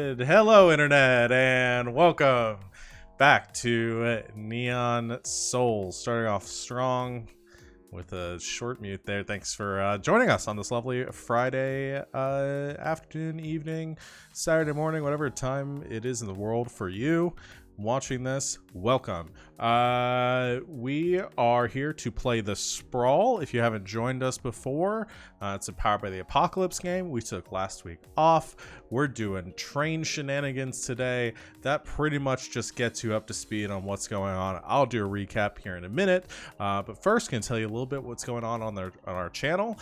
Hello, Internet, and welcome back to Neon Souls. Starting off strong with a short mute there. Thanks for joining us on this lovely Friday afternoon, evening, Saturday morning, whatever time it is in the world for you watching this. Welcome. We are here to play the Sprawl. If you haven't joined us before, it's a Powered by the Apocalypse game. We took last week off. We're doing train shenanigans today. That pretty much just gets you up to speed on what's going on. I'll do a recap here in a minute, but first can tell you a little bit what's going on our channel.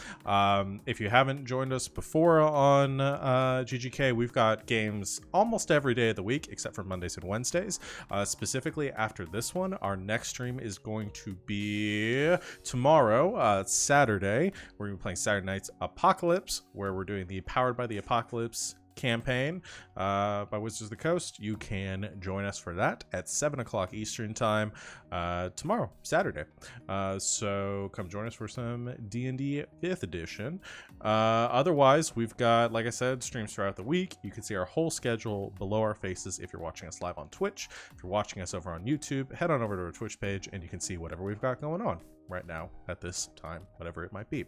If you haven't joined us before on GGK, we've got games almost every day of the week except for Mondays and Wednesdays. Specifically after this one, our next stream is going to be tomorrow, Saturday. We're going to be playing Saturday Night's Apocalypse, where we're doing the Powered by the Apocalypse campaign by Wizards of the Coast. You can join us for that at 7 o'clock Eastern time tomorrow, Saturday. So come join us for some D&D 5th edition. Otherwise, we've got, like I said, streams throughout the week. You can see our whole schedule below our faces if you're watching us live on Twitch. If you're watching us over on YouTube, head on over to our Twitch page and you can see whatever we've got going on right now at this time, whatever it might be.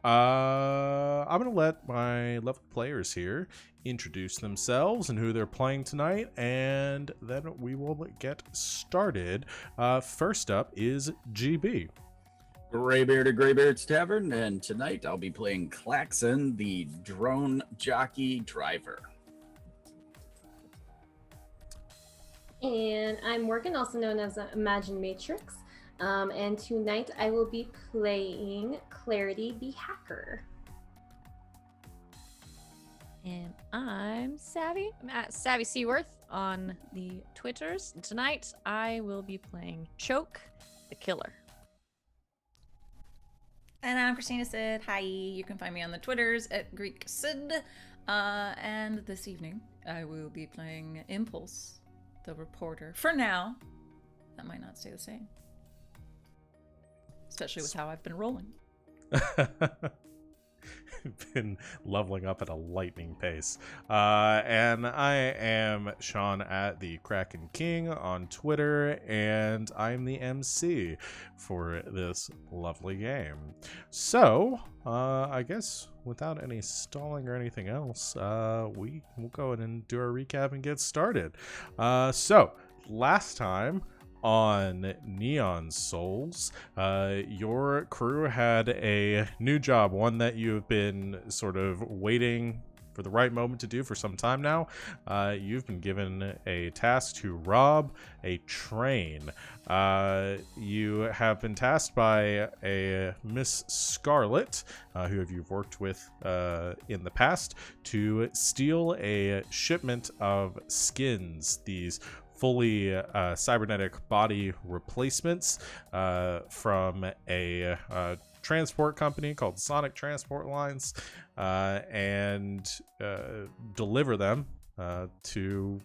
I'm going to let my lovely players here introduce themselves and who they're playing tonight, and then we will get started. First up is GB. Graybeard of Graybeard's Tavern, and tonight I'll be playing Klaxon, the drone jockey driver. And I'm Morgan, also known as Imagine Matrix. And tonight I will be playing Clarity the Hacker. And I'm Savvy. I'm at Savvy Seaworth on the Twitters. And tonight I will be playing Choke the Killer. And I'm Christina Sid. Hi, you can find me on the Twitters at Greek Sid. And this evening I will be playing Impulse, the reporter. For now, that might not stay the same. Especially with how I've been rolling. Been leveling up at a lightning pace. And I am Sean at the Kraken King on Twitter, and I'm the MC for this lovely game. So, I guess without any stalling or anything else, we will go ahead and do our recap and get started. So, last time on Neon Souls, your crew had a new job, one that you've been sort of waiting for the right moment to do for some time now. You've been given a task to rob a train. You have been tasked by a Miss Scarlet, who you've worked with in the past, to steal a shipment of skins, these fully cybernetic body replacements from a transport company called Sonic Transport Lines, and deliver them to...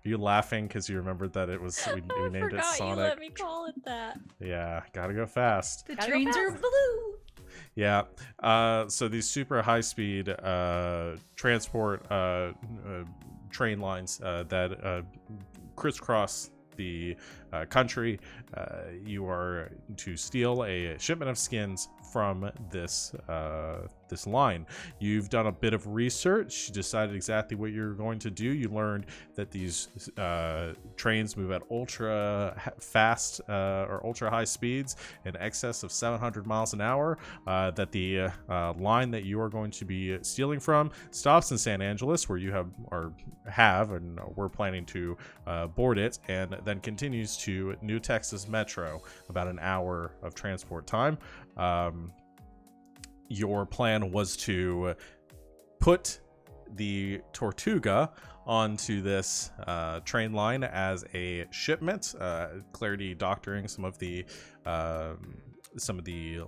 Are you laughing because you remembered that it was we named it Sonic? You let me call it that. Yeah, gotta go fast. The trains are blue. Yeah, so these super high-speed transport train lines that crisscross the country. You are to steal a shipment of skins from this line. You've done a bit of research, decided exactly what you're going to do. You learned that these trains move at ultra fast or ultra high speeds in excess of 700 miles an hour, that the line that you are going to be stealing from stops in San Angeles, where you have and we're planning to board it, and then continues to New Texas Metro, about an hour of transport time. Your plan was to put the Tortuga onto this train line as a shipment, Clarity doctoring some of the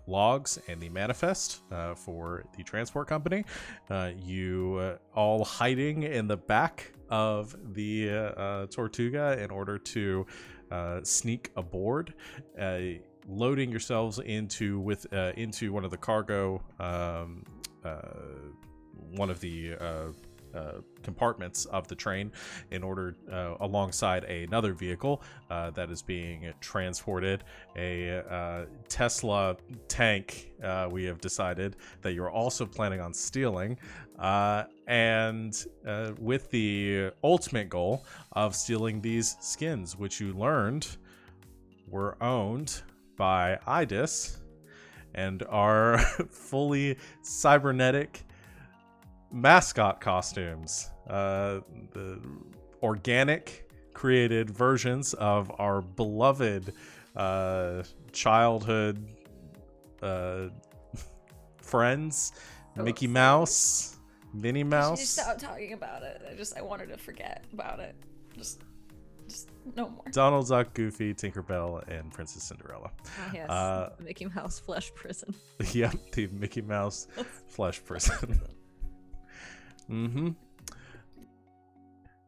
logs and the manifest for the transport company. You all hiding in the back of the Tortuga in order to sneak aboard, loading yourselves into one of the cargo, one of the compartments of the train in order alongside another vehicle that is being transported, a Tesla tank. We have decided that you're also planning on stealing, and with the ultimate goal of stealing these skins, which you learned were owned by IDIS and are fully cybernetic mascot costumes. The organic created versions of our beloved childhood friends, Mickey Mouse, Minnie Mouse. Just stop talking about it. I wanted to forget about it. Just no more. Donald Duck, Goofy, Tinkerbell, and Princess Cinderella. Oh, yes. The Mickey Mouse flesh prison. Yep, the Mickey Mouse flesh prison. Mm-hmm.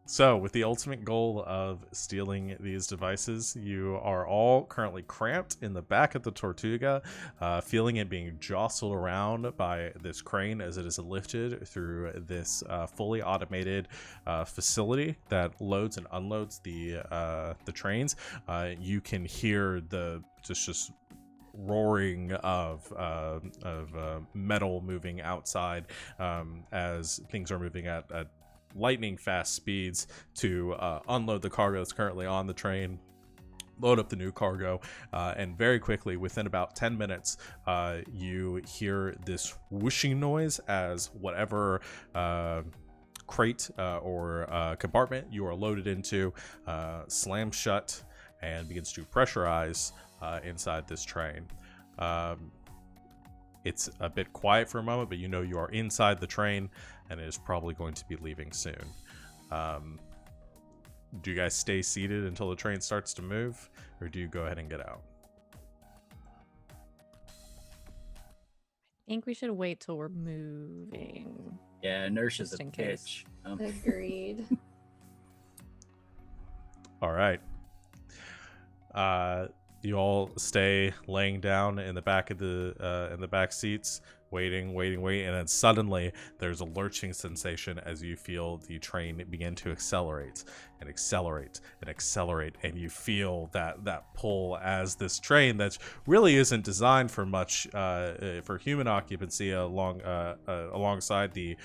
So, with the ultimate goal of stealing these devices, you are all currently cramped in the back of the Tortuga, feeling it being jostled around by this crane as it is lifted through this fully automated facility that loads and unloads the trains. You can hear the just roaring of metal moving outside as things are moving at lightning fast speeds to unload the cargo that's currently on the train, load up the new cargo, and very quickly, within about 10 minutes, you hear this whooshing noise as whatever crate or compartment you are loaded into slams shut and begins to pressurize inside this train. It's a bit quiet for a moment, but you know you are inside the train and it is probably going to be leaving soon. Do you guys stay seated until the train starts to move, or do you go ahead and get out? I think we should wait till we're moving. Yeah, inertia's Just a in case. bitch. Agreed. All right. You all stay laying down in the back of the back seats, waiting, and then suddenly there's a lurching sensation as you feel the train begin to accelerate, and you feel that pull as this train that really isn't designed for much for human occupancy alongside the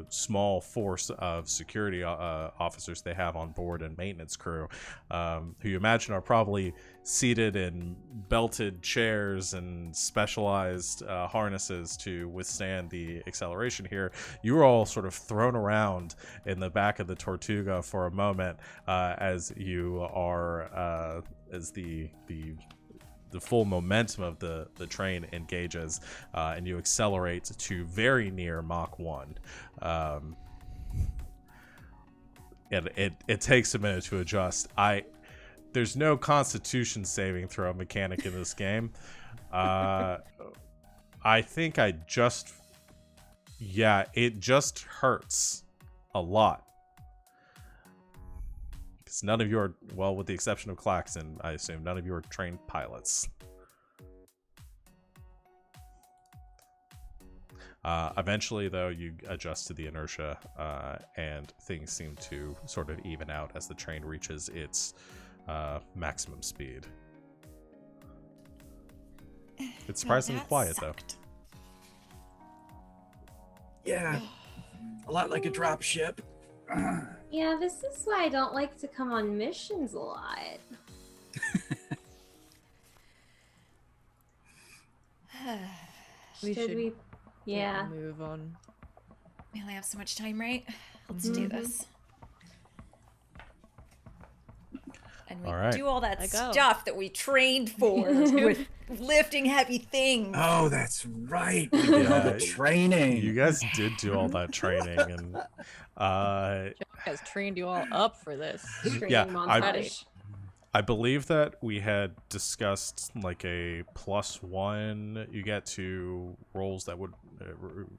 small force of security officers they have on board and maintenance crew, who you imagine are probably seated in belted chairs and specialized harnesses to withstand the acceleration here. You are all sort of thrown around in the back of the Tortuga for a moment as you are as the full momentum of the train engages, and you accelerate to very near Mach 1. It takes a minute to adjust. There's no constitution saving throw mechanic in this game. I think it just hurts a lot. Because none of you are, well, with the exception of Klaxon, I assume, none of you are trained pilots. Eventually, though, you adjust to the inertia, and things seem to sort of even out as the train reaches its maximum speed. It's surprisingly quiet, though. Yeah, a lot like a drop ship. Yeah, this is why I don't like to come on missions a lot. Should we? Yeah. Move on. We only have so much time, right? Let's do this. And we All right. do all that Let go. stuff that we trained for with lifting heavy things. Oh, that's right. We did all the training. You guys did do all that training, and Has trained you all up for this. Training Yeah, montage. I believe that we had discussed like a +1 you get to roles that would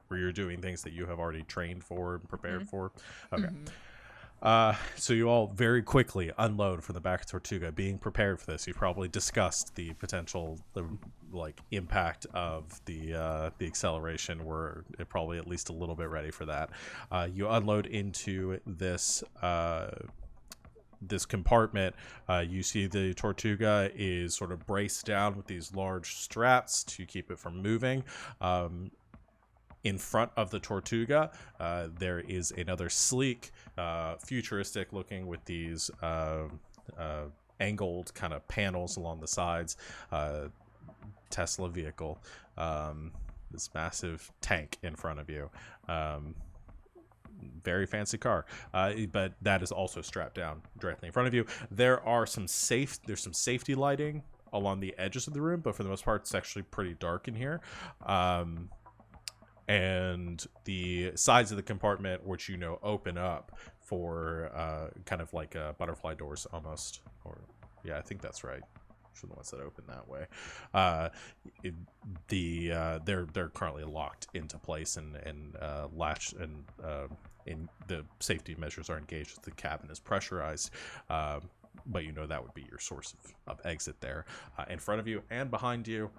where you're doing things that you have already trained for and prepared for. Okay. So you all very quickly unload from the back of Tortuga. Being prepared for this, you probably discussed the potential, impact of the acceleration. We're probably at least a little bit ready for that. You unload into this compartment. You see the Tortuga is sort of braced down with these large straps to keep it from moving. In front of the Tortuga, there is another sleek, futuristic looking with these angled kind of panels along the sides, Tesla vehicle. This massive tank in front of you. Very fancy car, but that is also strapped down directly in front of you. There's some safety lighting along the edges of the room, but for the most part, it's actually pretty dark in here. And the sides of the compartment, which open up for kind of like butterfly doors almost, or yeah, I think that's right. For the ones that open that way, they're currently locked into place and latched, and in the safety measures are engaged as the cabin is pressurized. But that would be your source of exit there. In front of you and behind you,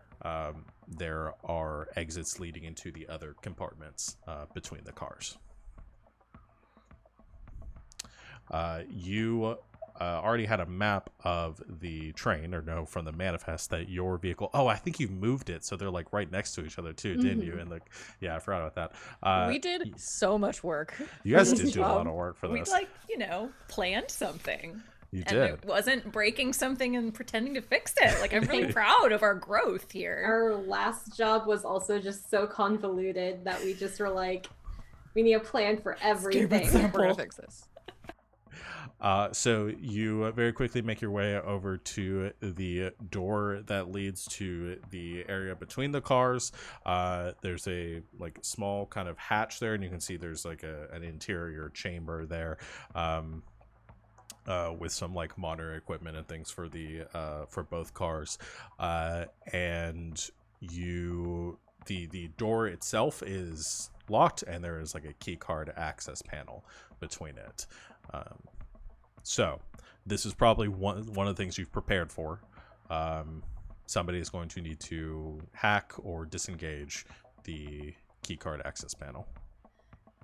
there are exits leading into the other compartments between the cars. You already had a map of the train, or no, from the manifest, that your vehicle... Oh, I think you moved it, so they're like right next to each other too, didn't you? And yeah, I forgot about that. We did so much work. You guys did do a lot of work for this. We planned something. You and did. It wasn't breaking something and pretending to fix it. I'm really proud of our growth here. Our last job was also just so convoluted that we just were like, we need a plan for everything. We're gonna fix this. So you very quickly make your way over to the door that leads to the area between the cars. There's a small kind of hatch there, and you can see there's an interior chamber there. With some monitor equipment and things for the for both cars, and the door itself is locked, and there is a key card access panel between it. So this is probably one of the things you've prepared for. Somebody is going to need to hack or disengage the key card access panel.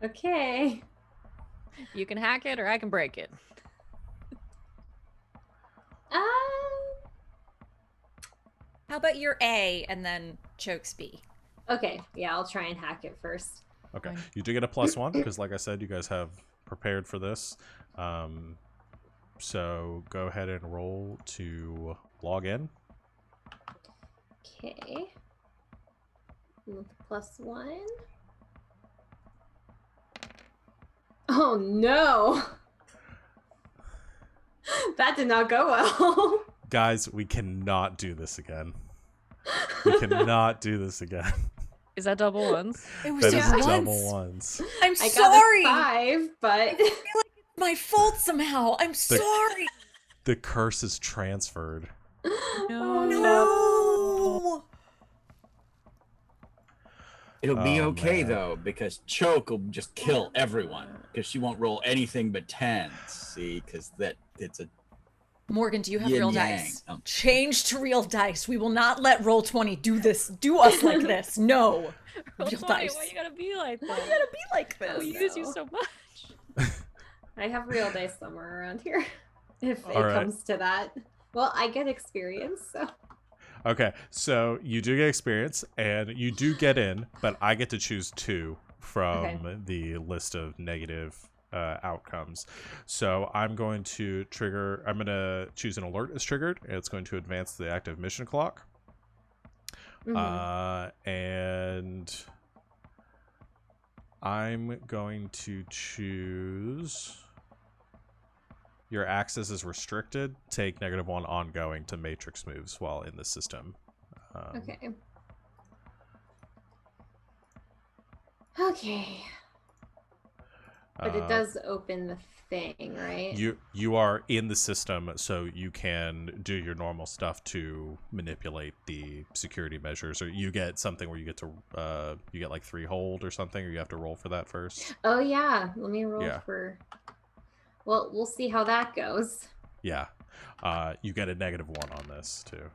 Okay. You can hack it, or I can break it. How about your A and then Choke's B? Okay, yeah, I'll try and hack it first. Okay, you do get a +1 because, like I said, you guys have prepared for this. So go ahead and roll to log in. Okay. With +1. Oh no! That did not go well. Guys, we cannot do this again. We cannot do this again. Is that double ones? It was That just is once. double ones. I'm I sorry. got a 5, but I feel like it's my fault somehow. I'm sorry. The curse is transferred. No. It'll be Oh, okay man. though, because Choke will just kill everyone because she won't roll anything but 10s. See, because it's a Morgan, do you have yin real yang. dice? Oh. Change to real dice. We will not let Roll20 do us like this. No. Roll Real 20, dice. why you gotta be like that? Why you gotta be like this? We use you so much. I have real dice somewhere around here. If it All right. comes to that. Well, I get experience, so. Okay, so you do get experience, and you do get in, but I get to choose 2 from Okay. the list of negative outcomes. So I'm going to choose an alert as triggered, and it's going to advance the active mission clock. Mhm. And I'm going to choose your access is restricted. Take -1 ongoing to matrix moves while in the system. Okay. Okay. But it does open the thing, right? You are in the system, so you can do your normal stuff to manipulate the security measures, or you get something where you get to you get 3 hold or something, or you have to roll for that first. Oh yeah. Let me roll Yeah. for. Well, we'll see how that goes. Yeah. You get a -1 on this too.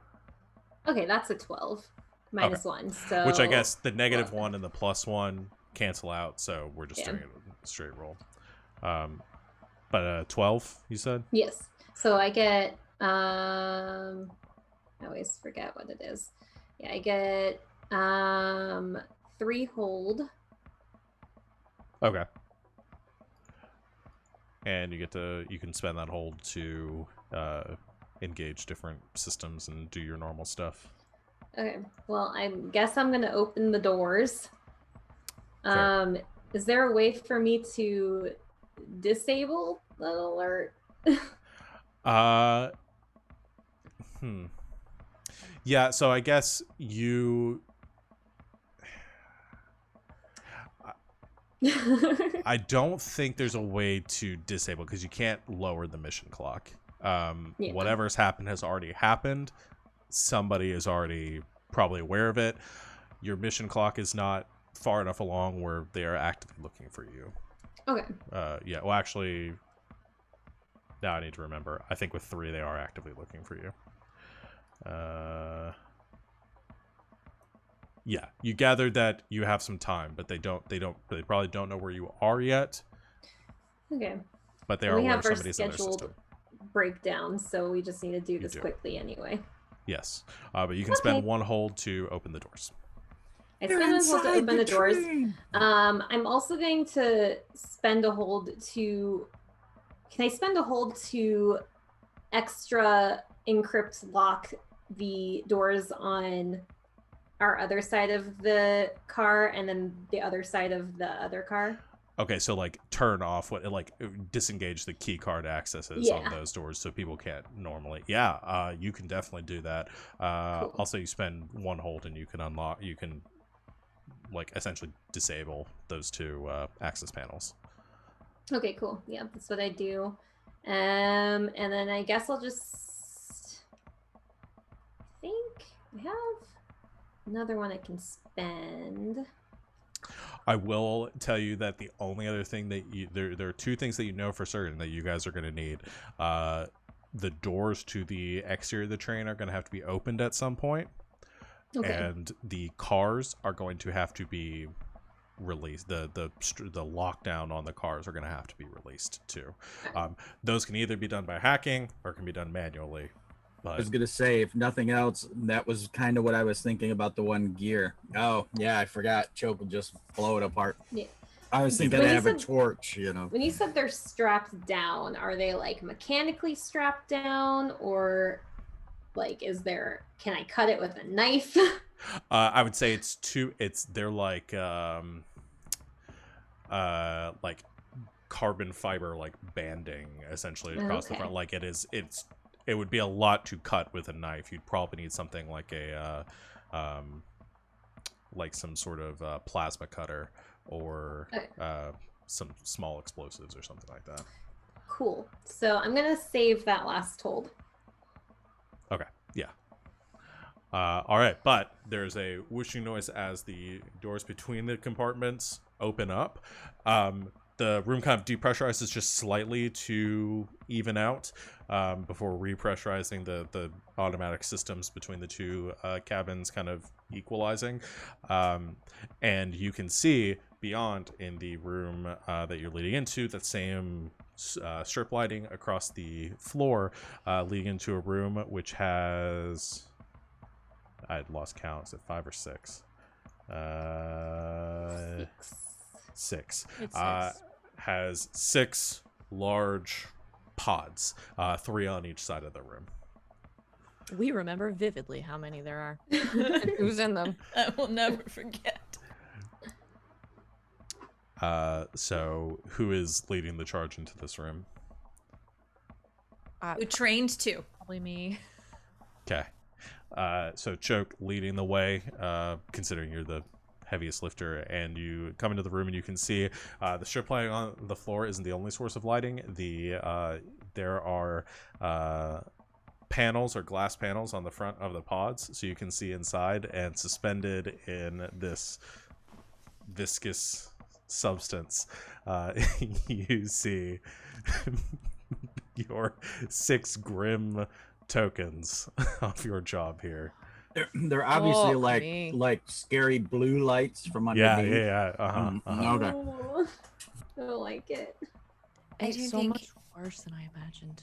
Okay, that's a 12 minus 1. So Which I guess the -1 and the +1 cancel out, so we're just Yeah. doing a straight roll. But 12, you said? Yes. So I get I always forget what it is. Yeah, I get 3 hold. Okay. And you can spend that hold to engage different systems and do your normal stuff. Okay. Well, I guess I'm gonna open the doors. Fair. Is there a way for me to disable the alert? Yeah, so I guess you... I don't think there's a way to disable, because you can't lower the mission clock. Yeah. Whatever's happened has already happened. Somebody is already probably aware of it. Your mission clock is not far enough along where they are actively looking for you. Okay. Yeah, well, actually, now I need to remember. I think with 3, they are actively looking for you. Yeah, you gathered that you have some time, but they probably don't know where you are yet. Okay. But they And are we aware have of our somebody's in their scheduled system. breakdown, so we just need to do this do. quickly anyway. Yes, but you can spend 1 hold to open the doors. I spend a hold to open the doors. I'm also going to spend a hold to. Can I spend a hold to extra encrypt lock the doors on our other side of the car and then the other side of the other car? Okay, so like turn off disengage the key card accesses on those doors so people can't normally. Yeah, you can definitely do that. Cool. Also, you spend 1 hold and you can essentially disable those 2 access panels. Okay, cool. Yeah, that's what I do. And then I guess I'll just think I have another one I can spend. I will tell you that the only other thing that there are 2 things that you know for certain that you guys are going to need. The doors to the exterior of the train are going to have to be opened at some point. Okay. And the cars are going to have to be released. The lockdown on the cars are going to have to be released too. Those can either be done by hacking or can be done manually. But I was gonna say, if nothing else, that was kind of what I was thinking about the one gear. Oh yeah, I forgot. Choke will just blow it apart. Yeah. I was thinking When I you have a said- torch, you know. When you said they're strapped down, are they like mechanically strapped down, or like can I cut it with a knife? I would say they're like carbon fiber banding essentially across the Okay. front. Like it would be a lot to cut with a knife. You'd probably need something like some sort of plasma cutter or some small explosives or something like that. Cool. So I'm gonna save that last hold. Okay, yeah. All right, but there's a whooshing noise as the doors between the compartments open up. The room kind of depressurizes just slightly to even out before repressurizing the automatic systems between the 2 cabins kind of equalizing. And you can see beyond in the room that you're leading into that same strip lighting across the floor leading into a room which has... I'd lost count. Is it 5 or 6? 6. It's 6. Has 6 large pods, 3 on each side of the room. We remember vividly how many there are and who's in them. I will never forget. So who is leading the charge into this room? Who trained to? Probably me. Okay. So Choke leading the way, considering you're the heaviest lifter, and you come into the room and you can see the strip lighting on the floor isn't the only source of lighting. There are panels or glass panels on the front of the pods, so you can see inside, and suspended in this viscous substance, you see your 6 grim tokens of your job here. They're obviously Fuck me. like scary blue lights from Yeah, underneath. yeah, yeah. Okay. Oh, I don't like it. I It's don't so think- much worse than I imagined.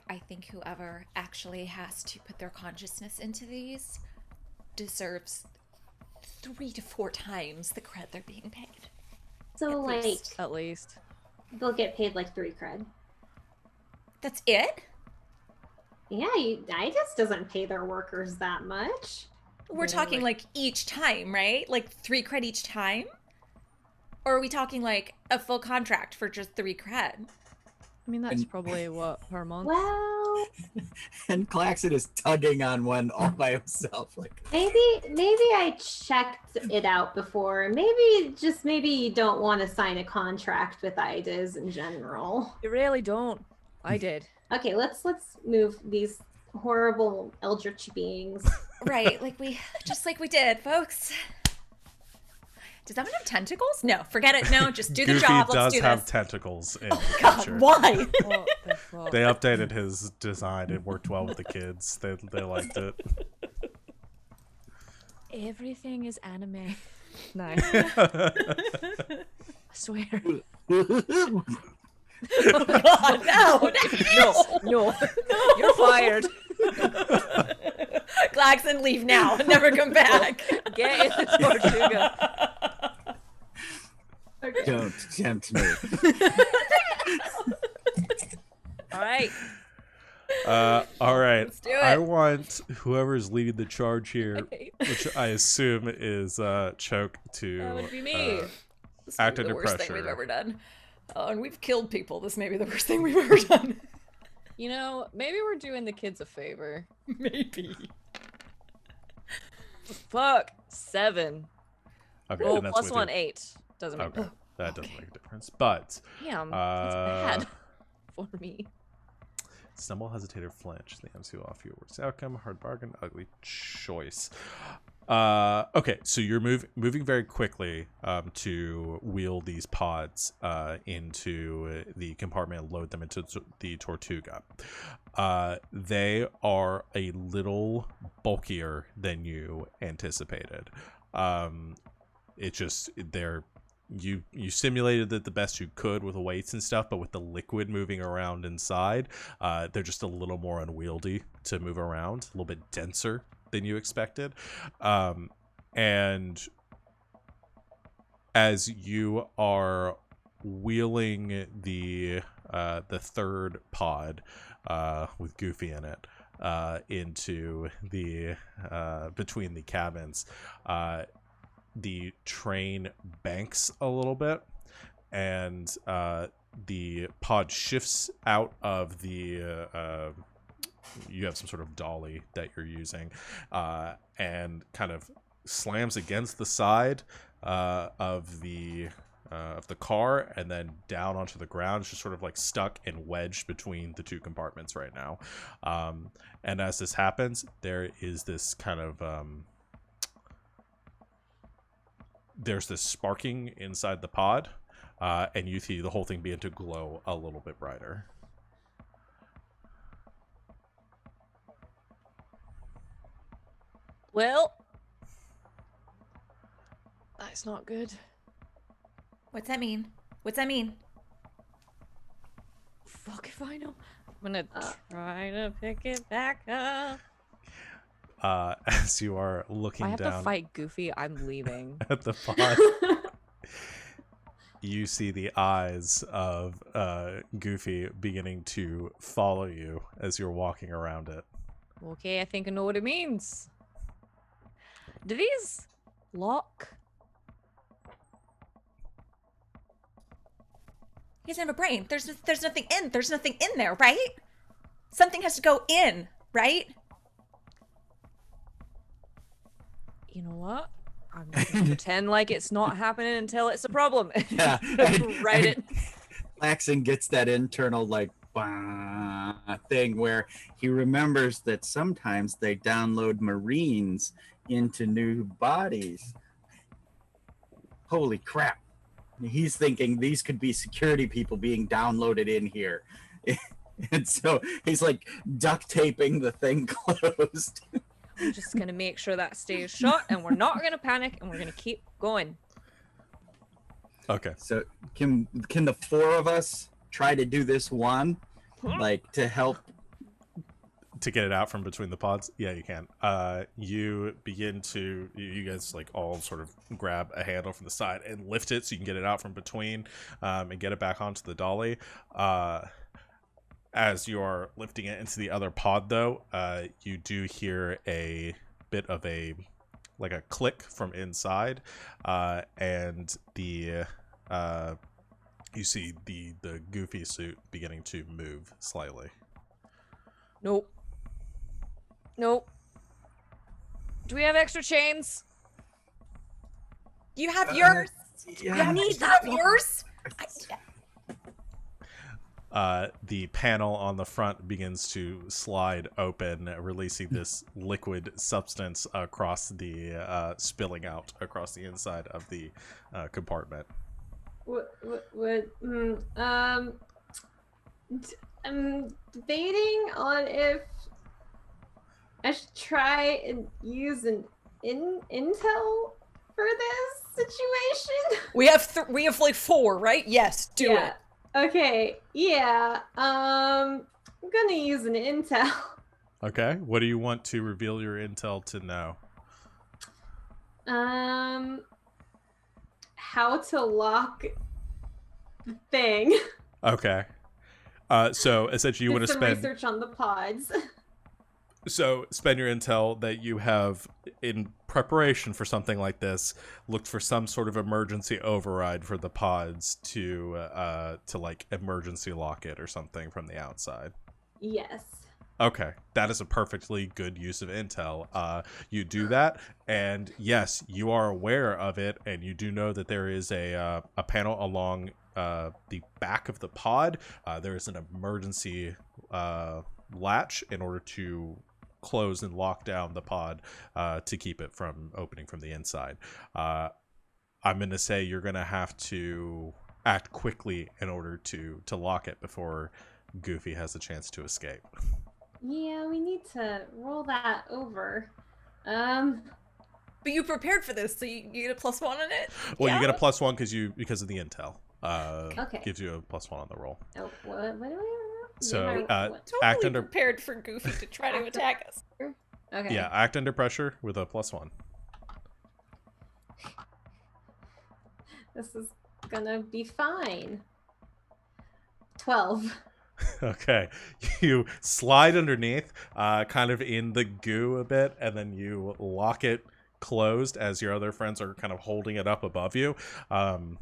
I think whoever actually has to put their consciousness into these deserves 3 to 4 times the cred they're being paid. So, At like, least. At least. they'll get paid like 3 cred. That's it? Yeah, IDIS doesn't pay their workers that much. We're talking like each time, right? Like 3 cred each time? Or are we talking like a full contract for just 3 cred? I mean, that's probably what, per month? Well, And Klaxon is tugging on one all by himself. Like, maybe I checked it out before. Maybe you don't want to sign a contract with IDIS in general. You really don't. I did. Okay, let's move these horrible eldritch beings. Right, just like we did, folks. Does that one have tentacles? No, forget it. No, just do the Goofy job. Let's does do have this. tentacles in Oh the God, future. why? What the fuck? They updated his design. It worked well with the kids. They liked it. Everything is anime. Nice. I swear. Oh God, no. You're fired. Klaxon, leave now. Never come back. Get in the Tortuga. don't tempt me. All right. All right. Let's do it. I want whoever's leading the charge here, Okay. which I assume is Choke, to That would be me. This act may be under the worst pressure. thing we've ever done. Oh, and we've killed people. This may be the worst thing we've ever done. You know, maybe we're doing the kids a favor. Maybe. Fuck. 7. Okay, Oh, and that's plus with 1, your- 8. Doesn't make Okay, that doesn't make a difference. But Damn, that's bad for me. stumble, hesitate, or flinch. The MC will offer you a worse outcome. Hard bargain, ugly choice. Okay, so you're moving very quickly to wheel these pods into the compartment and load them into the Tortuga. They are a little bulkier than you anticipated. It's just you simulated it the best you could with the weights and stuff, but with the liquid moving around inside, they're just a little more unwieldy to move around, a little bit denser than you expected. And as you are wheeling the third pod with Goofy in it into the between the cabins, the train banks a little bit, and the pod shifts out of the you have some sort of dolly that you're using, and kind of slams against the side of the car, and then down onto the ground. It's just sort of like stuck and wedged between the 2 compartments right now. And as this happens, there is this kind of there's this sparking inside the pod, and you see the whole thing begin to glow a little bit brighter. Well, that's not good. What's that mean? What's that mean? Fuck if I know. I'm gonna try to pick it back up. As you are If I looking have down to fight Goofy, I'm leaving. at the pod, you see the eyes of Goofy beginning to follow you as you're walking around it. Okay, I think I know what it means. Do these lock? He doesn't have a brain. There's nothing in. There's nothing in there, right? Something has to go in, right? You know what? I'm gonna pretend like it's not happening until it's a problem. Yeah. Write it. Klaxon gets that internal like bah, thing where he remembers that sometimes they download Marines into new bodies. Holy crap. He's thinking these could be security people being downloaded in here. And so he's like duct taping the thing closed. I'm just gonna make sure that stays shut, and we're not gonna panic, and we're gonna keep going. Okay. So can the four of us try to do this one, like to help To get it out from between the pods? Yeah, you can. You begin to, you guys like all sort of grab a handle from the side and lift it so you can get it out from between and get it back onto the dolly. As you're lifting it into the other pod, though, you do hear a bit of a click from inside, and the you see the Goofy suit beginning to move slightly. Nope. Nope. Do we have extra chains? You have yours. yeah, You need to have yours. The panel on the front begins to slide open, releasing this liquid substance across the spilling out across the inside of the compartment. I'm debating on if I should try and use an intel for this situation. We have like 4, right? Yes, do it. Okay, yeah. I'm gonna use an intel. Okay, what do you want to reveal your intel to know? How to lock the thing. Okay. So essentially you want to some spend research on the pods. So spend your intel that you have in preparation for something like this. Looked for some sort of emergency override for the pods to like emergency lock it or something from the outside. Yes. Okay, that is a perfectly good use of intel. You do that, and yes, you are aware of it, and you do know that there is a panel along the back of the pod. There is an emergency latch in order to close and lock down the pod to keep it from opening from the inside. I'm going to say you're going to have to act quickly in order to lock it before Goofy has a chance to escape. Yeah, we need to roll that over. But you prepared for this, so you get a +1 on it? Well, Yeah? you get a +1 because of the intel. Okay. Gives you a +1 on the roll. Oh, what do I roll? So, Totally act under prepared for Goofy to try to attack us. Okay. Yeah, act under pressure with a +1. This is gonna be fine. 12. Okay, you slide underneath, kind of in the goo a bit, and then you lock it closed as your other friends are kind of holding it up above you. And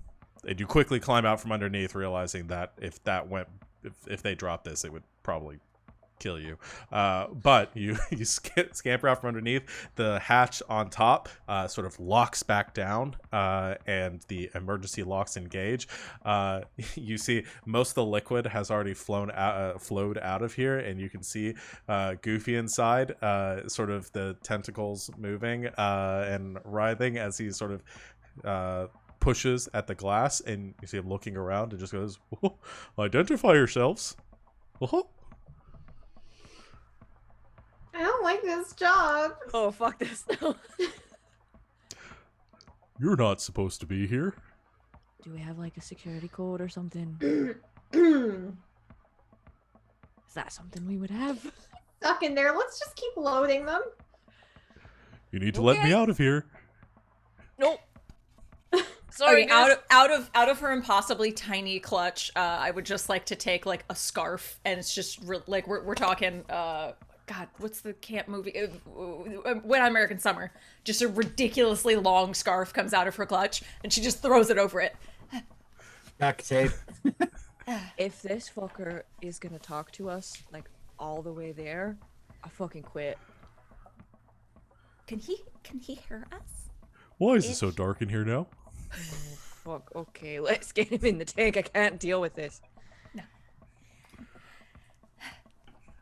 you quickly climb out from underneath, realizing that if they drop this, it would probably kill you. But you scamper out from underneath. The hatch on top sort of locks back down, and the emergency locks engage. You see most of the liquid has already flowed out of here, and you can see Goofy inside, sort of the tentacles moving and writhing as he sort of pushes at the glass, and you see him looking around and just goes, "Oh, identify yourselves." Oh. I don't like this job. Oh, fuck this. You're not supposed to be here. Do we have like a security code or something? Stuck Is that something we would have? in there. Let's just keep loading them. You need to let me out of here. Nope. Sorry, Okay, guys. out of her impossibly tiny clutch, I would just like to take like a scarf, and it's just like we're talking. God, what's the camp movie? Wet Hot American Summer. Just a ridiculously long scarf comes out of her clutch, and she just throws it over it. duct tape? If this fucker is gonna talk to us like all the way there, I fucking quit. Can he hear us? Why is it so dark in here now? Oh, fuck. Okay, let's get him in the tank. I can't deal with this.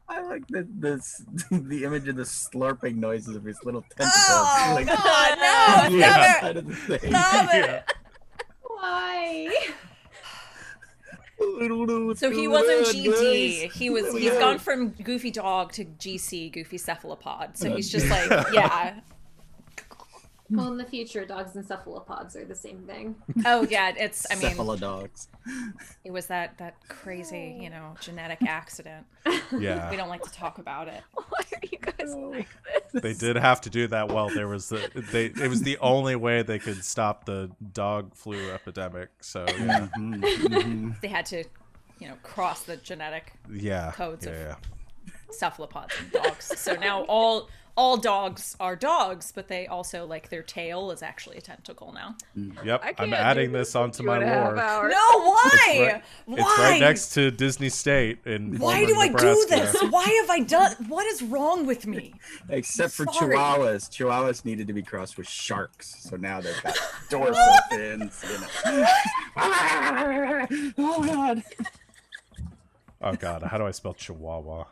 I like the image of the slurping noises of his little tentacles. Oh like, God, no! yeah, Stop out of the thing. Stop Yeah. it! Why? So he wasn't GD. He's gone from Goofy Dog to GC, Goofy Cephalopod. So he's just like, yeah. Well, in the future, dogs and cephalopods are the same thing. Oh yeah, I mean, cephalodogs. It was that crazy, genetic accident. Yeah. We don't like to talk about it. Why are you guys like this? They did have to do that. Well, it was the only way they could stop the dog flu epidemic. So yeah, They had to, cross the genetic codes of cephalopods and dogs. So now all dogs are dogs, but they also, like, their tail is actually a tentacle now. Yep, I'm adding this onto my lore. No, why? It's right next to Disney State in Why do I Nebraska. do this? Why have I done? What is wrong with me? Except for Sorry. chihuahuas. Chihuahuas needed to be crossed with sharks, so now they've got dorsal fins. Oh god. Oh god, how do I spell Chihuahua?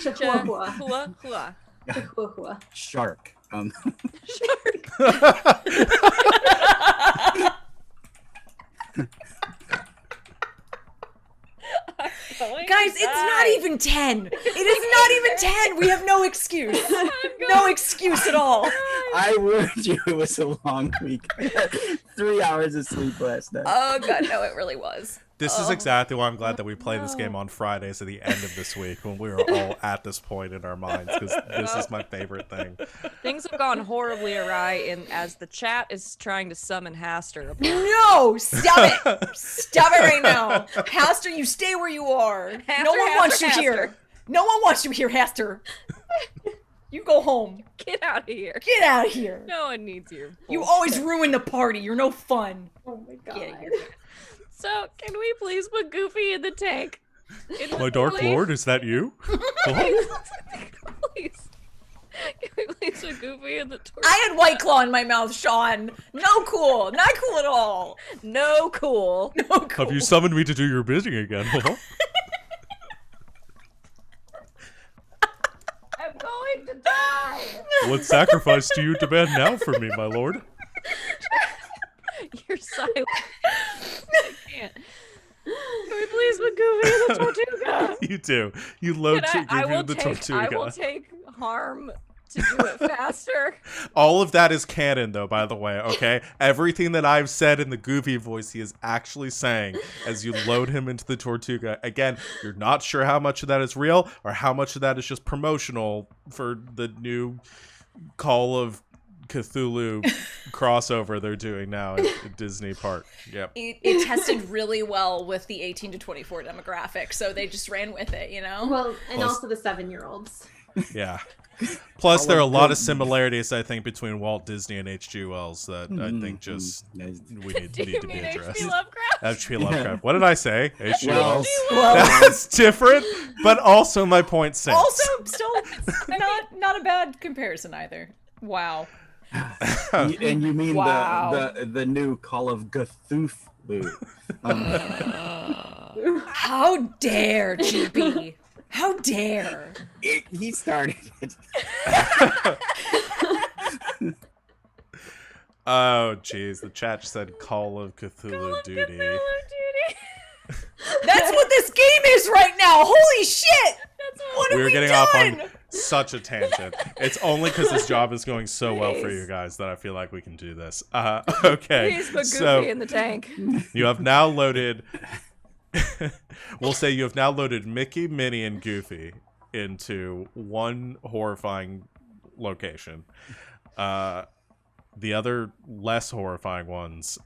Chihuahua. Hua. Chihuahua. Shark. Guys, it's not even 10. It is not even 10. We have no excuse. No excuse at all. I warned you it was a long week. 3 hours of sleep last night. Oh god, no, it really was. This is exactly why I'm glad that we play this game on Fridays at the end of this week when we were all at this point in our minds, because this is my favorite thing. Things have gone horribly awry as the chat is trying to summon Haster. No, stop it. Stop it right now. Haster, you stay where you are. No one wants you here. No one wants you here, Haster. You go home. Get out of here. Get out of here. No one needs your You bullshit. always ruin the party. You're no fun. Oh my god. Get here. So, can we please put Goofy in the tank? My Dark Lord, is that you? Please. Can we please put Goofy in the torch? I had White Claw in my mouth, Sean. No cool. Not cool at all. No cool. No cool. Have you summoned me to do your bidding again? Huh? I'm going to die. What sacrifice do you demand now from me, my lord? You're silent. I can't. Can we please put Goofy in the Tortuga? You do. You load I will the take Tortuga. harm to do it faster. All of that is canon, though, by the way, okay? Everything that I've said in the Goofy voice, he is actually saying as you load him into the Tortuga. Again, you're not sure how much of that is real or how much of that is just promotional for the new Call of Cthulhu crossover they're doing now at Disney Park. Yep. It tested really well with the 18 to 24 demographic, so they just ran with it, Well, and Plus- also the 7-year-olds. Yeah. Plus, there are a lot of similarities, I think, between Walt Disney and H.G. Wells that I think just we need Do you to be mean addressed. H.P. Lovecraft? H.P. Lovecraft. What did I say? H.G. Wells. Wells. That's different, but also my point stands. Also, still not a bad comparison either. Wow. And you mean Wow. the new Call of Cthulhu. How dare, GB? How dare? He started it. Oh, jeez. The chat said Call of Cthulhu Duty. That's what this game is right now. Holy shit! What have We we were getting done? off on such a tangent. It's only because this job is going so well for you guys that I feel like we can do this. Okay. Please put Goofy So in the tank. you have now loaded... We'll say you have now loaded Mickey, Minnie, and Goofy into one horrifying location. The other less horrifying ones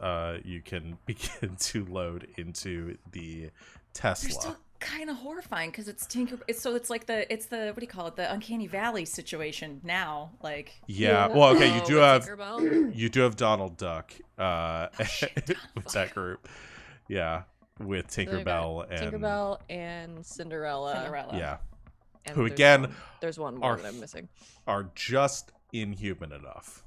you can begin to load into the Tesla. They're still kind of horrifying because it's it's like the what do you call it, the Uncanny Valley situation now, like Yeah. Yeah. Well, okay, you Oh, do with have Tinkerbell? Donald Duck with that group. Yeah, with So they've got Tinkerbell and Tinkerbell and Cinderella. yeah, And who there's again there's one more are that I'm missing. are just inhuman enough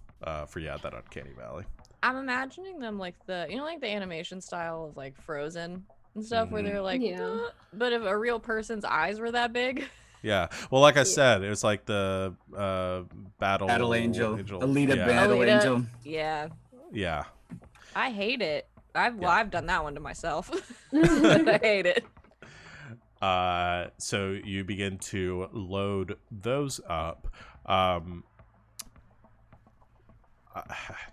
for that Uncanny Valley. I'm imagining them like like the animation style of like Frozen and stuff, where they're like, Yeah. "Duh," but if a real person's eyes were that big. Yeah. Well, like I said, it was like the Battle Angel. Alita yeah. Battle Alita. Angel. Yeah, Yeah. I hate it. I've done that one to myself. I hate it. So you begin to load those up.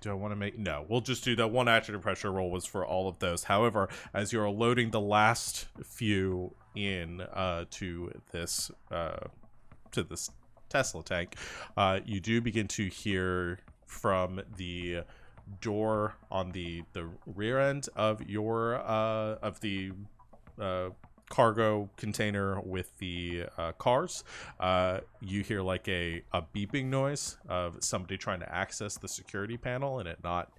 Do I want to make... No, we'll just do that. One action and pressure roll was for all of those. However, as you're loading the last few in to this Tesla tank, you do begin to hear from the door on the rear end of your of the cargo container with the cars. You hear like a beeping noise of somebody trying to access the security panel and it not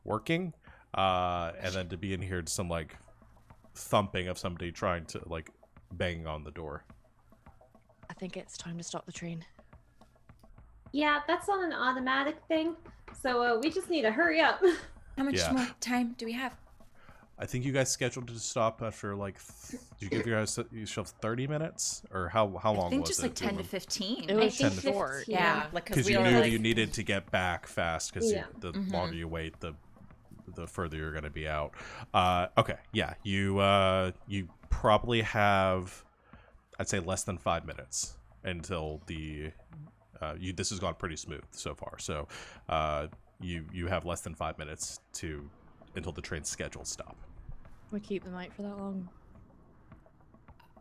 working, and then to be in here some like thumping of somebody trying to like banging on the door. I think it's time to stop the train. Yeah, that's on an automatic thing, so we just need to hurry up. How much more time do we have? I think you guys scheduled to stop after like. Did you give yourself 30 minutes, or how long was it? I think just like 10 to 15. It was 10 to short. Yeah, like because you knew you needed to get back fast. Because the longer you wait, the further you're going to be out. Okay, yeah, you probably have, I'd say, less than 5 minutes until the. This has gone pretty smooth so far, so you have less than 5 minutes until the train's scheduled stop. We keep the night for that long.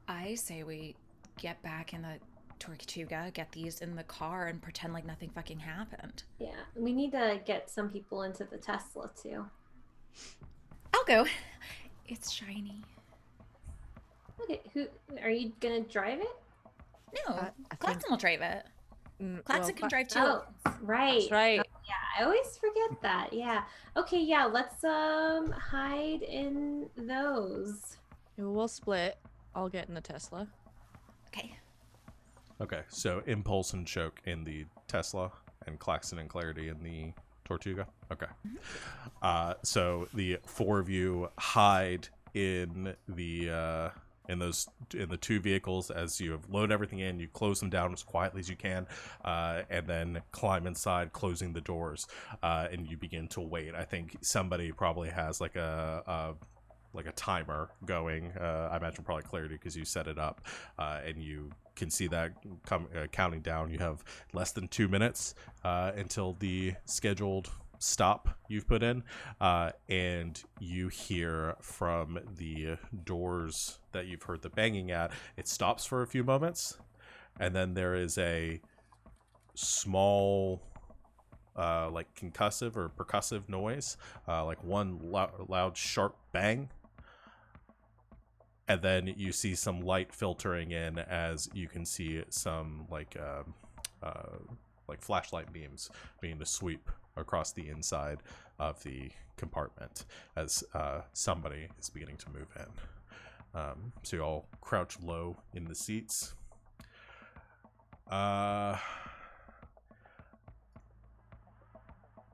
I say we get back in the Tortuga, get these in the car, and pretend like nothing fucking happened. Yeah, we need to get some people into the Tesla too. I'll go. It's shiny. Okay, who are you gonna drive it? No, I Klaxon will drive it. Klaxon can drive too. Oh, right. That's right. Oh, yeah, I always forget that. Yeah. Okay, yeah, let's hide in those. We'll split. I'll get in the Tesla. Okay, so Impulse and Choke in the Tesla, and Klaxon and Clarity in the Tortuga. Okay. So the four of you hide in the two vehicles as you have loaded everything in. You close them down as quietly as you can, and then climb inside, closing the doors, and you begin to wait. I think somebody probably has like a timer going. I imagine probably Clarity, because you set it up, and you can see that counting down. You have less than 2 minutes until the scheduled stop you've put in, and you hear from the doors that you've heard the banging at. It stops for a few moments, and then there is a small like concussive or percussive noise, like one loud sharp bang, and then you see some light filtering in as you can see some like flashlight beams beginning to sweep across the inside of the compartment as somebody is beginning to move in. So you all crouch low in the seats. I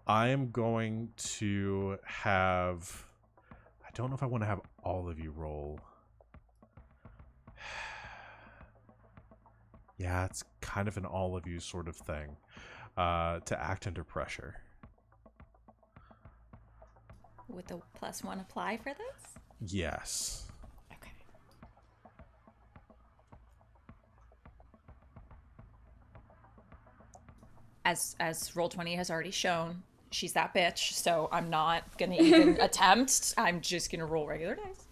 am going to have... I don't know if I want to have all of you roll. Yeah, it's kind of an all of you sort of thing. To act under pressure. Would the +1 apply for this? Yes. Okay. As Roll20 has already shown, she's that bitch, so I'm not gonna even attempt. I'm just gonna roll regular dice.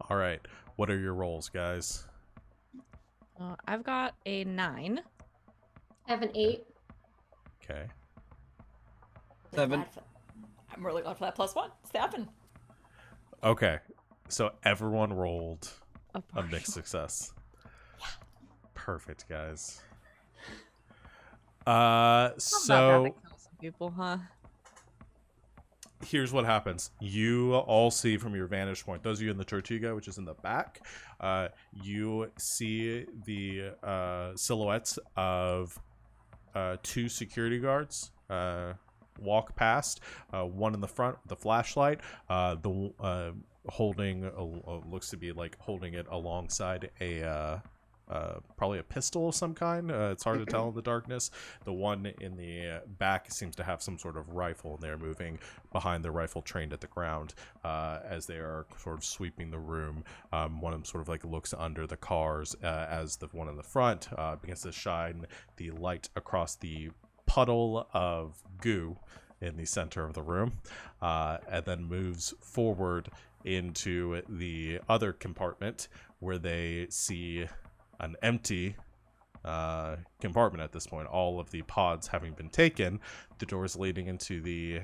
All right. What are your rolls, guys? I've got a 9. I have an 8. Okay. 7. I'm really glad for that +1. 7. Okay. So everyone rolled a partial. mixed success. Yeah. Perfect, guys. Not So bad to kill some people, huh? here's what happens. You all see from your vantage point, those of you in the Tortuga, which is in the back, you see the silhouettes of 2 security guards walk past. One in the front, the flashlight. Holding looks to be like holding it alongside a probably a pistol of some kind. It's hard to tell in the darkness. The one in the back seems to have some sort of rifle, and they're moving behind the rifle trained at the ground as they are sort of sweeping the room. One of them sort of like looks under the cars as the one in the front begins to shine the light across the puddle of goo in the center of the room, and then moves forward into the other compartment where they see an empty compartment at this point. All of the pods having been taken, the doors leading into the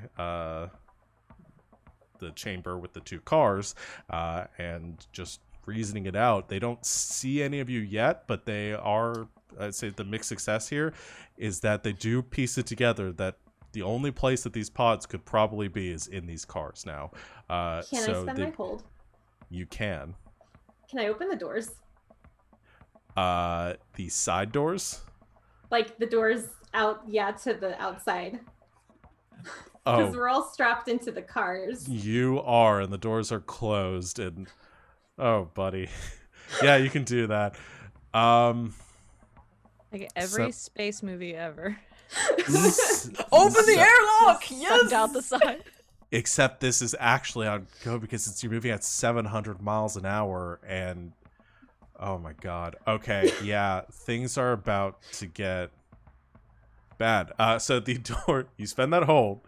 chamber with the 2 cars, and just reasoning it out. They don't see any of you yet, but they are, I'd say the mixed success here is that they do piece it together that the only place that these pods could probably be is in these cars now. Can I spend my hold? You can. Can I open the doors? The side doors? Like the doors out, to the outside. Because we're all strapped into the cars. You are, and the doors are closed, and oh, buddy. Yeah, you can do that. Like every space movie ever. Open the airlock! Yes! Out the side. Except this is actually on go because you're moving at 700 miles an hour, and oh my god. Okay, yeah, things are about to get bad. So the door, you spend that hold,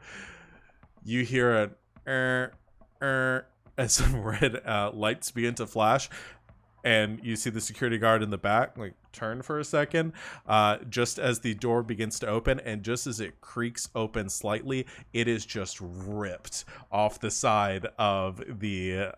you hear as some red lights begin to flash, and you see the security guard in the back like turn for a second, just as the door begins to open, and just as it creaks open slightly, it is just ripped off the side of the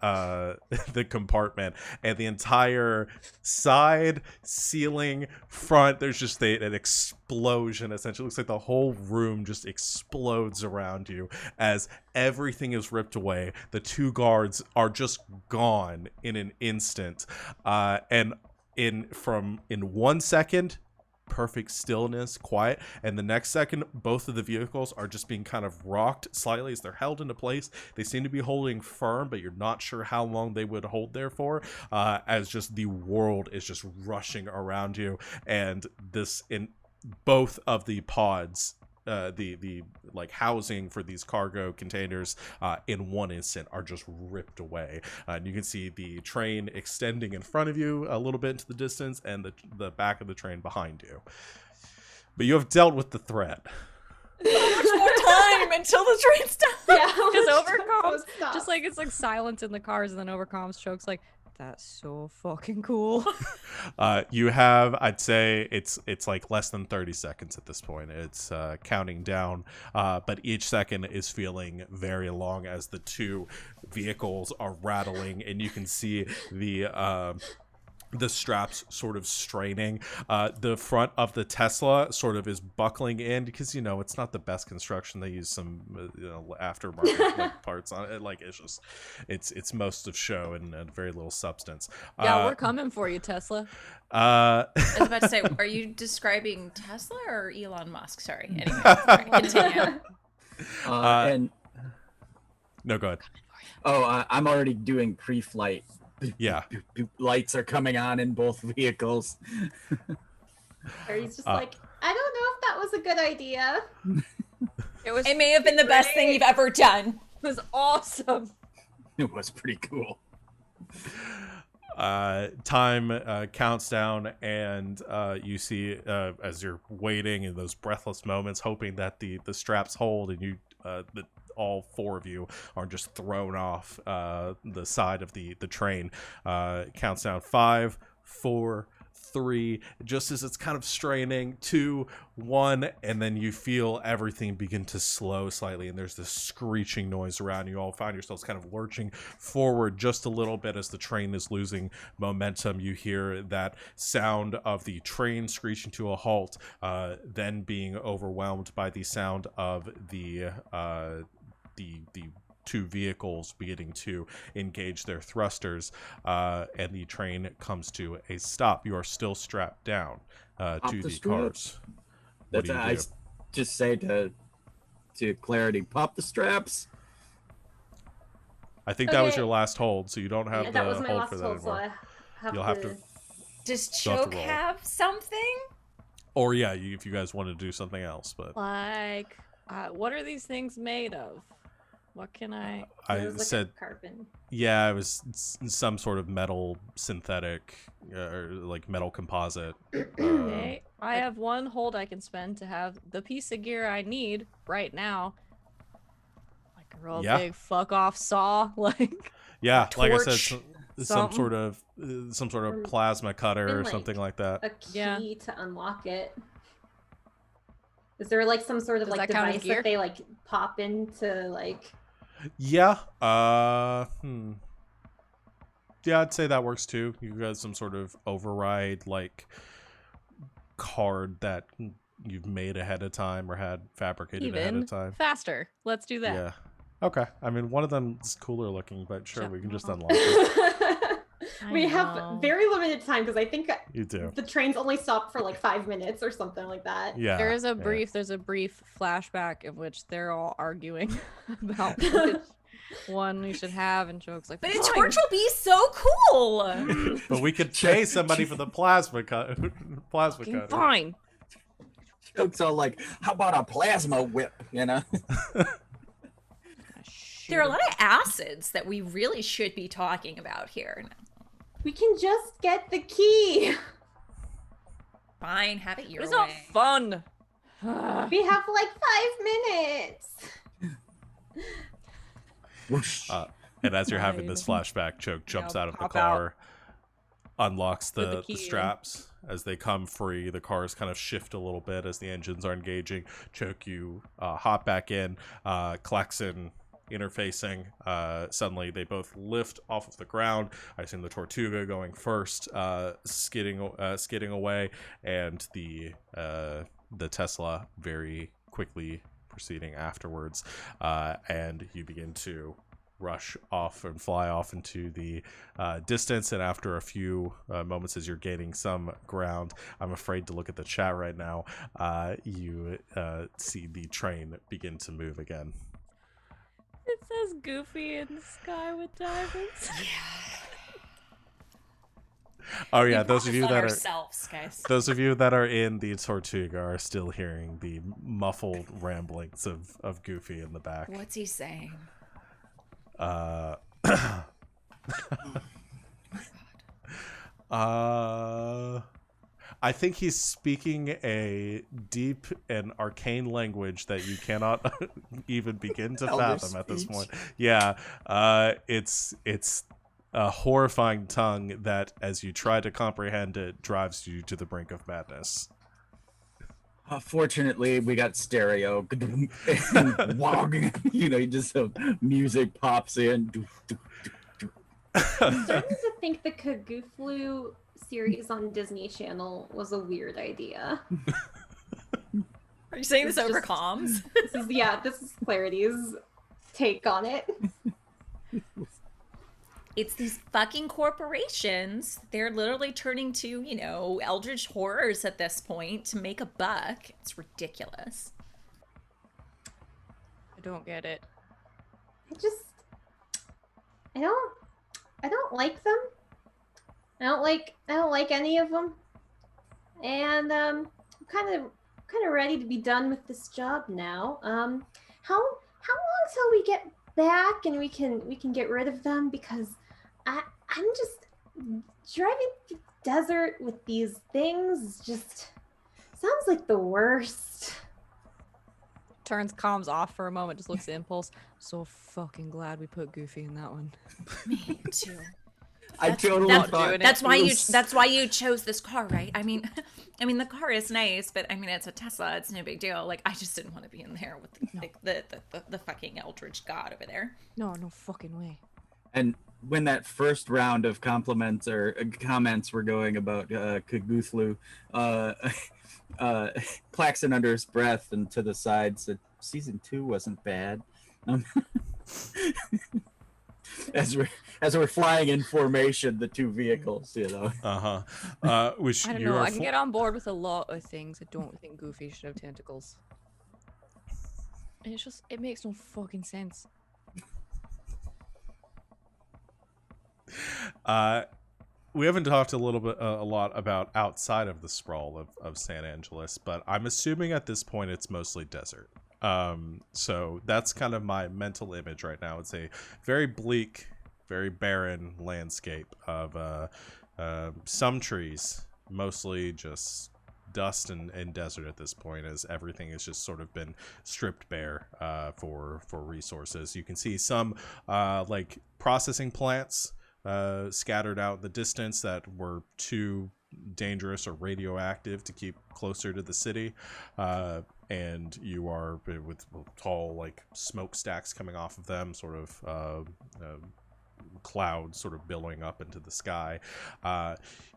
the compartment, and the entire side, ceiling, front, there's just an explosion. Essentially, it looks like the whole room just explodes around you as everything is ripped away. The 2 guards are just gone in an instant, and in 1 second, perfect stillness, quiet, and the next second, both of the vehicles are just being kind of rocked slightly as they're held into place. They seem to be holding firm, but you're not sure how long they would hold there for, as just the world is just rushing around you, and this in both of the pods, the like housing for these cargo containers, in one instant are just ripped away, and you can see the train extending in front of you a little bit into the distance, and the back of the train behind you. But you have dealt with the threat. How much more time until the train stops? Yeah, Because Overcomms, just like it's like silence in the cars, and then Overcomms chokes like, that's so fucking cool. You have, I'd say it's like less than 30 seconds at this point. It's counting down, but each second is feeling very long as the 2 vehicles are rattling, and you can see the straps sort of straining. The front of the Tesla sort of is buckling in because, it's not the best construction. They use some aftermarket like, parts on it. Like, it's most of show and very little substance. Yeah, we're coming for you, Tesla. I was about to say, are you describing Tesla or Elon Musk? Sorry. Anyway, sorry, continue. And no, go ahead. I'm already doing pre-flight. Yeah. Lights are coming on in both vehicles. Or he's just like, I don't know if that was a good idea. It may have been the best thing you've ever done. It was awesome. It was pretty cool. Time counts down, and you see as you're waiting in those breathless moments, hoping that the straps hold, and you all 4 of you are just thrown off the side of the train. Counts down 5, 4, 3, just as it's kind of straining, 2, 1, and then you feel everything begin to slow slightly, and there's this screeching noise around you. All find yourselves kind of lurching forward just a little bit as the train is losing momentum. You hear that sound of the train screeching to a halt, then being overwhelmed by the sound of the 2 vehicles beginning to engage their thrusters, and the train comes to a stop. You are still strapped down to the cars. That's I just say to to Clarity. Pop the straps. I think that was Okay. your last hold, so you don't have Yeah, the that was my hold last for that hold, so anymore. I You'll have to, Does You'll have to Choke roll. have something? or yeah, if you guys want to do something else, but Like, what are these things made of? What can I? I It was like said, a carbon. yeah, it was some sort of metal synthetic, or like metal composite. Okay, I have one hold I can spend to have the piece of gear I need right now. Like a real Yeah. big fuck off saw, like. Yeah, like I said, torch, some something. sort of plasma cutter And, or like, something like that. A key Yeah. to unlock it. Is there like some sort of Does like that count as device gear? that they like pop into like? Yeah. Yeah, I'd say that works too. You got some sort of override like card that you've made ahead of time or had fabricated ahead Even of time. faster. Let's do that. Yeah. Okay. I mean, one of them is cooler looking, but sure, Shut we can just up. unlock it. We I have know. very limited time because I think You do. the trains only stop for like 5 minutes or something like that. Yeah. There's a yeah. brief flashback in which they're all arguing about which one we should have, and Joke's like, But a "Fine." torch will be so cool. But we could pay somebody for the plasma cutter. Fucking fine. Choke's all like, how about a plasma whip? You know? There are a lot of acids that we really should be talking about here. We can just get the key. Fine, have it your It's way. not fun. We have like 5 minutes. Whoosh. And as you're having this flashback, Choke jumps Now out of the pop car, unlocks With the the key in. straps. As they come free, the cars kind of shift a little bit as the engines are engaging. Choke, you hop back in. Klaxon interfacing. Suddenly, they both lift off of the ground. I assume the Tortuga going first, skidding away, and the Tesla very quickly proceeding afterwards. And you begin to rush off and fly off into the distance, and after a few moments as you're gaining some ground, I'm afraid to look at the chat right now, you see the train begin to move again. It says Goofy in the sky with diamonds. Oh yeah, We those of brought you this on that are ourselves, guys. those of you that are in the Tortuga are still hearing the muffled ramblings of Goofy in the back. What's he saying? I think he's speaking a deep and arcane language that you cannot even begin to Elder fathom at this speech. point. Yeah, it's a horrifying tongue that, as you try to comprehend it, drives you to the brink of madness. Fortunately, we got stereo. And wog, you know, just music pops in. I'm starting to think the Kagooflu series on Disney Channel was a weird idea. Are you saying this It's over just- comms? This is Clarity's take on it. It's these fucking corporations. They're literally turning to, you know, eldritch horrors at this point to make a buck. It's ridiculous. I don't get it. I don't like them. I don't like any of them. And I'm kind of ready to be done with this job now. How long till we get back and we can get rid of them, because I'm just driving through the desert with these things just sounds like the worst. Turns comms off for a moment, just looks at Impulse. So fucking glad we put Goofy in that one. Me too. I totally not thought doing it. That's why it you. was- That's why you chose this car, right? I mean, the car is nice, but I mean, it's a Tesla. It's no big deal. Like, I just didn't want to be in there with the fucking eldritch god over there. No fucking way. And when that first round of compliments or comments were going about Kaguthlu, Klaxon under his breath and to the side said, "Season 2 wasn't bad." As we're flying in formation, the two vehicles, you know. Which I don't you're know. I can get on board with a lot of things. I don't think Goofy should have tentacles. It makes no fucking sense. We haven't talked a lot about outside of the sprawl of San Angeles, but I'm assuming at this point it's mostly desert. So that's kind of my mental image right now. It's a very bleak, very barren landscape of some trees, mostly just dust and desert at this point, as everything has just sort of been stripped bare for resources. You can see some like processing plants scattered out in the distance that were too dangerous or radioactive to keep closer to the city, and you are with tall like smokestacks coming off of them, sort of clouds sort of billowing up into the sky.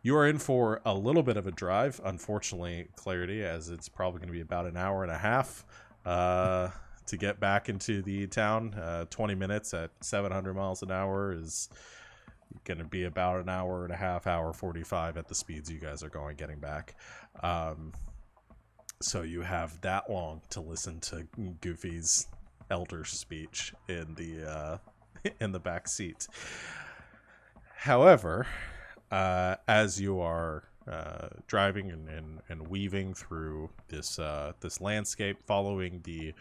You are in for a little bit of a drive, unfortunately, Clarity, as it's probably going to be about an hour and a half to get back into the town. 20 minutes at 700 miles an hour is going to be about an hour and a half, hour 45 at the speeds you guys are going getting back. So you have that long to listen to Goofy's elder speech in the back seat. However, as you are driving and weaving through this landscape, following the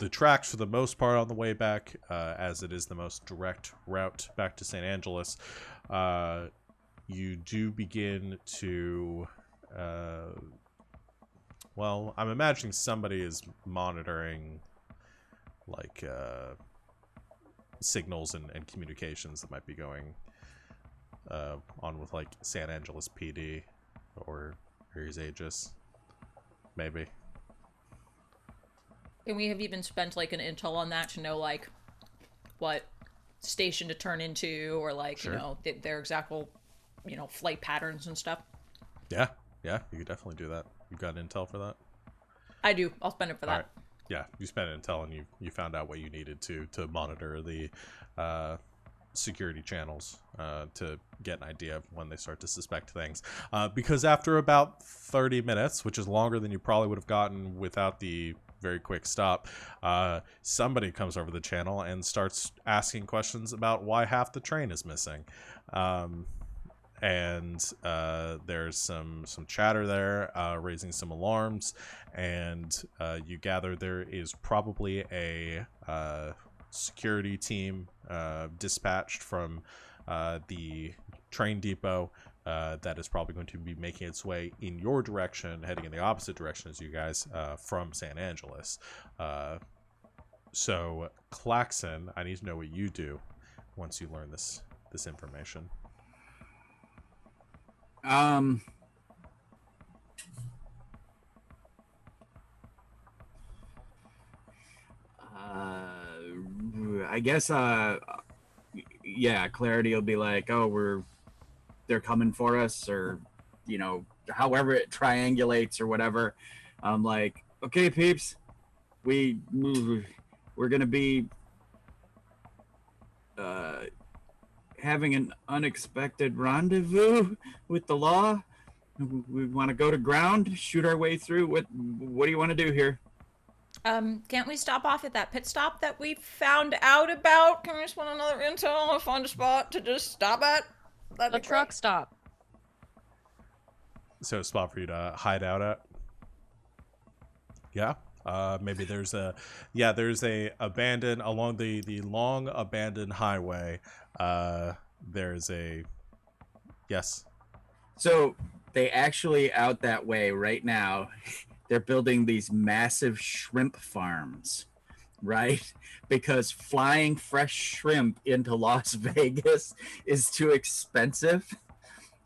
tracks for the most part on the way back, as it is the most direct route back to San Angeles, you do begin to well, I'm imagining somebody is monitoring like signals and communications that might be going on with like San Angeles PD or Ares Aegis, maybe. And we have even spent like an intel on that to know like what station to turn into, or like, Sure. you know, their exact, you know, flight patterns and stuff. Yeah, you could definitely do that. You've got intel for that? I do. I'll spend it for that. All right. Yeah, you spent intel and you found out what you needed to monitor the security channels to get an idea of when they start to suspect things. Because after about 30 minutes, which is longer than you probably would have gotten without the very quick stop, somebody comes over the channel and starts asking questions about why half the train is missing. And there's some chatter there, raising some alarms, and you gather there is probably a security team dispatched from the train depot that is probably going to be making its way in your direction, heading in the opposite direction as you guys from San Angeles. So, Klaxon, I need to know what you do once you learn this information. I guess yeah, Clarity will be like, oh, they're coming for us, or you know, however it triangulates or whatever. I'm like, okay, peeps, we're gonna be having an unexpected rendezvous with the law. We want to go to ground, shoot our way through. What do you want to do here? Can't we stop off at that pit stop that we found out about? Can we spend another intel and find a spot to just stop at? The truck stop. So a spot for you to hide out at? Yeah. Maybe there's a abandoned, along the long abandoned highway. There's a, yes. So they actually out that way right now. They're building these massive shrimp farms, right? Because flying fresh shrimp into Las Vegas is too expensive.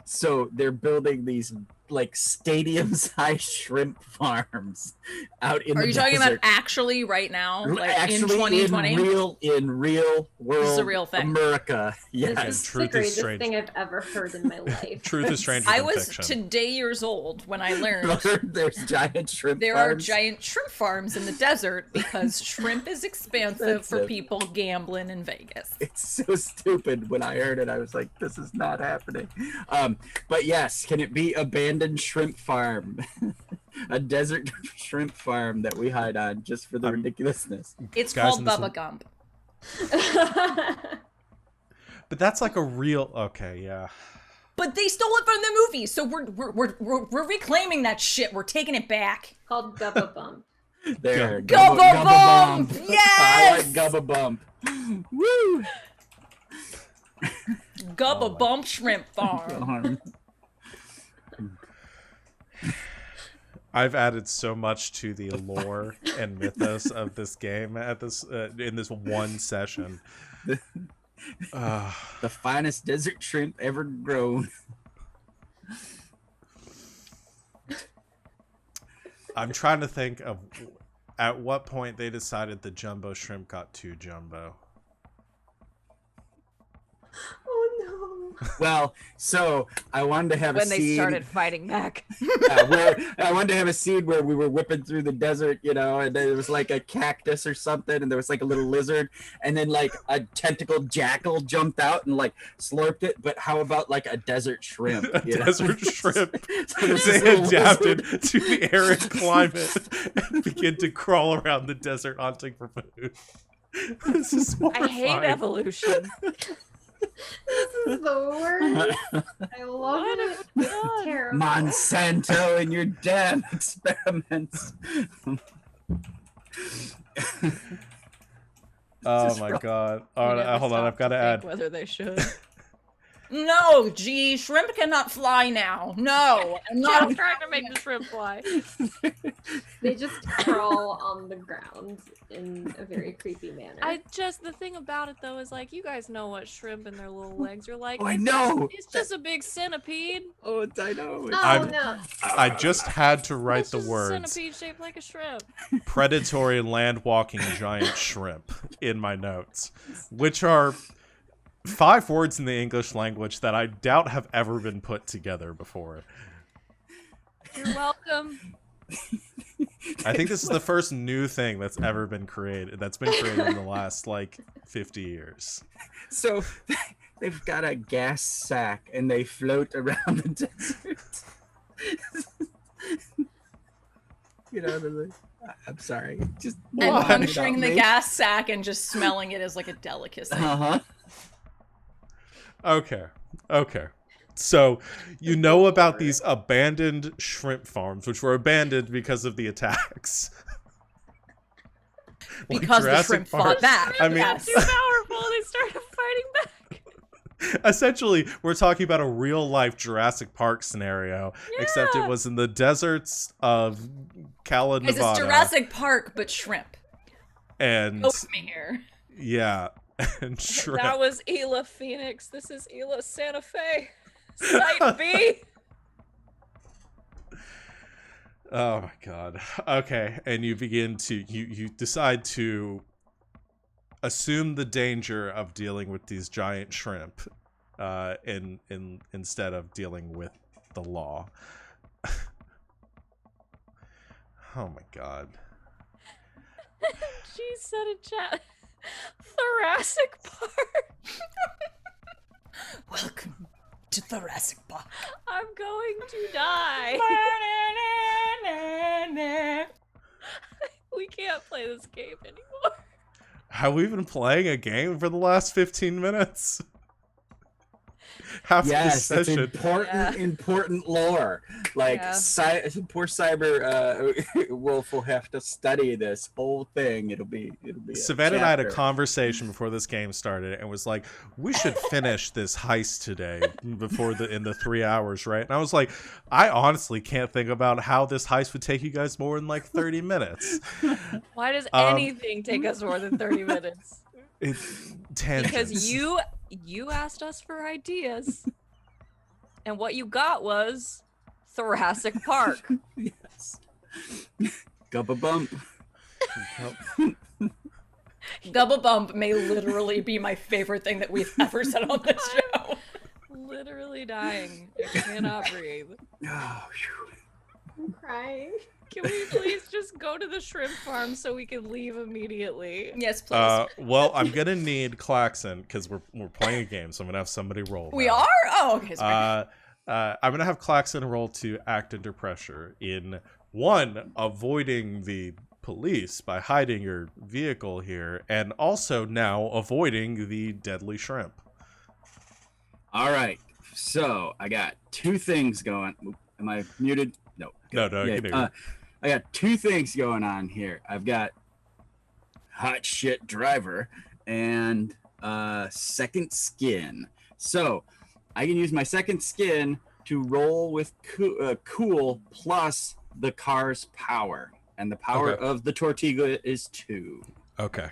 So they're building these like stadium-sized shrimp farms out in the desert. Are you talking about actually right now, like actually in 2020? in real world, This is a real thing. America. Yes. This is the greatest thing I've ever heard in my life. Truth is stranger I than was fiction. today years old when I learned There's giant shrimp there farms. are giant shrimp farms in the desert because shrimp is expensive for people gambling in Vegas. It's so stupid. When I heard it, I was like, this is not happening. But yes, can it be abandoned abandoned shrimp farm. A desert shrimp farm that we hide on just for the ridiculousness. It's Guys, called in this Bubba one- Gump. But that's like a real. Okay, yeah. But they stole it from the movie, so we're reclaiming that shit. We're taking it back. Called Gubba Bump. There, Gubba Bump! I Yes! like Gubba Bump. Woo! Gubba Oh my- Bump Shrimp Farm. I've added so much to the lore and mythos of this game at this in this one session. The finest desert shrimp ever grown. I'm trying to think of at what point they decided the jumbo shrimp got too jumbo. Oh Well, so I wanted to have When a they scene. started fighting back. Where I wanted to have a scene where we were whipping through the desert, you know, and there was like a cactus or something, and there was like a little lizard, and then like a tentacled jackal jumped out and like slurped it. But how about like a desert shrimp? A you know? desert shrimp. So this is They a adapted lizard. to the arid climate and begin to crawl around the desert hunting for food. This is I hate horrifying. evolution. This is the worst. I love What it. have we It's done? terrible. Monsanto and your damn experiments. Oh my god. Oh, We never hold on, stop I've got to think add. whether they should. No, G, shrimp cannot fly now. No, I'm not. I'm trying to make the shrimp fly. They just crawl on the ground in a very creepy manner. The thing about it though is like, you guys know what shrimp and their little legs are like. Oh, I It's know. It's just a big centipede. Oh, I know. Oh I'm- no! I just had to write It's the just a words centipede shaped like a shrimp. predatory land-walking giant shrimp in my notes, which are 5 words in the English language that I doubt have ever been put together before. You're welcome. I think this is the first new thing that's ever been created, that's been created in the last, like, 50 years. So they've got a gas sack and they float around the desert. You know, they're like, I'm sorry. Just And What? puncturing the gas sack and just smelling it is like a delicacy. Uh-huh. Okay. So, you know about these abandoned shrimp farms, which were abandoned because of the attacks. Like Because the Jurassic shrimp Park. fought back. I mean, Yes. Too powerful. They started fighting back. essentially, we're talking about a real-life Jurassic Park scenario, except it Yeah. was in the deserts of Cala, Guys, Nevada. it's Jurassic Park, but shrimp. And, Go with me here. yeah, and shrimp. That was Ela Phoenix. This is Ela Santa Fe. Site B. Oh my god. Okay, and you begin to you decide to assume the danger of dealing with these giant shrimp instead of dealing with the law. Oh my god. She said in chat, Thoracic Park. Welcome to Thoracic Park. I'm going to die. We can't play this game anymore. Have we been playing a game for the last 15 minutes? Half Yes, this it's session. important lore. Like Yeah. poor Cyber Wolf will have to study this whole thing. It'll be. A Savannah and I had a chapter. conversation before this game started and was like, we should finish this heist today in the 3 hours, right? And I was like, I honestly can't think about how this heist would take you guys more than like 30 minutes. Why does Um, anything take us more than 30 minutes? Tangents. Because you asked us for ideas. And what you got was Thoracic Park. Yes. Gubba bump. Gubba Bump may literally be my favorite thing that we've ever said on this show. Literally dying. I cannot breathe. Oh, phew. I'm crying. Can we please just go to the shrimp farm so we can leave immediately? Yes, please. Well, I'm gonna need Klaxon because we're playing a game, so I'm gonna have somebody roll. We now. are? Oh, okay. Sorry. I'm gonna have Klaxon roll to act under pressure in one, avoiding the police by hiding your vehicle here, and also now avoiding the deadly shrimp. All right. So I got two things going. Am I muted? No. No, you can hear I got two things going on here. I've got hot shit driver and second skin. So I can use my second skin to roll with cool plus the car's power, and the power of the Tortiga is 2. Okay,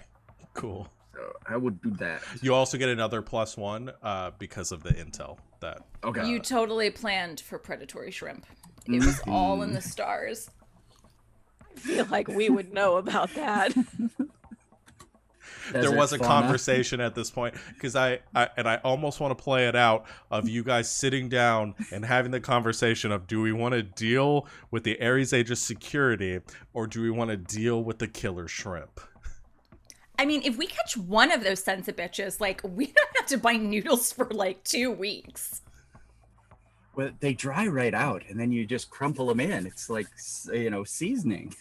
cool. So I would do that. You also get another +1 because of the intel. That You totally planned for predatory shrimp. It was all in the stars. I feel like we would know about that. There was a conversation at this point because I almost want to play it out of you guys sitting down and having the conversation of, do we want to deal with the Ares Aegis security or do we want to deal with the killer shrimp? I mean, if we catch one of those sons of bitches, like, we don't have to buy noodles for like 2 weeks. Well, they dry right out, and then you just crumple them in. It's like, seasoning.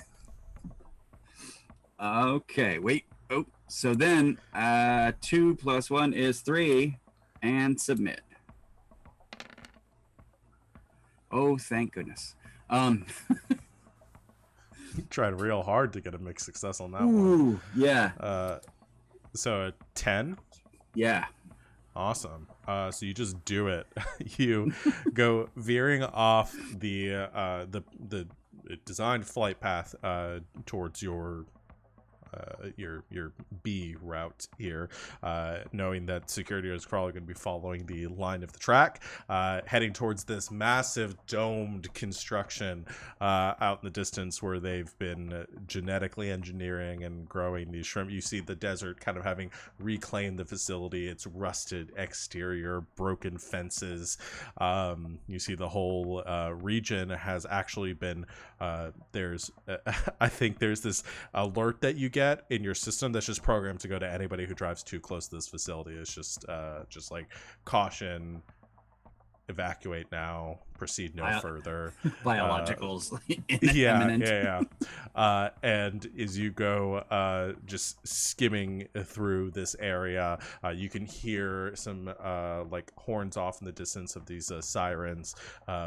Okay, wait. Oh, so then 2 + 1 is 3, and submit. Oh, thank goodness. Tried real hard to get a mixed success on that Ooh, one. Yeah. So a 10? Yeah. Awesome. So you just do it. You go veering off the designed flight path towards your B route here, knowing that security is probably going to be following the line of the track, heading towards this massive domed construction out in the distance where they've been genetically engineering and growing these shrimp. You see the desert kind of having reclaimed the facility, its rusted exterior, broken fences. You see the whole region has actually been I think there's this alert that you get in your system that's just programmed to go to anybody who drives too close to this facility. It's just like, caution, evacuate now, proceed no further. Biologicals. Yeah. And as you go just skimming through this area, you can hear some like horns off in the distance of these sirens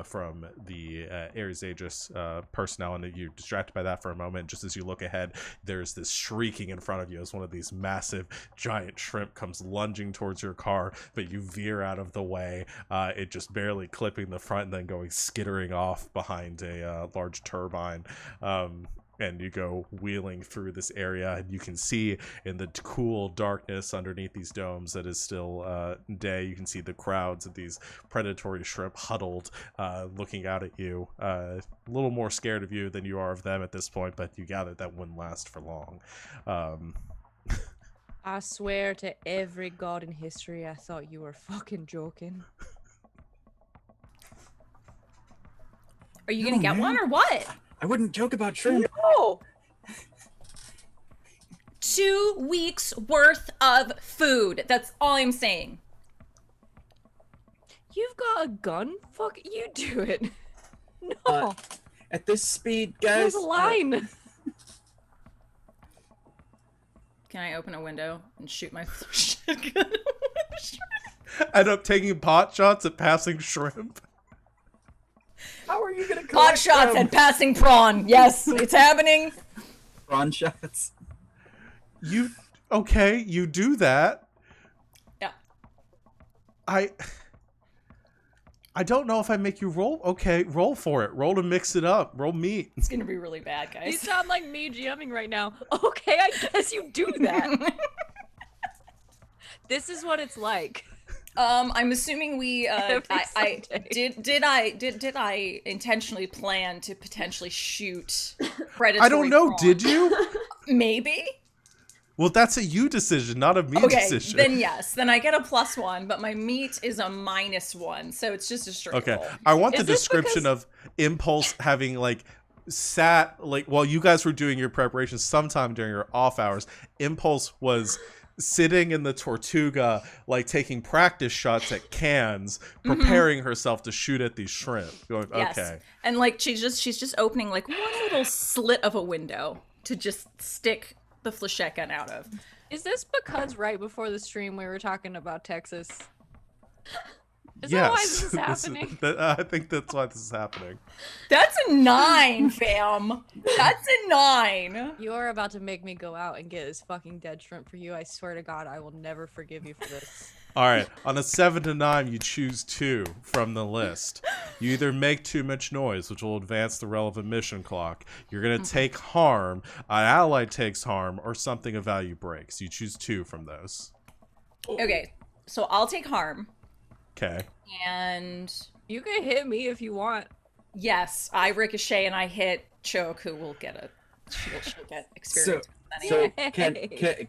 from the Ares Aegis personnel, and you're distracted by that for a moment. Just as you look ahead, there's this shrieking in front of you as one of these massive giant shrimp comes lunging towards your car, but you veer out of the way, it just barely clipping the front and then going skittering off behind a large turbine. And you go wheeling through this area, and you can see in the cool darkness underneath these domes that is still day, you can see the crowds of these predatory shrimp huddled, looking out at you, a little more scared of you than you are of them at this point, but you gathered that wouldn't last for long. I swear to every god in history, I thought you were fucking joking. Are you gonna get one or what? I wouldn't joke about shrimp. No! 2 weeks worth of food. That's all I'm saying. You've got a gun? Fuck, you do it. No. At this speed, guys. There's a line. Can I open a window and shoot my shotgun? End up taking pot shots at passing shrimp. How are you gonna Pot shots at passing prawn. Yes, it's happening. prawn shots? You do that. Yeah. I don't know if I make you roll. Okay, roll for it. Roll to mix it up. Roll meat. It's gonna be really bad, You guys. sound like me GMing right now. Okay, I guess you do that. This is what it's like. I'm assuming we Every I Sunday. did I intentionally plan to potentially shoot predatory I don't know. prawn? Did you? Maybe. Well, that's a you decision, not a me Okay, decision. then yes. Then I get a +1, but my meat is a -1, so it's just a straight Okay, roll. I want the Is this description of Impulse having like sat like while you guys were doing your preparations sometime during your off hours. Impulse was sitting in the Tortuga, like taking practice shots at cans, preparing herself to shoot at these shrimp. Going, Yes. okay. And like she's just opening like one little slit of a window to just stick the flechette gun out of. Is this because right before the stream we were talking about Texas? Is Yes. that why this is happening? I think that's why this is happening. That's a 9, fam. That's a 9. You're about to make me go out and get this fucking dead shrimp for you. I swear to God, I will never forgive you for this. All right. On a 7 to 9, you choose 2 from the list. You either make too much noise, which will advance the relevant mission clock. You're going to take harm. An ally takes harm, or something of value breaks. You choose 2 from those. Okay, so I'll take harm. Okay. And You can hit me if you want. yes, I ricochet and I hit Choke, who will get she'll get experience. So Yay.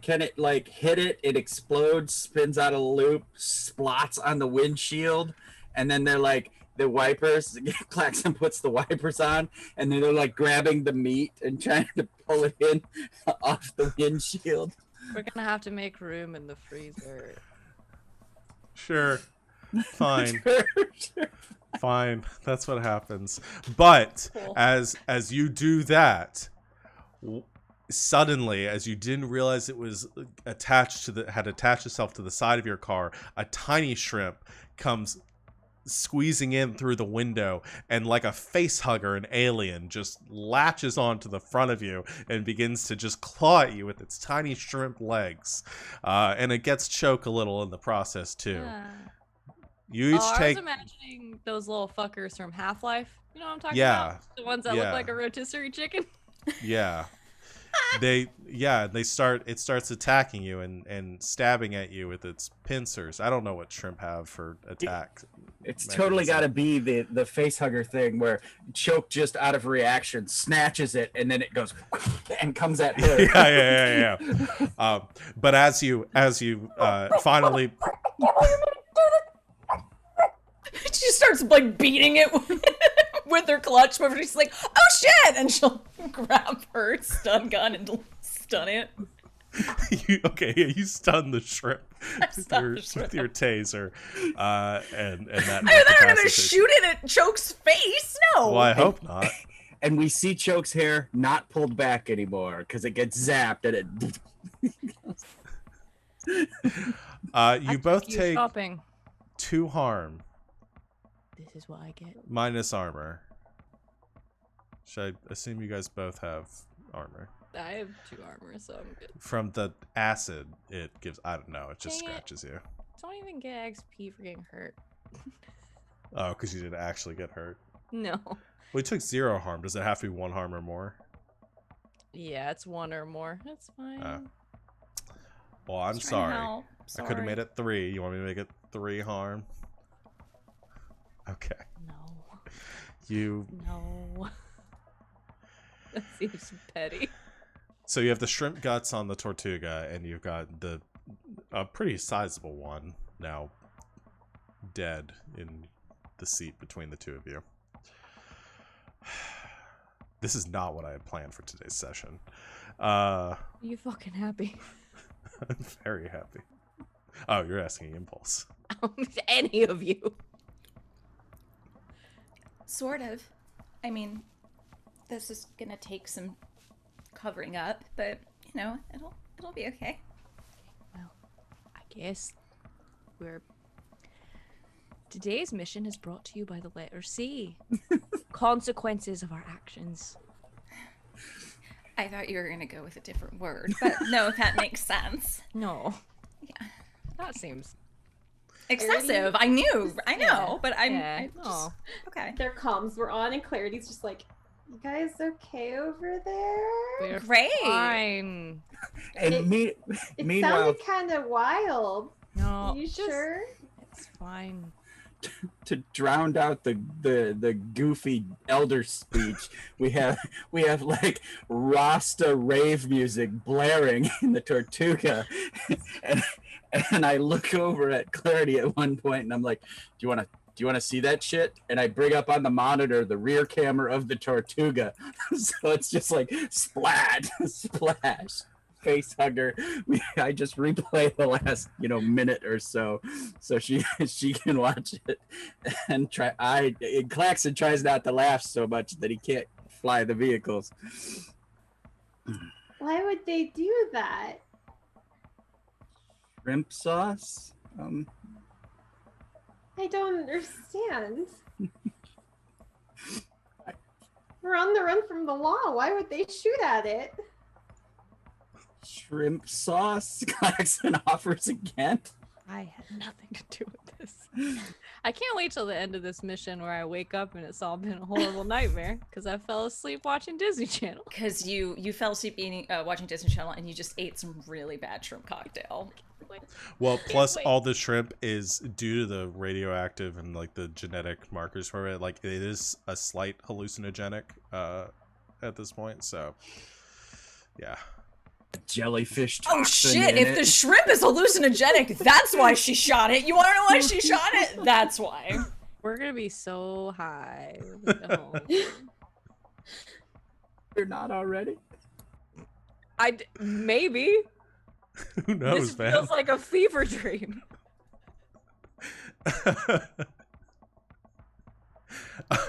can it like hit it? It explodes, spins out of the loop, splots on the windshield, and then they're like the wipers. Klaxon puts the wipers on, and then they're like grabbing the meat and trying to pull it in off the windshield. We're gonna have to make room in the freezer. Sure. Fine. Fine. That's what happens. But Cool. as you do that, suddenly, as you didn't realize it was had attached itself to the side of your car, a tiny shrimp comes squeezing in through the window and, like a face hugger, an alien just latches onto the front of you and begins to just claw at you with its tiny shrimp legs, and it gets Choke a little in the process too. You each I take was imagining those little fuckers from Half-Life. You know what I'm talking Yeah. about? The ones that Yeah. look like a rotisserie chicken. yeah it starts attacking you and stabbing at you with its pincers. I don't know what shrimp have for attack. It's totally got to be the face hugger thing where Choke just out of reaction snatches it and then it goes and comes at her. yeah. But as you finally She starts like beating it with her clutch before she's like, oh shit! And she'll grab her stun gun and stun it. you stun the shrimp stun the shrimp. with your taser, and that. I'm gonna shoot it at Choke's face. No. Well, I hope not. And we see Choke's hair not pulled back anymore because it gets zapped and it. You both You take shopping. 2 harm This is what I get. minus armor. Should I assume you guys both have armor? I have 2 armor, so I'm good. From the acid, it gives. I don't know. It just Dang it. scratches you. Don't even get XP for getting hurt. Oh, because you didn't actually get hurt. No. Well, you took 0 harm. Does it have to be 1 harm or more? Yeah, it's 1 or more. That's fine. Well, I'm Just trying to sorry. help. I could have Sorry. made it 3. You want me to make it 3 harm? Okay. No. You. No. That seems petty. So you have the shrimp guts on the Tortuga, and you've got a pretty sizable one now dead in the seat between the 2 of you. This is not what I had planned for today's session. Are you fucking happy? I'm very happy. Oh, you're asking Impulse. Any of you. Sort of. I mean, this is gonna take some covering up, but you know, it'll be okay. Well, I guess today's mission is brought to you by the letter C. Consequences of our actions. I thought you were gonna go with a different word, but no, that makes sense. No. Yeah. That seems Excessive. I know, Yeah. but I'm Yeah. I just, Oh. okay. Their comms were on, and Clarity's just like, "You guys okay over there?" we're Great. Oh. fine. And It meanwhile, sounded kind of wild. No. you just- sure? It's fine. to drown out the goofy elder speech, we have like Rasta rave music blaring in the Tortuga, and I look over at Clarity at one point and I'm like, do you want to see that shit? And I bring up on the monitor the rear camera of the Tortuga, so it's just like splat, splash. face hugger. I just replay the last minute or so she can watch it and Klaxon tries not to laugh so much that he can't fly the vehicles. Why would they do that? Shrimp sauce? I don't understand. We're on the run from the law. Why would they shoot at it? Shrimp sauce? Klaxon offers again. I had nothing to do with this. I can't wait till the end of this mission where I wake up and it's all been a horrible nightmare because I fell asleep watching Disney Channel. Because you fell asleep watching Disney Channel and you just ate some really bad shrimp cocktail. Well, plus all the shrimp is due to the radioactive and like the genetic markers for it. Like it is a slight hallucinogenic at this point. So, yeah. Jellyfish Oh toxin shit, in if it. the shrimp is hallucinogenic, that's why she shot it. You want to know why she shot it? That's why. We're gonna be so high. when we get home. You're not already? Maybe. Who knows, This man? feels like a fever dream.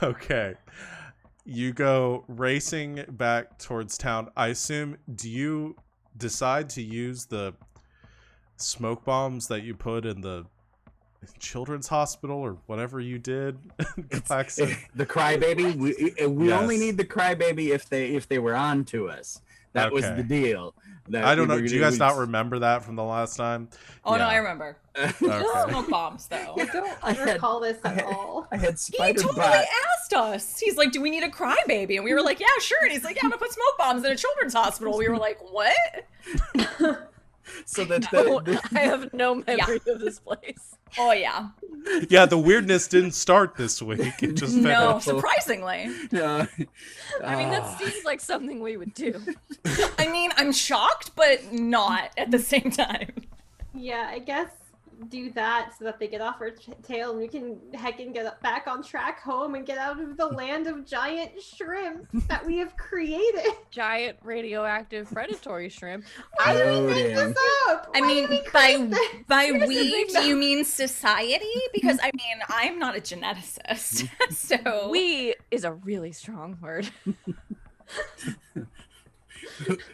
Okay. You go racing back towards town. I assume, do you decide to use the smoke bombs that you put in the children's hospital or whatever you did? Klaxon? The crybaby? We Yes. only need the crybaby if they were on to us. That was Okay. the deal. That I don't we know. were Do you gonna- guys not remember that from the last time? Oh no, Yeah. I remember. Okay. Smoke bombs though. I don't I had- recall this at all. I had He spider totally bot. asked us. He's like, "Do we need a crybaby?" And we were like, "Yeah, sure." And he's like, "Yeah, I'm gonna put smoke bombs in a children's hospital." We were like, "What?" So that I have no memory of this place. Oh yeah. Yeah, the weirdness didn't start this week. It just No, finished. surprisingly. I mean, that seems like something we would do. I mean, I'm shocked, but not at the same time. Yeah, I guess do that so that they get off our tail and we can heckin' get back on track home and get out of the land of giant shrimp that we have created. Giant radioactive predatory shrimp. Why did we make Loading. this up? I Why mean, did we create this? by Here's the we, thing, do though. you mean society? Because I mean, I'm not a geneticist, so We is a really strong word.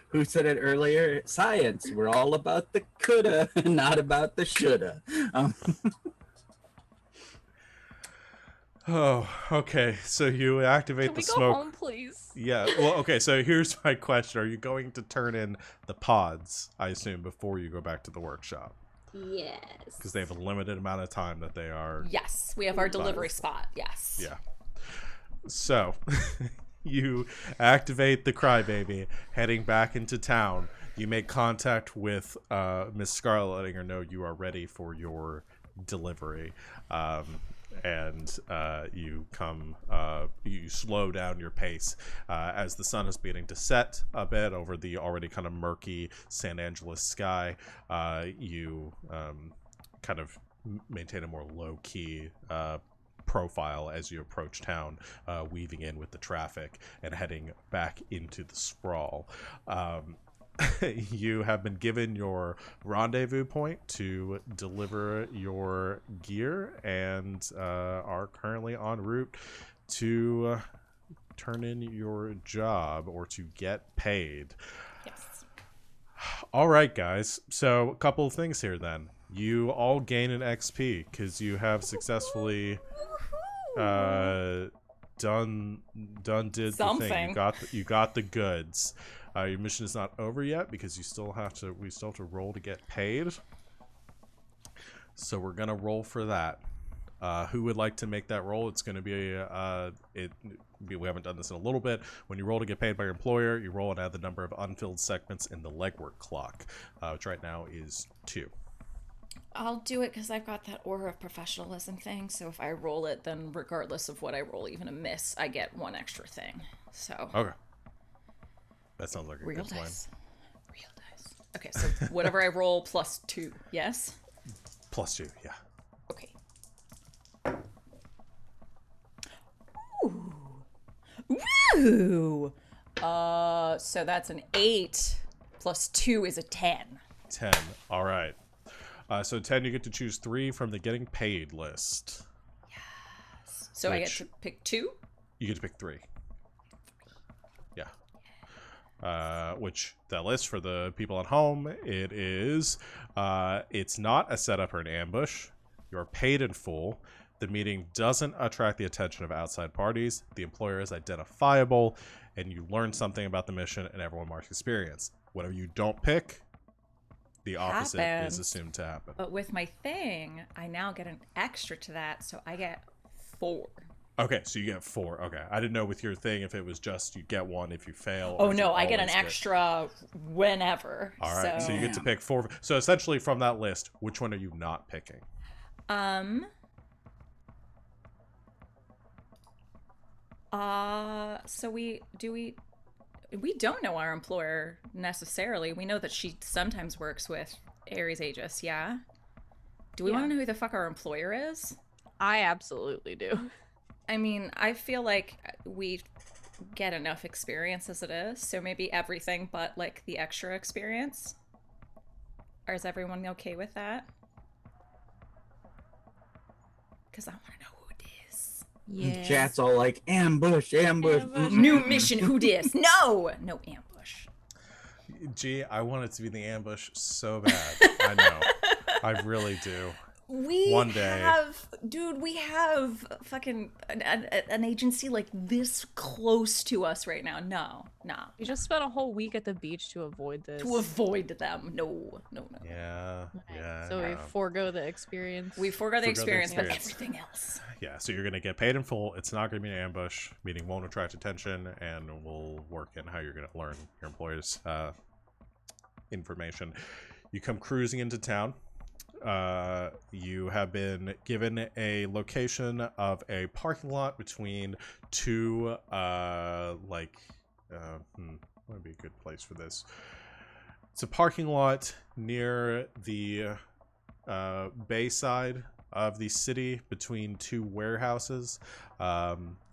Who said it earlier? Science. We're all about the coulda, not about the shoulda. Oh, okay. So you activate Can the we go smoke. home, please? Yeah. Well, okay. So here's my question: are you going to turn in the pods? I assume before you go back to the workshop, Yes. because they have a limited amount of time that they are. yes, we have our delivery spot. Yes. Yeah. So you activate the crybaby, heading back into town. You make contact with Miss Scarlet, letting her know you are ready for your delivery. And you come, you slow down your pace as the sun is beginning to set a bit over the already kind of murky San Angeles sky. You kind of maintain a more low-key profile as you approach town, weaving in with the traffic and heading back into the sprawl. You have been given your rendezvous point to deliver your gear and are currently en route to turn in your job or to get paid. Yes. All right, guys. So a couple of things here then. You all gain an XP because you have successfully did the Something. thing. You got the goods. Your mission is not over yet because we still have to roll to get paid. So we're gonna roll for that. Who would like to make that roll? It's gonna be we haven't done this in a little bit. When you roll to get paid by your employer, you roll and add the number of unfilled segments in the legwork clock, which right now is 2. I'll do it because I've got that aura of professionalism thing. So if I roll it, then regardless of what I roll, even a miss, I get 1 extra thing. So Okay. That sounds like a real good plan. dice. Real dice. Okay, so whatever I roll plus 2. Yes? +2, yeah. Okay. Ooh. Woo! So that's an 8 Plus 2 is a 10. 10. All right. So 10, you get to choose 3 from the getting paid list. So I get to pick 2? You get to pick 3. Yeah. Which that list for the people at home, it is, it's not a setup or an ambush. You're paid in full. The meeting doesn't attract the attention of outside parties. The employer is identifiable, and you learn something about the mission, and everyone marks experience. Whatever you don't pick, the opposite is assumed to happen. But with my thing, I now get an extra to that, so I get 4. Okay, so you get 4. Okay, I didn't know with your thing if it was just you get 1 if you fail. Oh no, I get an extra whenever. All right, so you get to pick 4. So essentially, from that list, which one are you not picking? So we don't know our employer necessarily. We know that she sometimes works with Ares Aegis, yeah? Do we want to know who the fuck our employer is? I absolutely do. I mean, I feel like we get enough experience as it is, so maybe everything but, like, the extra experience. Or is everyone okay with that? Because I want to know who it is. Yeah. Chat's all like, ambush, ambush. New mission, who dis? No ambush. Gee, I want it to be the ambush so bad. I know. I really do. We We have fucking an agency like this close to us right now. No. We just spent a whole week at the beach to avoid this. To avoid them. No. Yeah. So we forego the experience. We forego the experience, but everything else. Yeah, so you're going to get paid in full. It's not going to be an ambush. Meeting won't attract attention, and we'll work in how you're going to learn your employer's information. You come cruising into town. You have been given a location of a parking lot between 2, what would be a good place for this? It's a parking lot near the bay side of the city between 2 warehouses.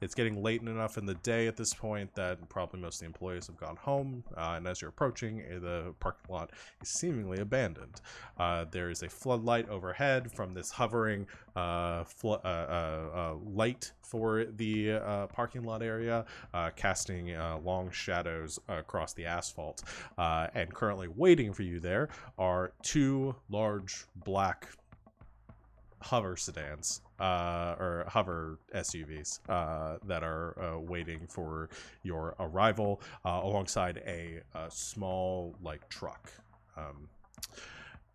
It's getting late enough in the day at this point that probably most of the employees have gone home, and as you're approaching, the parking lot is seemingly abandoned. There is a floodlight overhead from this hovering light for the parking lot area, casting long shadows across the asphalt. And currently waiting for you there are 2 large black hover sedans or hover SUVs that are waiting for your arrival alongside a small truck.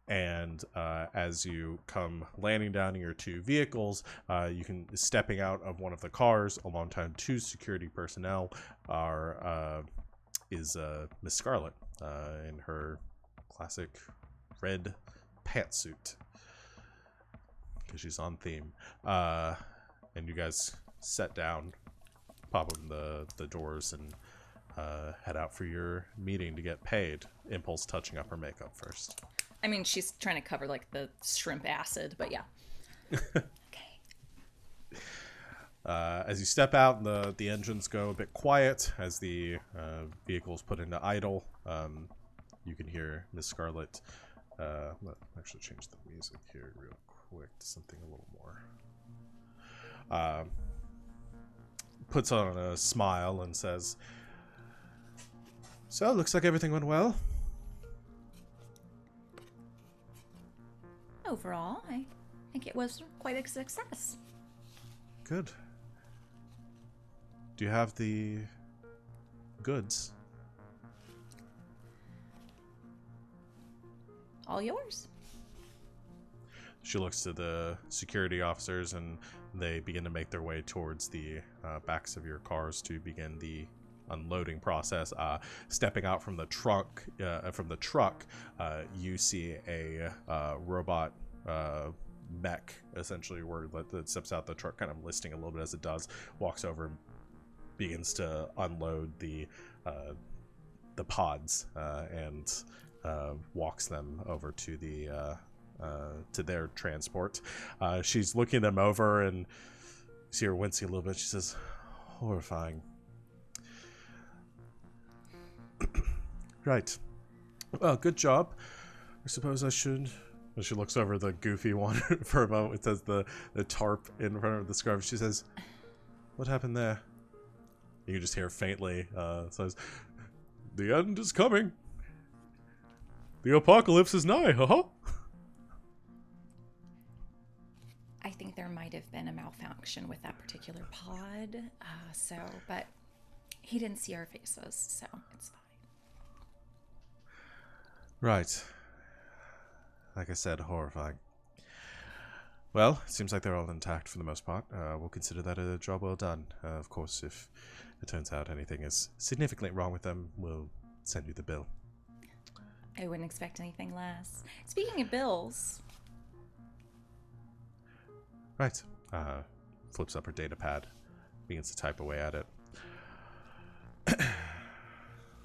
And as you come landing down in your 2 vehicles, you can stepping out of one of the cars alongside 2 security personnel is Miss Scarlet in her classic red pantsuit. Because she's on theme. And you guys sit down, pop open the doors, and head out for your meeting to get paid. Impulse touching up her makeup first. I mean, she's trying to cover the shrimp acid, but yeah. Okay. As you step out, the engines go a bit quiet as the vehicle's put into idle. You can hear Miss Scarlet. Let me actually change the music here real quick to something a little more. Puts on a smile and says, "So, looks like everything went well." Overall, I think it was quite a success. Good. Do you have the goods? All yours. She looks to the security officers, and they begin to make their way towards the backs of your cars to begin the unloading process. Stepping out from the truck, you see a robot mech, essentially, where that steps out the truck, kind of listing a little bit as it does, walks over and begins to unload the pods and walks them over to to their transport. She's looking them over, and you see her wincing a little bit. She says, "Horrifying." Right. Well, good job. I suppose I should. And she looks over the goofy one for a moment. It says the tarp in front of the scarf. She says, "What happened there?" You can just hear faintly. Says, "The end is coming. The apocalypse is nigh. Haha." I think there might have been a malfunction with that particular pod. But he didn't see our faces, so it's fine. Right. Like I said, horrifying. Well, it seems like they're all intact for the most part. We'll consider that a job well done. Of course, if it turns out anything is significantly wrong with them, we'll send you the bill. I wouldn't expect anything less. Speaking of bills... Right. Flips up her data pad. Begins to type away at it.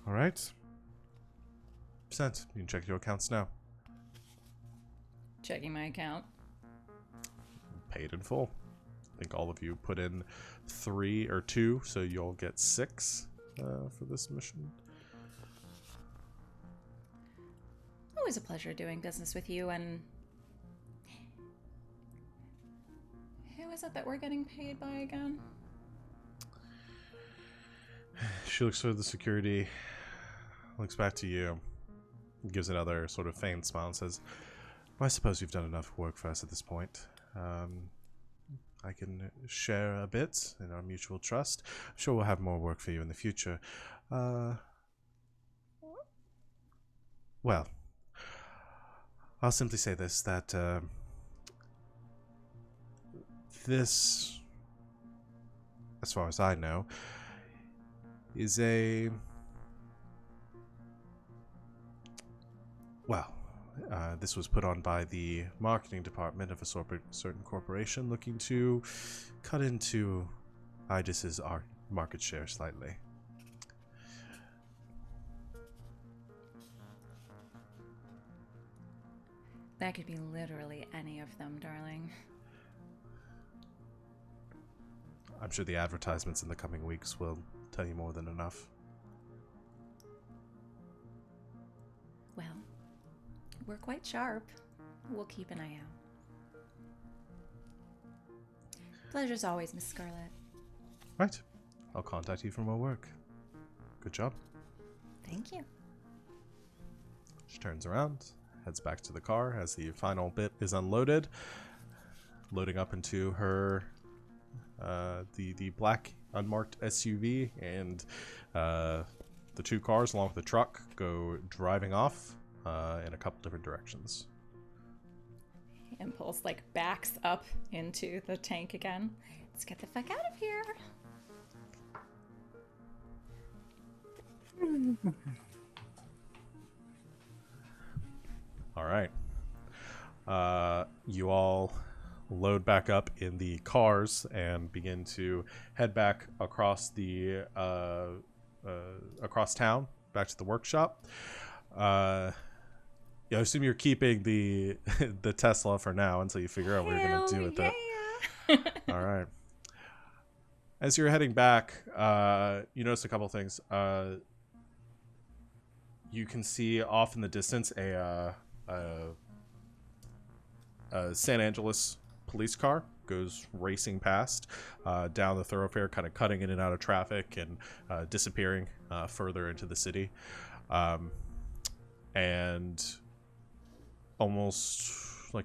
All right. Sent. You can check your accounts now. Checking my account. Paid in full. I think all of you put in 3 or 2, so you'll get 6 for this mission. Always a pleasure doing business with you, and... Who is it that we're getting paid by again? She looks through the security, looks back to you, gives another sort of feigned smile and says, "Well, I suppose you've done enough work for us at this point. I can share a bit in our mutual trust. I'm sure we'll have more work for you in the future. Well, I'll simply say this, that this, as far as I know, is this was put on by the marketing department of a certain corporation looking to cut into Idis's market share slightly." That could be literally any of them, darling. I'm sure the advertisements in the coming weeks will tell you more than enough. Well, we're quite sharp. We'll keep an eye out. Pleasure's always, Miss Scarlet. Right. I'll contact you for more work. Good job. Thank you. She turns around, heads back to the car as the final bit is unloaded, loading up into her the black unmarked SUV, and the 2 cars along with the truck go driving off in a couple different directions. Impulse backs up into the tank again. Let's get the fuck out of here. All right. You all load back up in the cars and begin to head back across the across town back to the workshop. I assume you're keeping the the Tesla for now until you figure out what you're going to do with it. All right. As you're heading back, you notice a couple things. You can see off in the distance a San Angeles police car goes racing past down the thoroughfare, kind of cutting in and out of traffic and disappearing further into the city. And almost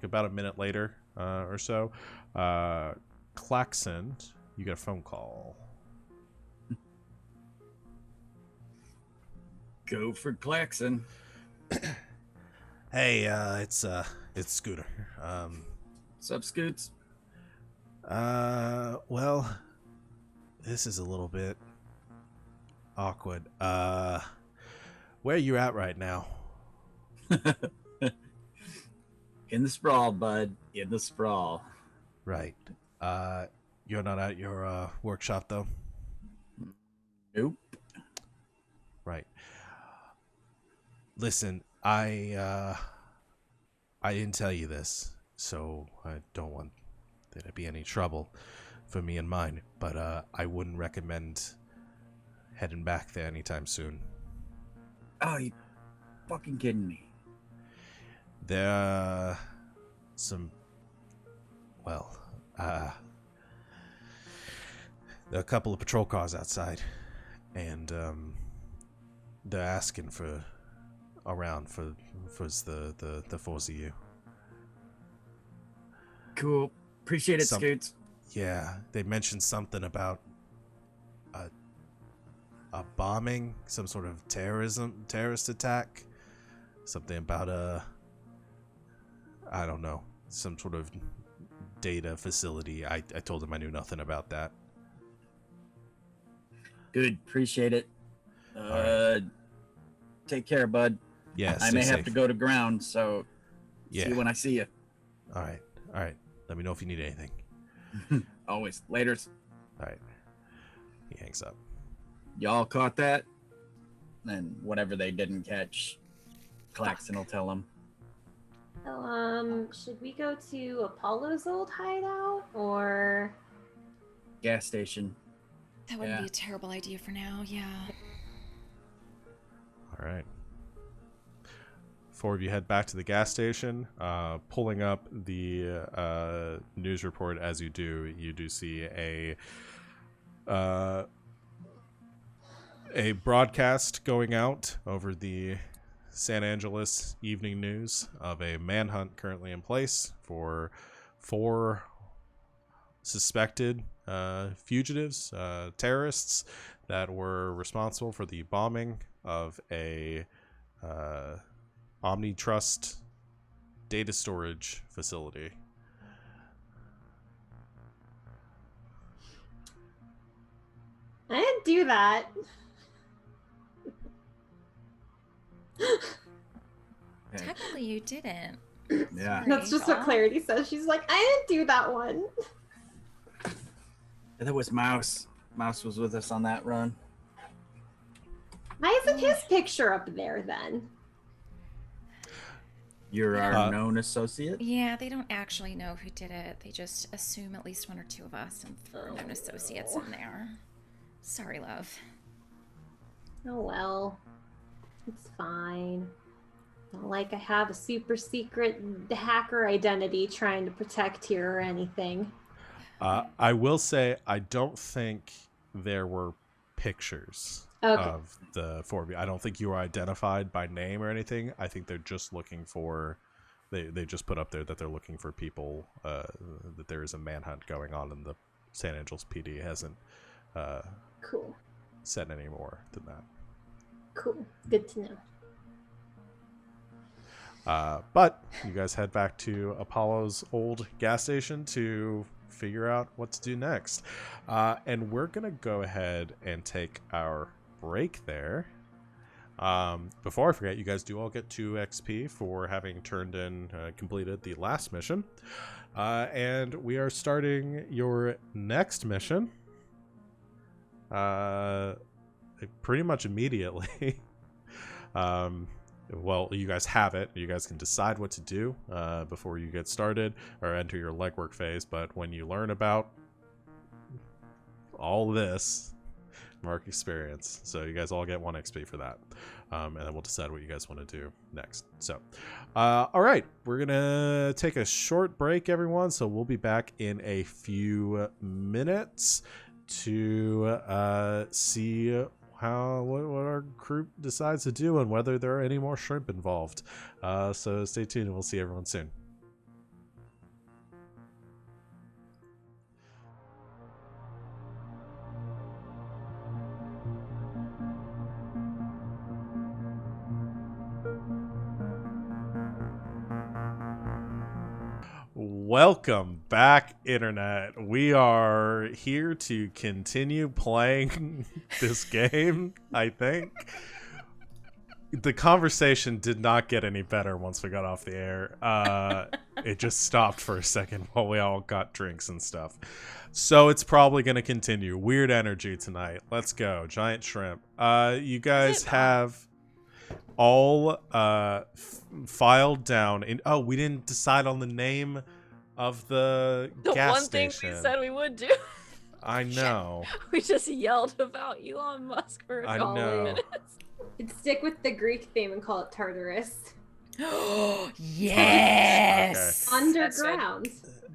about a minute later or so, Klaxon, you get a phone call. Go for Klaxon. Hey, it's Scooter. What's up, Scoots? Well, this is a little bit awkward. Where are you at right now? In the sprawl, bud. In the sprawl. Right. You're not at your workshop though? Nope. Right. Listen, I didn't tell you this, so I don't want there to be any trouble for me and mine, but I wouldn't recommend heading back there anytime soon. Oh, fucking kidding me? There are some, well, there are a couple of patrol cars outside, and they're asking for the force of you. Cool. Appreciate it, Scoots. Yeah, they mentioned something about a bombing, some sort of terrorist attack, something about I don't know, some sort of data facility. I told them I knew nothing about that. Good. Appreciate it. right. Take care, bud. Yeah, I may have to go to ground, so see you when I see you. All right. Let me know if you need anything. Always. Laters. All right. He hangs up. Y'all caught that? And whatever they didn't catch, Klaxon will tell them. So, should we go to Apollo's old hideout or Gas station. That wouldn't be a terrible idea for now, yeah. All right. Four of you head back to the gas station. Pulling up the news report as you do see a broadcast going out over the San Angeles Evening News of a manhunt currently in place for 4 suspected fugitives, terrorists that were responsible for the bombing of a OmniTrust data storage facility. I didn't do that. Technically, you didn't. Yeah. That's just what Clarity says. She's like, I didn't do that one. That was Mouse. Mouse was with us on that run. Why isn't his picture up there then? You're our known associate? Yeah, they don't actually know who did it. They just assume at least 1 or 2 of us and 4 known associates in there. Sorry, love. Oh well. It's fine. Not like I have a super secret hacker identity trying to protect here or anything. I will say I don't think there were pictures of the 4 of you. I don't think you were identified by name or anything. I think they're just looking for... They just put up there that they're looking for people, that there is a manhunt going on, and the San Angeles PD hasn't Cool. said any more than that. Cool. Good to know. But you guys head back to Apollo's old gas station to figure out what to do next. And we're going to go ahead and take our break there. Before I forget, you guys do all get 2 XP for having completed the last mission. And we are starting your next mission pretty much immediately. Well, you guys have it. You guys can decide what to do before you get started or enter your legwork phase. But when you learn about all this, mark experience. So you guys all get 1 XP for that. And then we'll decide what you guys want to do next. So, all right. We're going to take a short break, everyone. So we'll be back in a few minutes to see what our group decides to do and whether there are any more shrimp involved. So stay tuned and we'll see everyone soon. Welcome back, Internet. We are here to continue playing this game, I think. The conversation did not get any better once we got off the air. It just stopped for a second while we all got drinks and stuff. So it's probably going to continue. Weird energy tonight. Let's go. Giant shrimp. You guys have all filed down. We didn't decide on the name of the gas station. Thing we said we would do. I know. We just yelled about Elon Musk for a couple of minutes. We'd stick with the Greek theme and call it Tartarus. Yes. Underground.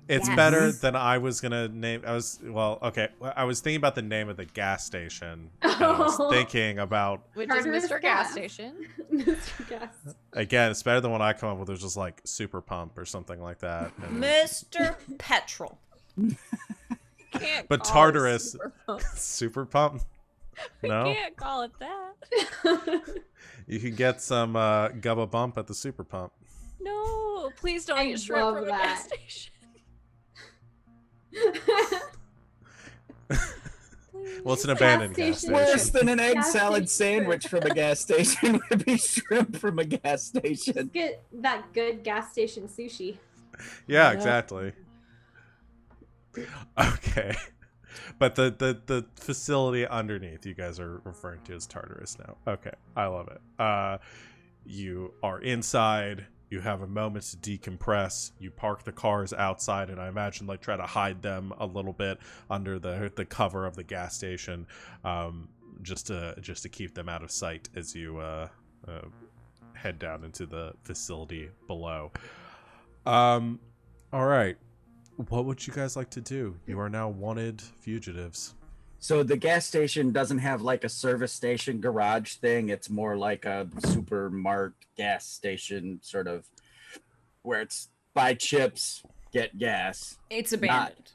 It's Yes. better than I was gonna name. I was thinking about the name of the gas station. And I was thinking about Which Tartarus is Mr. Gas Gas. Station. Mr. Gas. again. It's better than what I come up with. It was just like Super Pump or something like that. And- Mr. Petrol. Can't But call it Tartarus- Super Pump. Super Pump. We No, can't call it that. you can get some Gubba Bump at the Super Pump. No, please don't I eat shrimp love from a that. gas station. Well, it's an abandoned gas station. Worse station. than an egg Gas salad station sandwich from a gas station would be shrimp from a gas station. Just get that good gas station sushi. Yeah, Yeah. exactly. Okay. But the facility underneath you guys are referring to as Tartarus now. Okay, I love it. You are inside. You have a moment to decompress. You park the cars outside, and I imagine like try to hide them a little bit under the cover of the gas station, just to keep them out of sight as you head down into the facility below. All right. What would you guys like to do? You are now wanted fugitives. So the gas station doesn't have like a service station garage thing. It's more like a supermart gas station sort of where it's buy chips, get gas. It's abandoned.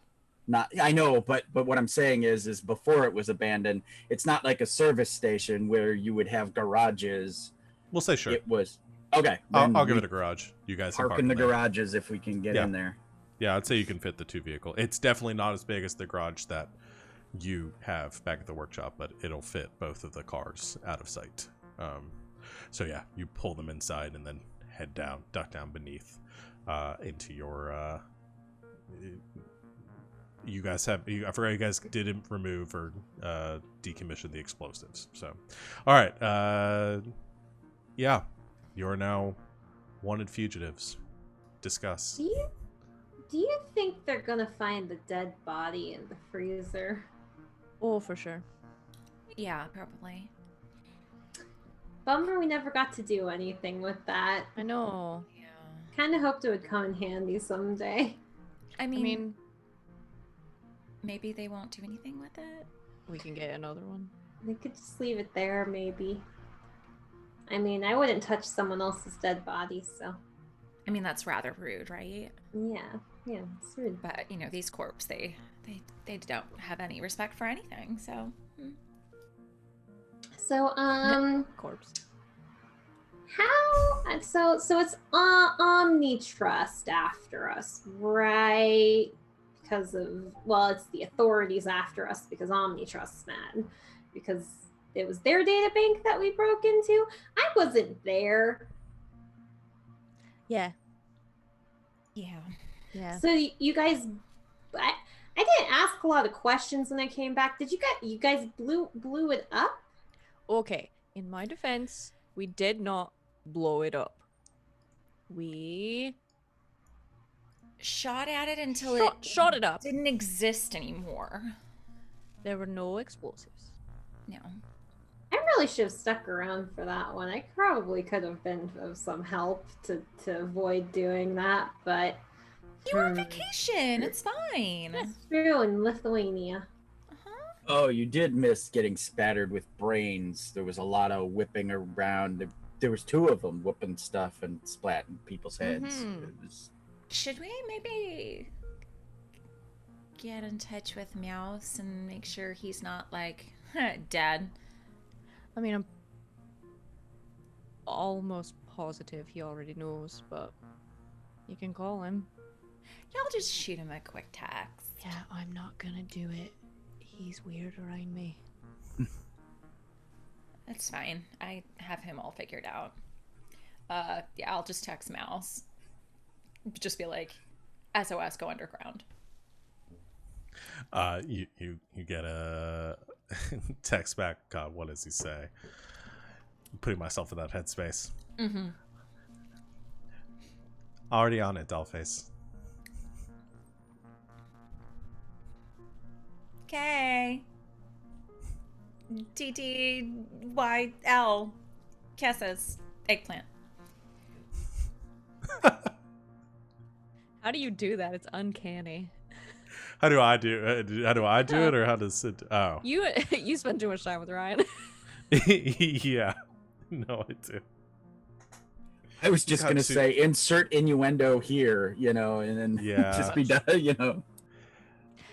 Not I know, but what I'm saying is before it was abandoned, it's not like a service station where you would have garages. We'll say sure. It was okay. I'll then give we it a garage. You guys can park park in the there. garages if we can get Yeah. in there. Yeah, I'd say you can fit the two vehicle. It's definitely not as big as the garage that you have back at the workshop, but it'll fit both of the cars out of sight. So yeah, you pull them inside and then head down, duck down beneath into your. You guys have. I forgot you guys didn't remove or decommission the explosives. So, all right. Yeah, you are now wanted fugitives. Discuss. Do you think they're gonna find the dead body in the freezer? Oh, for sure. Yeah, probably. Bummer we never got to do anything with that. I know. Yeah. Kind of hoped it would come in handy someday. I mean, I mean, maybe they won't do anything with it. we can get another one. They could just leave it there, maybe. I mean, I wouldn't touch someone else's dead body, so I mean, that's rather rude, right? yeah, it's rude. But you know, these corpse, they don't have any respect for anything. So So, Corpse. how? So it's Omnitrust after us, right? Because of it's the authorities after us because Omnitrust's mad because it was their data bank that we broke into. I wasn't there. Yeah. yeah. Yeah. So you guys, I didn't ask a lot of questions when I came back. Did you guys blew it up? Okay. In my defense, we did not blow it up. We Shot at it until shot it up. didn't exist anymore. There were no explosives. No. I really should have stuck around for that one. I probably could have been of some help to avoid doing that, but You were on vacation. It's fine. it's true in Lithuania. Oh, you did miss getting spattered with brains. There was a lot of whipping around. There was two of them whipping stuff and splatting people's heads. Mhm. It was... Should we maybe get in touch with Mouse and make sure he's not like dead? I mean, I'm almost positive he already knows, but you can call him. Yeah, I'll just shoot him a quick text. Yeah, I'm not gonna do it. He's weird around me. That's fine. I have him all figured out. Yeah, I'll just text Mouse. Just be like, SOS, go underground. You get a text back. God, what does he say? I'm putting myself in that headspace. Mm-hmm. Already on it, Dollface. Okay. TTYL. Kessa's eggplant. How do you do that? It's uncanny. How do I do it, or how does it? Oh, You spend too much time with Ryan. yeah. No, I do. I was just gonna say insert innuendo here, and then Yeah. just be done, Yeah.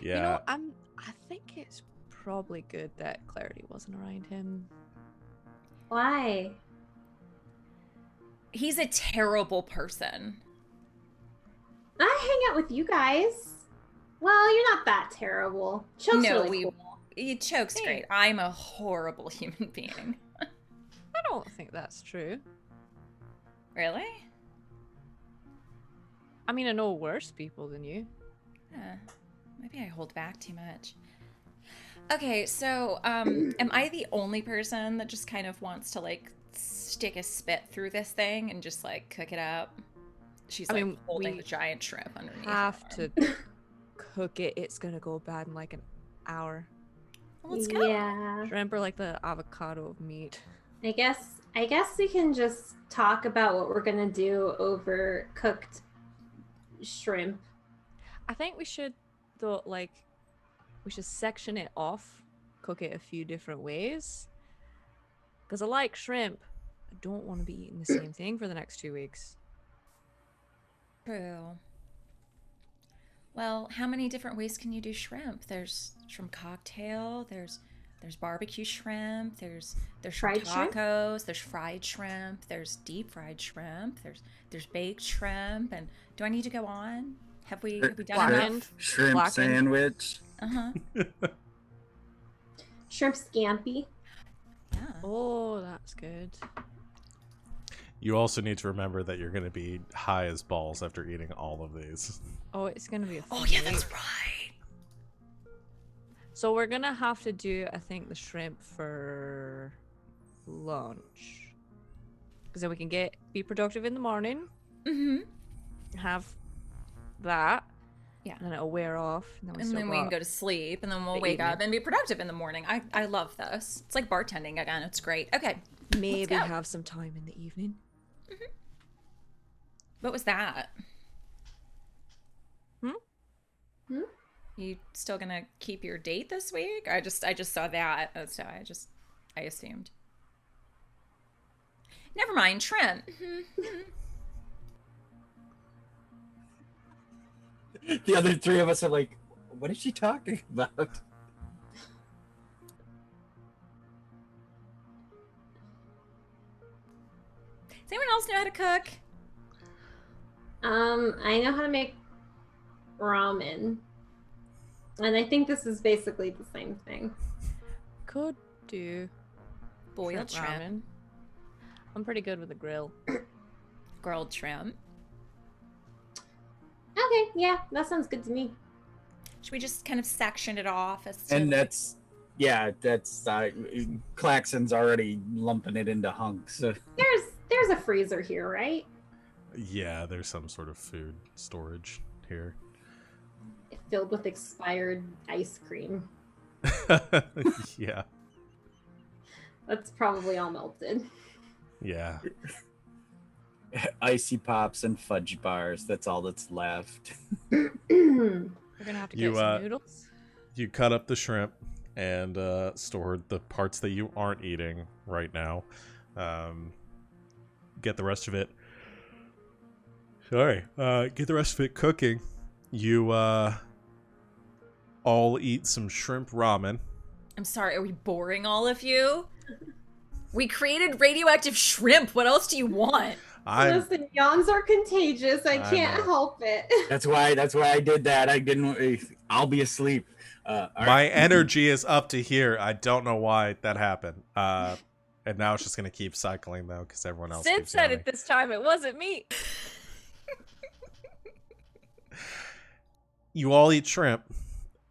You know, I think it's probably good that Clarity wasn't around him. Why? He's a terrible person. I hang out with you guys. Well, you're not that terrible. Choke's really cool. Choke's great. I'm a horrible human being. I don't think that's true. Really? I mean, I know worse people than you. Maybe I hold back too much. Okay, so am I the only person that just kind of wants to like stick a spit through this thing and just like cook it up? She's holding the giant shrimp underneath. Have to cook it. It's gonna go bad in like an hour. Well, let's go. Yeah. Shrimp are like the avocado of meat. I guess we can just talk about what we're gonna do over cooked shrimp. I think we should we should section it off, cook it a few different ways. Because I like shrimp. I don't want to be eating the same thing for the next 2 weeks. True. Well, how many different ways can you do shrimp? There's shrimp cocktail, there's barbecue shrimp, there's Fried shrimp? tacos, there's fried shrimp, there's deep fried shrimp, there's baked shrimp, and do I need to go on? Have we done enough? Shrimp Blackened. sandwich. Shrimp scampi. Yeah. Oh, that's good. You also need to remember that you're going to be high as balls after eating all of these. Oh, it's gonna be a fun Oh yeah, week. that's right. So we're gonna have to do, I think, the shrimp for lunch, because then we can be productive in the morning. Have that. Yeah. And then it'll wear off, and then We can go to sleep, and then we'll the wake up evening. and be productive in the morning. I love this. It's like bartending again. It's great. Okay. maybe go. have some time in the evening. What was that? Hmm? You still gonna keep your date this week? I just saw that, so I assumed. Never mind, shrimp. The other three of us are like, what is she talking about? Does anyone else know how to cook? I know how to make ramen. And I think this is basically the same thing. Could do Boiled shrimp. ramen. I'm pretty good with the grill. Grilled shrimp. Okay, yeah, that sounds good to me. Should we just kind of section it off as to And that's Klaxon's already lumping it into hunks. So. There's a freezer here, right? Yeah, there's some sort of food storage here. Filled with expired ice cream. Yeah. That's probably all melted. Yeah. Icy pops and fudge bars. That's all that's left. We're gonna have to get You, some noodles. You cut up the shrimp and store the parts that you aren't eating right now. Get the rest of it. Get the rest of it cooking. You all eat some shrimp ramen. I'm sorry, are we boring all of you? We created radioactive shrimp. What else do you want? Listen, yawns are contagious. I I can't know. help it. That's why I did that. I didn't. I'll be asleep. All right. My energy is up to here. I don't know why that happened. And now it's just gonna keep cycling though, because everyone else. Sid keeps said yawning. it this time. It wasn't me. You all eat shrimp,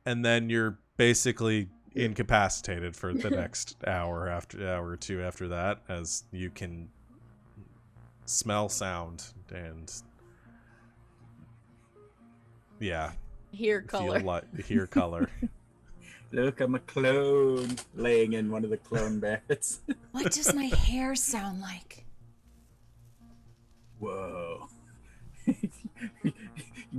and then you're basically incapacitated for the next hour or two after that, as you can smell sound and Hear color. hear color. Look, I'm a clone laying in one of the clone beds. What does my hair sound like? Whoa.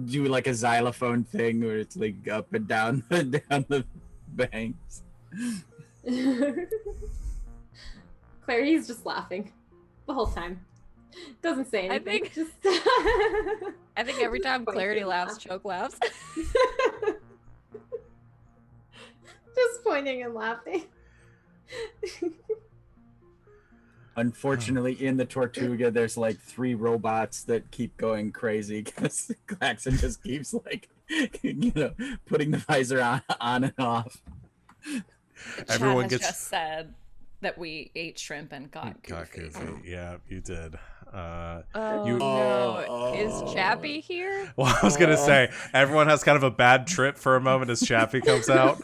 Do like a xylophone thing where it's like up and down down the bangs. Clary's just laughing the whole time. Doesn't say anything. I think every time Clarity laughs, Choke laughs. Just pointing and laughing. Unfortunately, in the Tortuga, there's like 3 robots that keep going crazy because Klaxon just keeps like, putting the visor on and off. Everyone Chad has gets- just said that we ate shrimp and got goofy. Yeah, you did. Oh You- no! Is Chappie here? Well, I was gonna say everyone has kind of a bad trip for a moment as Chappie comes out.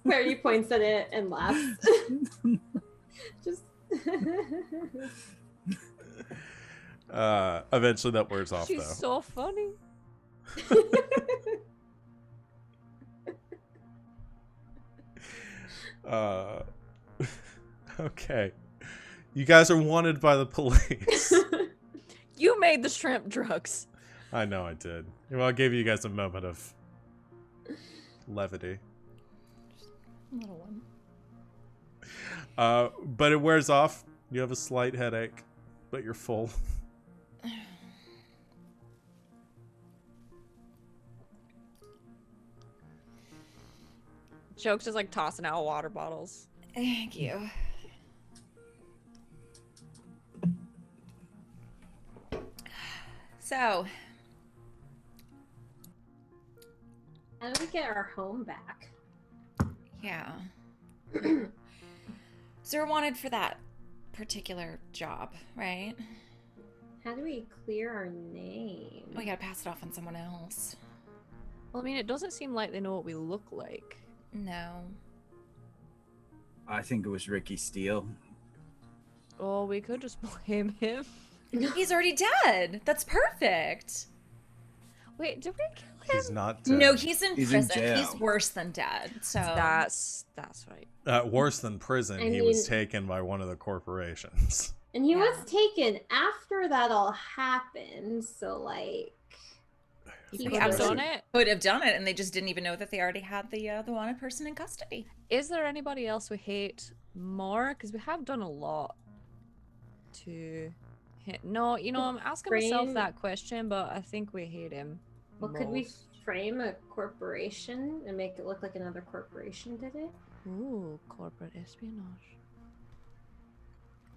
Clary points at it and laughs. Just. Eventually that wears off She's though. so funny. Okay. You guys are wanted by the police. You made the shrimp drugs. I know I did. Well, I gave you guys a moment of levity. Little one. But it wears off. You have a slight headache, but you're full. Choke's just like tossing out water bottles. Thank you. So, How do we get our home back? yeah. So we're wanted for that particular job, right? How do we clear our name? We gotta pass it off on someone else. Well, I mean, it doesn't seem like they know what we look like. No. I think it was Ricky Steele. Oh, we could just blame him. He's already dead. That's perfect. Wait, did we kill him? He's not dead. No, he's in He's in prison. jail. He's worse than dead. So That's right. Worse than prison, I he was mean- taken by one of the corporations. And he was Yeah. taken after that all happened, so like He He could could have have done it. could have done it, and they just didn't even know that they already had the wanted person in custody. Is there anybody else we hate more? Because we have done a lot to hit. No, I'm asking myself Frame- that question, but I think we hate him. well, could we most. frame a corporation and make it look like another corporation did it? Ooh, corporate espionage.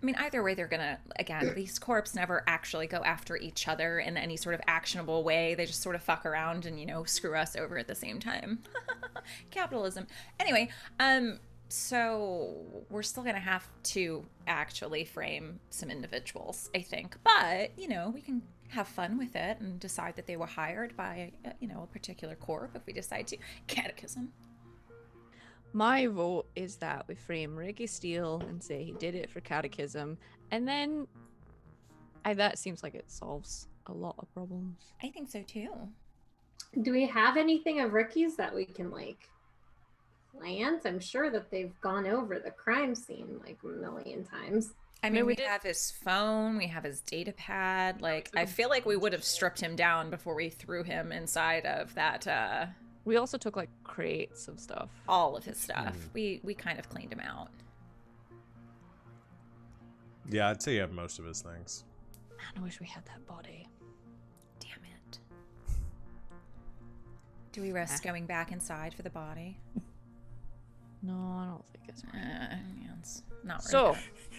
I mean, either way, they're gonna, again, these corps never actually go after each other in any sort of actionable way. They just sort of fuck around and, screw us over at the same time. Capitalism. Anyway, so we're still gonna have to actually frame some individuals, I think. But, we can have fun with it and decide that they were hired by, a particular corp if we decide to. Catechism. My vote is that we frame Ricky Steele and say he did it for catechism, and then that seems like it solves a lot of problems. I think so too. Do we have anything of Ricky's that we can plant? I'm sure that they've gone over the crime scene like a million times. I mean, we we did- have his phone, we have his data pad. I feel like we would have stripped him down before we threw him inside of that, We also took like crates of stuff. all of his stuff. We kind of cleaned him out. Yeah, I'd say you have most of his things. Man, I wish we had that body. Damn it. Do we risk going back inside for the body? No, I don't think it's. Yeah, it's not right. So,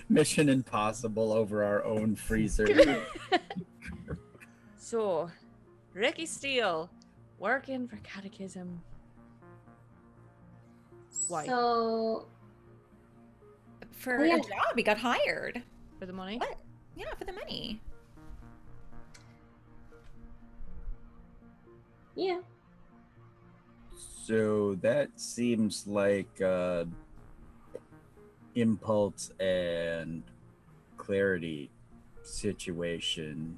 Mission Impossible over our own freezer. Ricky Steele working for catechism. Why? So For Oh, yeah. a job, he got hired. For the money? What? Yeah, for the money. yeah, So that seems like impulse and clarity situation.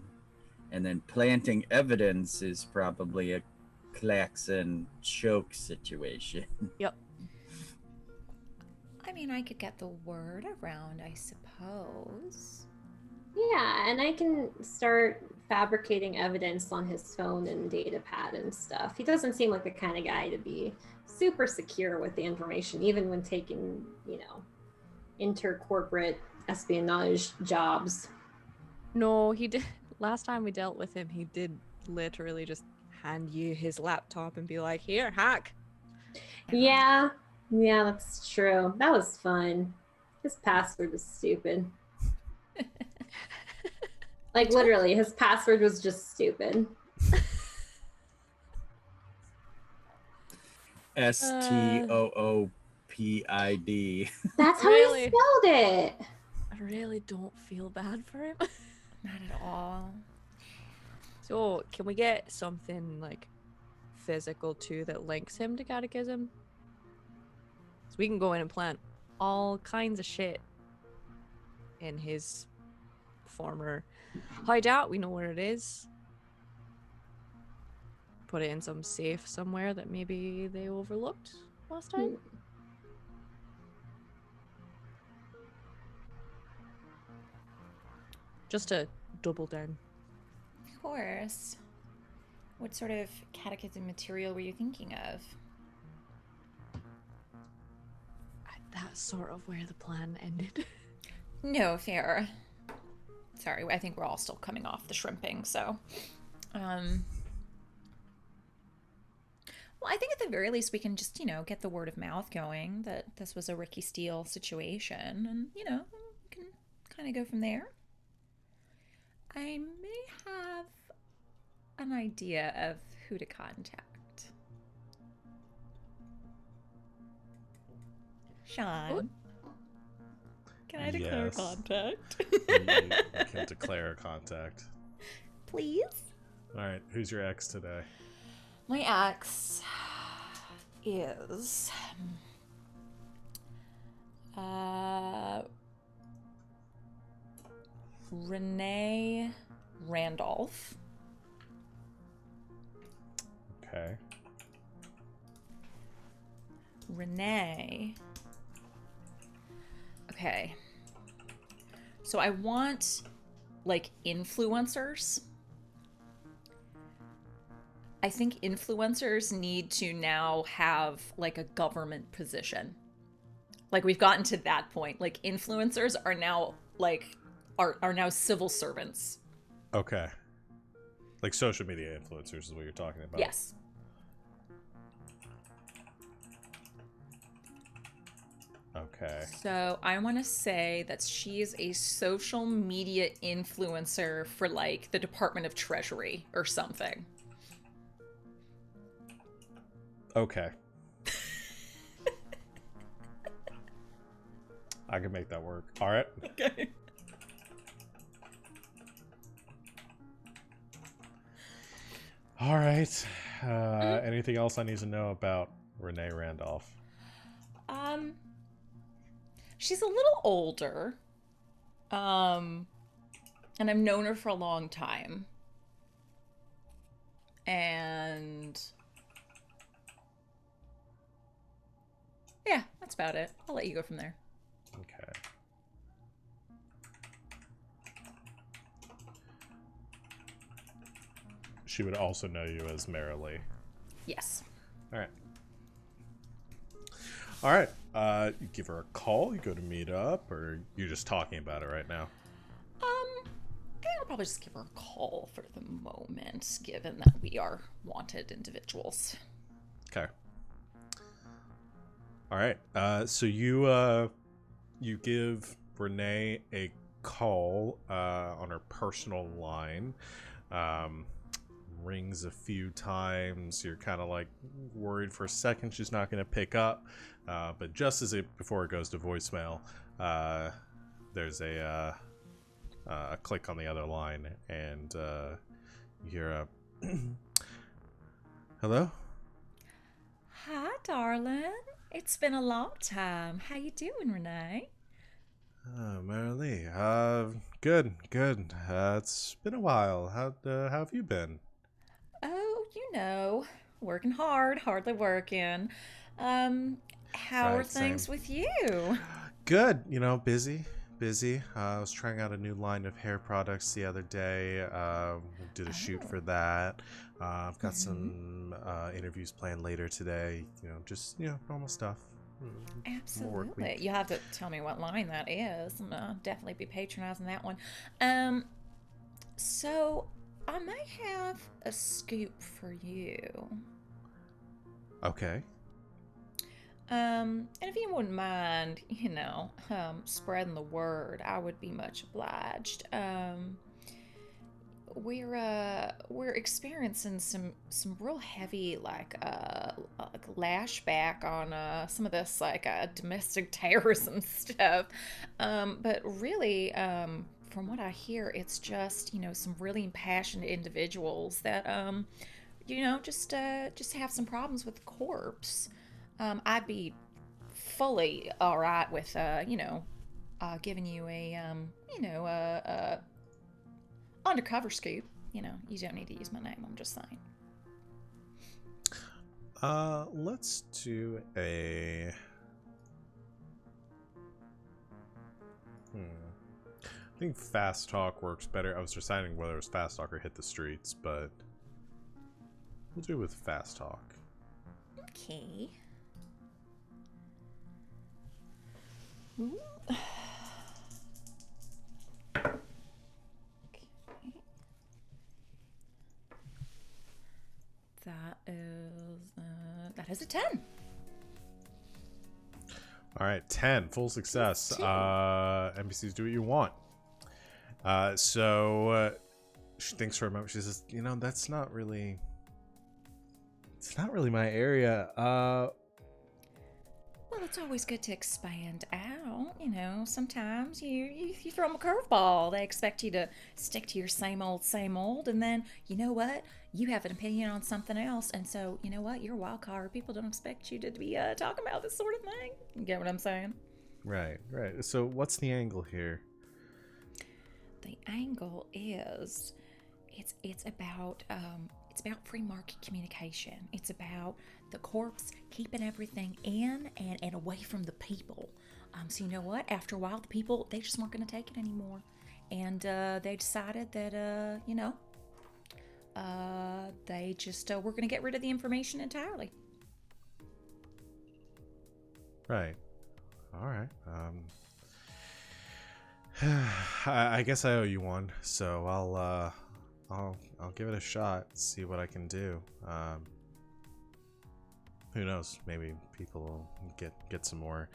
And then planting evidence is probably a Klaxon choke situation. Yep. I mean, I could get the word around, I suppose. Yeah, and I can start fabricating evidence on his phone and data pad and stuff. He doesn't seem like the kind of guy to be super secure with the information, even when taking, intercorporate espionage jobs. No, he did. Last time we dealt with him, he did literally just hand you his laptop and be like, "Here, hack." Yeah, that's true. That was fun. His password was stupid. Like, literally, his password was just stupid. STOOPID. That's how Really? he spelled it. I really don't feel bad for him. Not at all. So, can we get something like physical too that links him to Catechism? So we can go in and plant all kinds of shit in his former hideout. We know where it is. Put it in some safe somewhere that maybe they overlooked last time. Just to double down. Of course. What sort of catechism material were you thinking of? That's sort of where the plan ended. No, fair. Sorry, I think we're all still coming off the shrimping, so. Well, I think at the very least we can just, get the word of mouth going that this was a Ricky Steele situation, and, we can kind of go from there. I may have an idea of who to contact. Sean, can I declare Yes. contact? You can declare a contact. Please? All right, who's your ex today? My ex is Renee Randolph. Okay. Renee. Okay. So I want, influencers. I think influencers need to now have, a government position. We've gotten to that point. Influencers are now, are now civil servants. Okay. Like social media influencers is what you're talking about. Yes. Okay. So I want to say that she is a social media influencer for, the Department of Treasury or something. Okay. I can make that work. All right. Okay. All right. Anything else I need to know about Renee Randolph? She's a little older. And I've known her for a long time. And yeah, that's about it. I'll let you go from there. Okay. She would also know you as Marilee. Yes. All right. All right. You give her a call. You go to meet up, or you're just talking about it right now. I think I'll probably just give her a call for the moment, given that we are wanted individuals. Okay. All right. So you give Renee a call on her personal line. Rings a few times. You're kind of worried for a second she's not going to pick up, but just before it goes to voicemail, there's a click on the other line, and you hear a hello. Hi, darling. It's been a long time. How you doing, Renee? Marilee. Good. It's been a while. How have you been? Oh, working hard, hardly working. How are Right, things same. with you? Good, busy. I was trying out a new line of hair products the other day. Did a shoot Oh. for that. I've got Mhm. some interviews planned later today. Just normal stuff. More work Absolutely. week. You have to tell me what line that is. I'll definitely be patronizing that one. So I may have a scoop for you. Okay. And if you wouldn't mind, spreading the word, I would be much obliged. We're experiencing some real heavy like lashback on some of this like domestic terrorism stuff, but really from what I hear, it's just some really impassioned individuals that just have some problems with the corpse. I'd be fully all right with giving you a undercover scoop. You don't need to use my name. I'm just saying. Let's do a. I think fast talk works better. I was deciding whether it was fast talk or hit the streets, but we'll do with fast talk. Okay. Ooh. That is a 10. All right, 10, full success. 10. NPCs, do what you want. So she thinks for a moment. She says, that's not really. It's not really my area. Well, it's always good to expand out. Sometimes you throw them a curveball. They expect you to stick to your same old, and then you know what? You have an opinion on something else, and so you know what? You're a wild card. People don't expect you to be talking about this sort of thing. You get what I'm saying? Right. So what's the angle here? The angle is, it's about free market communication. It's about the corpse keeping everything in and away from the people. So you know what? After a while, the people, they just weren't going to take it anymore, and they decided that they just were going to get rid of the information entirely. Right. All right. I guess I owe you one, so I'll give it a shot. See what I can do. Who knows? Maybe people will get some more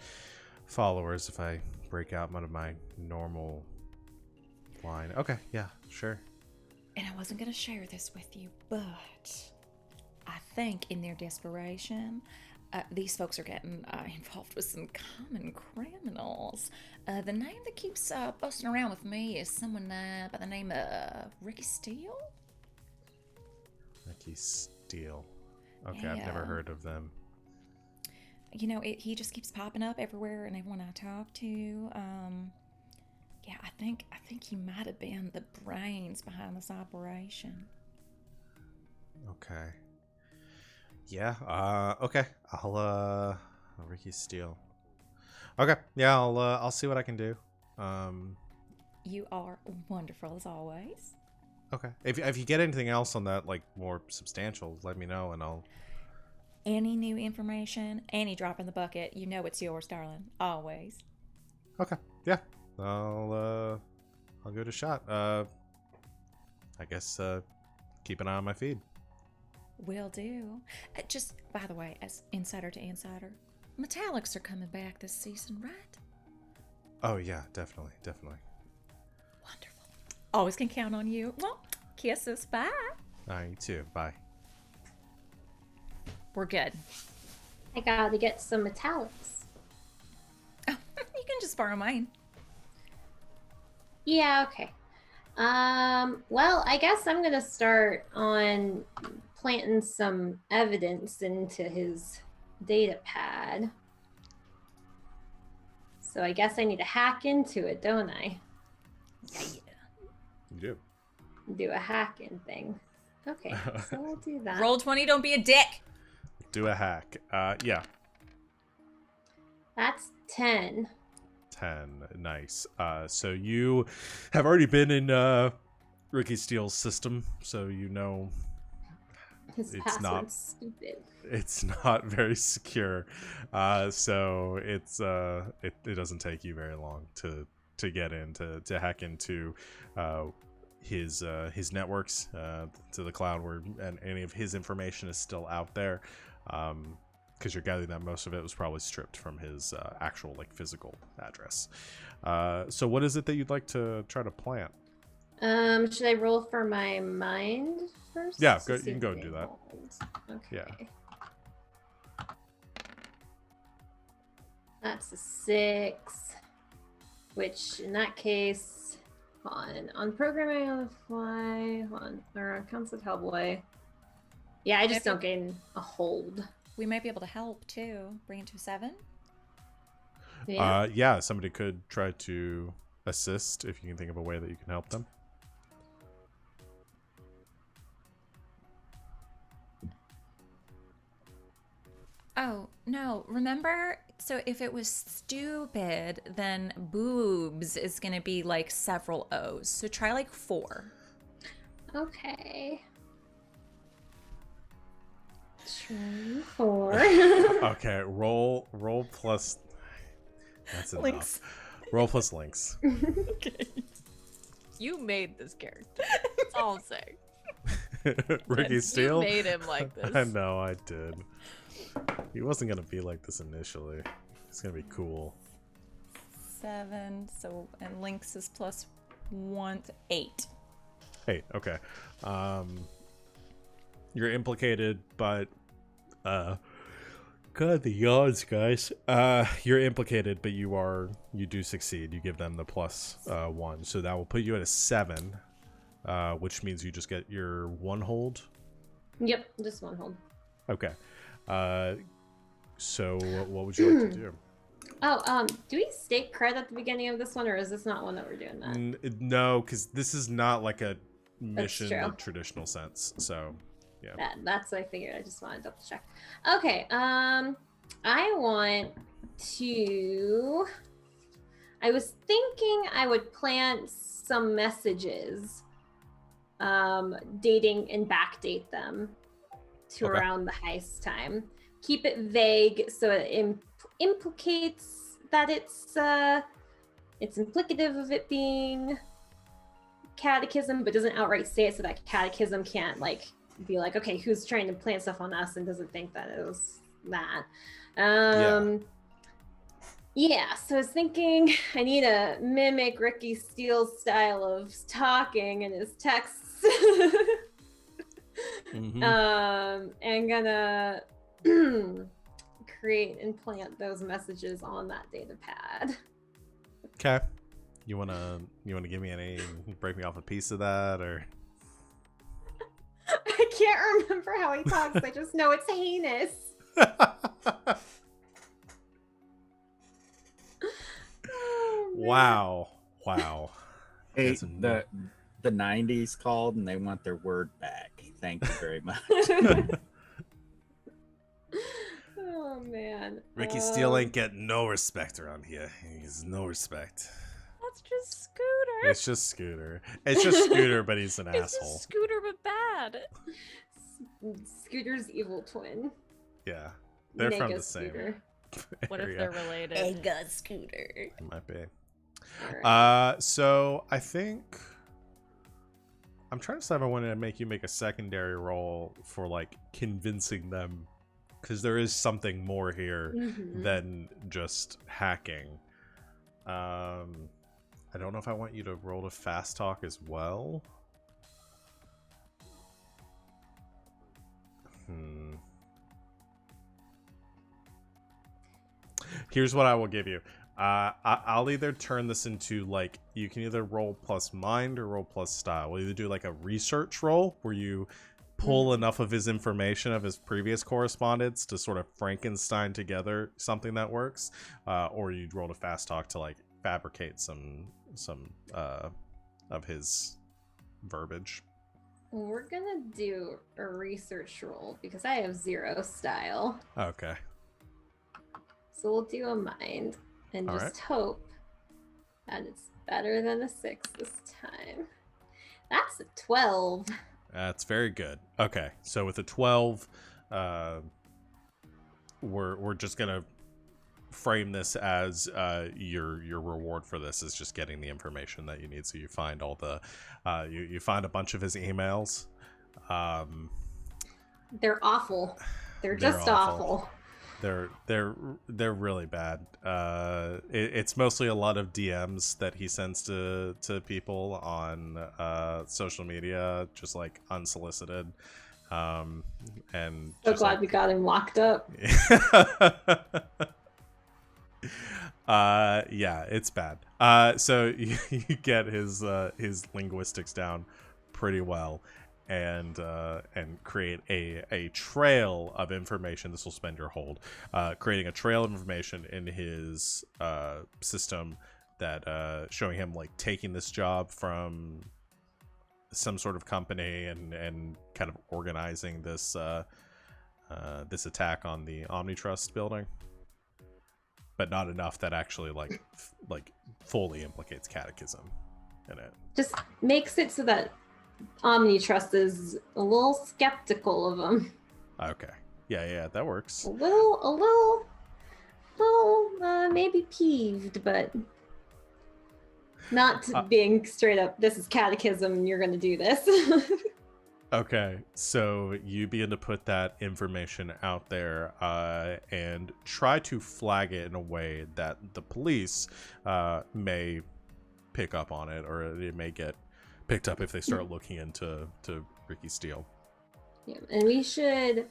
followers if I break out of my normal line. Okay, yeah, sure. And I wasn't going to share this with you, but I think in their desperation, these folks are getting involved with some common criminals. The name that keeps busting around with me is someone by the name of Ricky Steele. Ricky Steele. Okay, Yeah. I've never heard of them. He just keeps popping up everywhere and everyone I talk to. Yeah, I think he might have been the brains behind this operation. Okay. Yeah. Okay. I'll Ricky Steele. Okay. Yeah. I'll see what I can do. You are wonderful as always. Okay. If you get anything else on that, like more substantial, let me know and I'll. Any new information, any drop in the bucket, it's yours, darling. Always. Okay. Yeah. I'll give it a shot. I guess keep an eye on my feed. Will do. Just by the way, as insider to insider, Metallics are coming back this season, right? Oh yeah, definitely. Wonderful. Always can count on you. Well, kisses. Bye. All right, you too. Bye. We're good. I gotta get some metallics. You can just borrow mine. Yeah, okay. Well, I guess I'm gonna start on planting some evidence into his data pad. So I guess I need to hack into it, don't I? Yeah. You do. Do a hacking thing. Okay, so we'll do that. Roll 20, don't be a dick. Do a hack. Yeah. That's 10. 10. Nice. So you have already been in Ricky Steele's system, so you know His it's password's not stupid. it's not very secure. So it's it doesn't take you very long to get in to hack into his networks to the cloud where and any of his information is still out there. Because you're gathering that most of it was probably stripped from his actual like physical address. So what is it that you'd like to try to plant? Should I roll for my mind first? Yeah, to you see can if go it and do that. holds? Okay. Yeah. That's a 6, which in that case, on programming on the fly, or concept Hellboy. Yeah, I just don't gain a hold. We might be able to help too. Bring it to 7. Yeah. Somebody could try to assist if you can think of a way that you can help them. Oh, no. Remember? So if it was stupid, then boobs is going to be like several O's. So try like 4. Okay. Try 4. Okay, roll plus. That's enough. Links. Roll plus links. Okay. You made this character. That's all I'm saying. Ricky Steele. You made him like this. I know, I did. He wasn't gonna be like this initially. He's gonna be cool. 7. So, and links is plus 1, 8. 8. Okay. You're implicated, but God, the odds, guys. You're implicated, but you do succeed. You give them the plus 1, so that will put you at a 7, which means you just get your 1 hold. Yep, just 1 hold. Okay. So what would you like to do? Oh, do we stake cred at the beginning of this one, or is this not one that we're doing that? No, because this is not like a mission in true. the traditional sense. So, yeah. That's what I figured. I just want to double check. Okay. I want to. I was thinking I would plant some messages, dating and backdate them to Okay. around the heist time. Keep it vague so it implicates that it's implicative of it being catechism, but doesn't outright say it, so that catechism can't like be like, okay, who's trying to plant stuff on us and doesn't think that it was that. Yeah, so I was thinking I need to mimic Ricky Steele's style of talking in his texts. Mhm. And gonna create and plant those messages on that data pad. Okay. You wanna give me any? Break me off a piece of that, or? I can't remember how he talks. I just know it's heinous. Oh, man. Wow. Hey, That's a- the 90s called and they want their word back. Thank you very much. Oh man. Ricky Steele ain't getting no respect around here. He's no respect. That's just Scooter. It's just Scooter. It's just Scooter, but he's an It's asshole. just Scooter, but bad. Scooter's evil twin. Yeah, they're from Nega the same Scooter. What if area. they're related? got Scooter. Might be. Alright. So I think I'm trying to decide if I want to make you make a secondary roll for like convincing them, because there is something more here Mhm. than just hacking. I don't know if I want you to roll to fast talk as well. Here's what I will give you. I'll either turn this into like, you can either roll plus mind or roll plus style. We'll either do like a research roll where you pull enough of his information of his previous correspondence to sort of Frankenstein together something that works, or you'd roll to fast talk to like fabricate some of his verbiage. We're gonna do a research roll because I have 0 style. Okay. So we'll do a mind and All just hope that it's better than a 6 this time. That's a 12. That's very good. Okay, so with a 12, we're just gonna frame this as your reward for this is just getting the information that you need. So you find all the you find a bunch of his emails. They're awful. They're just awful. They're really bad. It's mostly a lot of DMs that he sends to people on social media, just like unsolicited. And So just, glad like, we got him locked up. Yeah, it's bad. So you get his linguistics down pretty well, and create a trail of information. This will spend your hold, creating a trail of information in his system that showing him like taking this job from some sort of company and kind of organizing this this attack on the Omnitrust building, but not enough that actually like fully implicates Catechism in it. Just makes it so that Omnitrust is a little skeptical of him. Okay. Yeah, that works. A little, maybe peeved, but not being straight up, this is Catechism and you're going to do this. Okay, so you begin to put that information out there and try to flag it in a way that the police may pick up on it, or it may get picked up if they start looking into Ricky Steele. Yeah, and we should...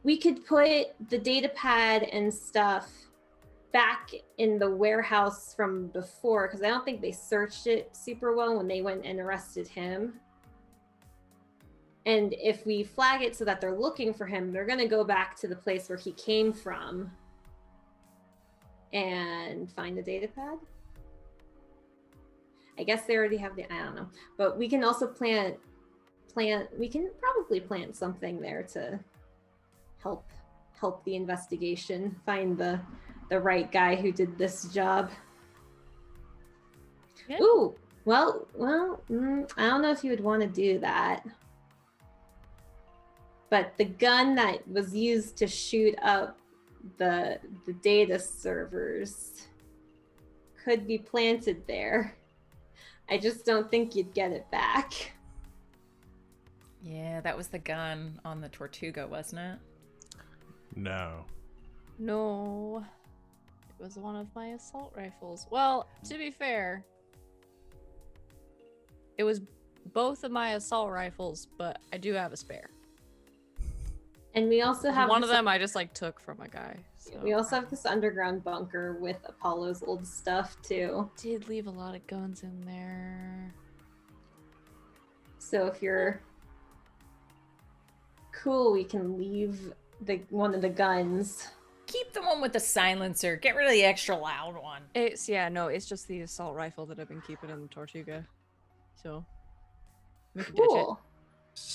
we could put the data pad and stuff back in the warehouse from before, because I don't think they searched it super well when they went and arrested him. And if we flag it so that they're looking for him, they're going to go back to the place where he came from and find the data pad. I guess they already have I don't know. But we can also we can probably plant something there to help the investigation, find the right guy who did this job. Yeah. Ooh, well, I don't know if you would want to do that. But the gun that was used to shoot up the data servers could be planted there. I just don't think you'd get it back. Yeah, that was the gun on the Tortuga, wasn't it? No. It was one of my assault rifles. Well, to be fair, it was both of my assault rifles, but I do have a spare. And we also have one of them I just like took from a guy. So. We also have this underground bunker with Apollo's old stuff too. Did leave a lot of guns in there. So if you're cool, we can leave one of the guns. Keep the one with the silencer. Get rid of the extra loud one. It's just the assault rifle that I've been keeping in the Tortuga. So we can ditch it.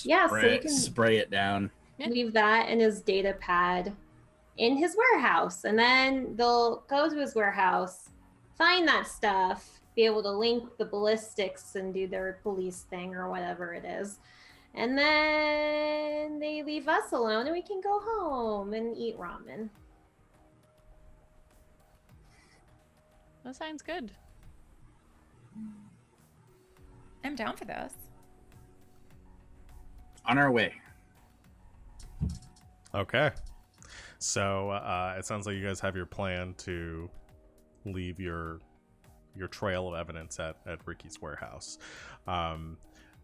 Yeah, so we can spray it down. Leave that in his data pad in his warehouse, and then they'll go to his warehouse, find that stuff, be able to link the ballistics and do their police thing or whatever it is, and then they leave us alone and we can go home and eat ramen. That sounds good. I'm down for this. On our way. Okay. So it sounds like you guys have your plan to leave your trail of evidence at Ricky's warehouse.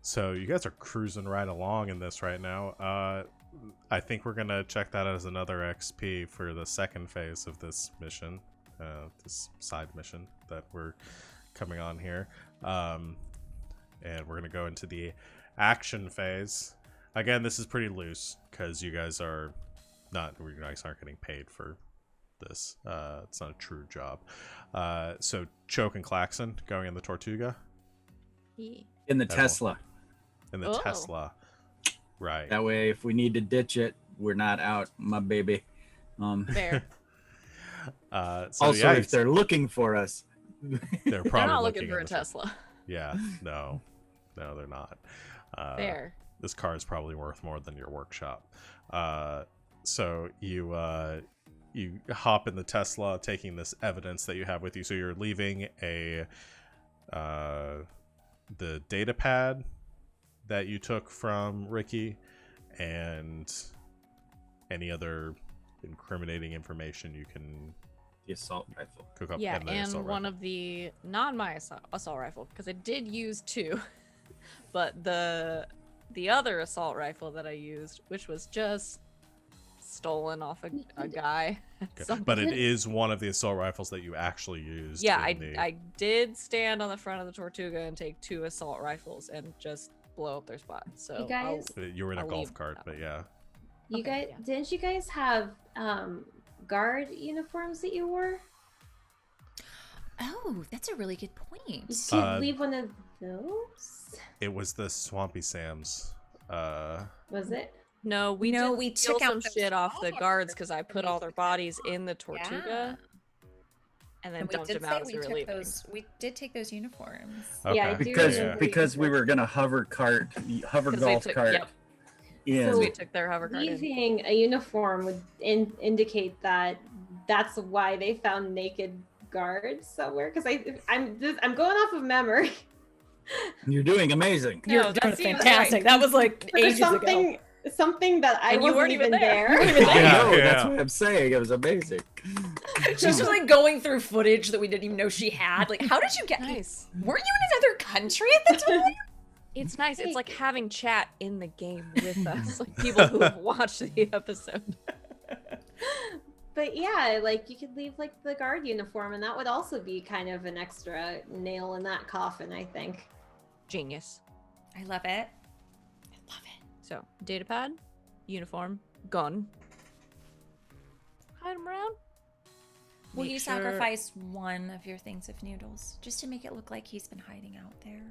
So you guys are cruising right along in this right now. I think we're going to check that as another XP for the second phase of this mission, this side mission that we're coming on here. And we're going to go into the action phase. Again, this is pretty loose because you guys aren't getting paid for this. It's not a true job. So Choke and Klaxon going in the Tortuga. In the Tesla. in the Oh. Tesla. Right. That way, if we need to ditch it, we're not out, my baby. Fair. So Also, yeah, if they're looking for us, they're They're probably not looking for in a the store. Tesla. Yeah, no, they're not. Fair. This car is probably worth more than your workshop. So you hop in the Tesla, taking this evidence that you have with you. So you're leaving the data pad that you took from Ricky, and any other incriminating information you can the assault rifle. cook up. Yeah, the and assault one rifle. of the not my assault rifle, because I did use 2, but the other assault rifle that I used, which was just stolen off a guy. Okay. But it is one of the assault rifles that you actually used. Yeah, in I did stand on the front of the Tortuga and take 2 assault rifles and just blow up their spot. So You guys- You were in a I'll golf leave cart, that but one. yeah. You Okay, guys, yeah. didn't you guys have guard uniforms that you wore? Oh, that's a really good point. You could Uh, leave one of those. It was the Swampy Sam's. Was it? No, we No, did we steal took out some those shit off the guards guards because I put all their bodies in the Yeah. Tortuga and then And we dumped did them say out as we we were took leaving. those. We did take those uniforms. Okay. Yeah, I do Because remember because we you were gonna hover 'Cause we golf took- cart yep, in. So- we took their hover cart in. leaving a uniform would indicate that that's why they found naked guards somewhere. Because I'm going off of memory. You're doing amazing. You're No, that doing seems fantastic. right. That was like But there's ages ago. something that I And you wasn't weren't even there. there. You weren't even I Yeah, know, yeah. that's what I'm saying. It was amazing. She's just like going through footage that we didn't even know she had. Like, how did you get? Nice. Weren't you in another country at the time? It's nice. It's like having chat in the game with us, like people who have watched the episode. But yeah, like you could leave like the guard uniform, and that would also be kind of an extra nail in that coffin, I think. Genius. I love it. I love it. So, datapad, uniform, gun. Hide them around. Will Make you sure- sacrifice one of your things of noodles just to make it look like he's been hiding out there,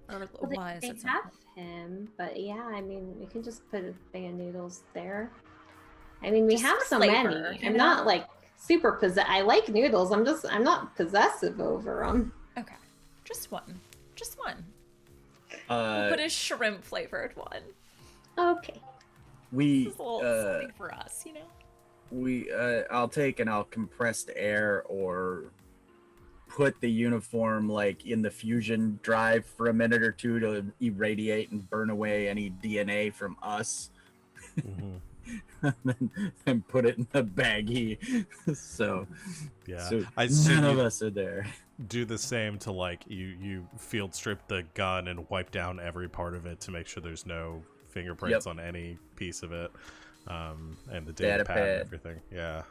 or Well, was? they at some have point? him, but yeah, I mean, we can just put a thing of noodles there. I mean, we Just have for so flavor, many. you I'm know? not like super I like noodles. I'm not possessive over them. Okay, just one. Just one. Uh, Put a shrimp flavored one. Okay. we Just a little something for us, you know. I'll take and I'll compressed air or put the uniform like in the fusion drive for a minute or two to irradiate and burn away any DNA from us. Mhm. then put it in the baggie. so Yeah. so I assume none of you us are there. do the same to like you field strip the gun and wipe down every part of it to make sure there's no fingerprints on any piece of it. And the data pad and everything. Yeah.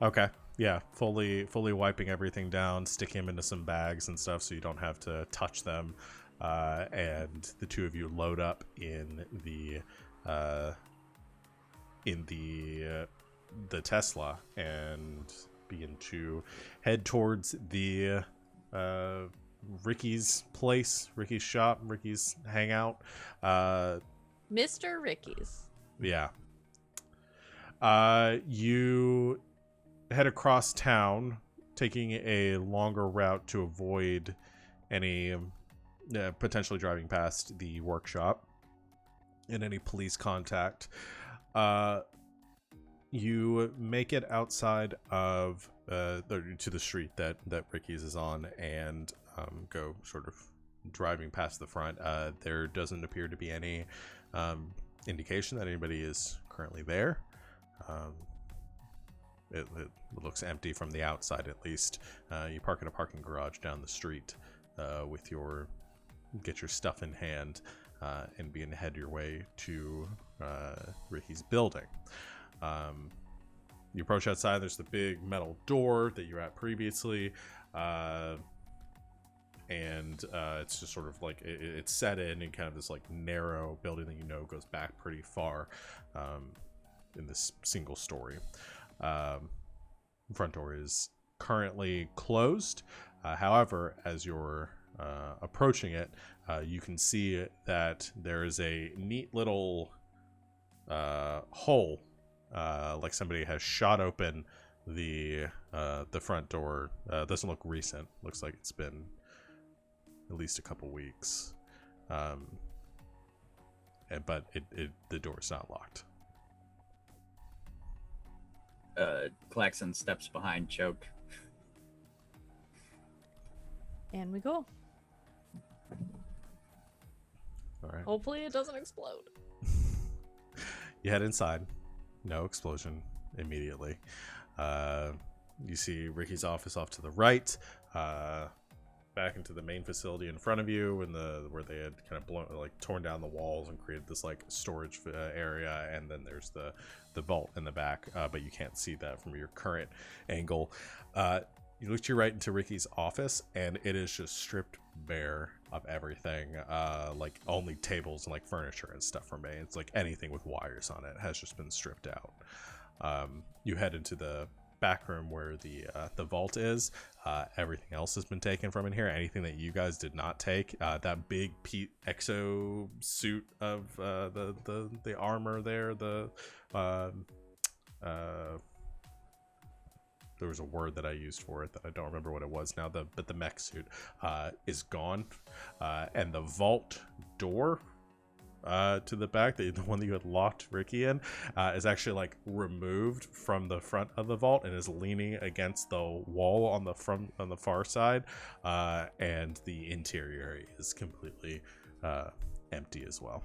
Okay. Yeah. Fully wiping everything down, stick him into some bags and stuff so you don't have to touch them. And the two of you load up in the Tesla and begin to head towards the Ricky's place, Ricky's shop, Ricky's hangout. Mr. Ricky's. Yeah. You head across town, taking a longer route to avoid any potentially driving past the workshop and any police contact. You make it outside of to the street that Ricky's is on, and go sort of driving past the front. There doesn't appear to be any indication that anybody is currently there. It looks empty from the outside, at least. You park in a parking garage down the street with get your stuff in hand and begin to head your way to Ricky's building. You approach outside. There's the big metal door that you were at previously, and it's just sort of like it's set in kind of this like narrow building that goes back pretty far in this single story. Front door is currently closed. However, as you're approaching it, you can see that there is a neat little hole, like somebody has shot open the front door. Doesn't look recent. Looks like it's been at least a couple weeks. But the door is not locked. Klaxon steps behind Choke. And we go. All right. Hopefully it doesn't explode. You head inside. No explosion immediately. You see Ricky's office off to the right. Back into the main facility in front of you, where they had kind of torn down the walls and created this like storage area, and then there's the vault in the back, but you can't see that from your current angle. You look to your right into Ricky's office, and it is just stripped bare of everything. Like only tables and like furniture and stuff remain. It's like anything with wires on it has just been stripped out. You head into the back room where the vault is. Everything else has been taken from in here. Anything that you guys did not take, that big exo suit of the armor there, there was a word that I used for it that I don't remember what it was now, but the mech suit is gone, and the vault door to the back, the one that you had locked Ricky in, is actually like removed from the front of the vault and is leaning against the wall on the far side, and the interior is completely empty as well.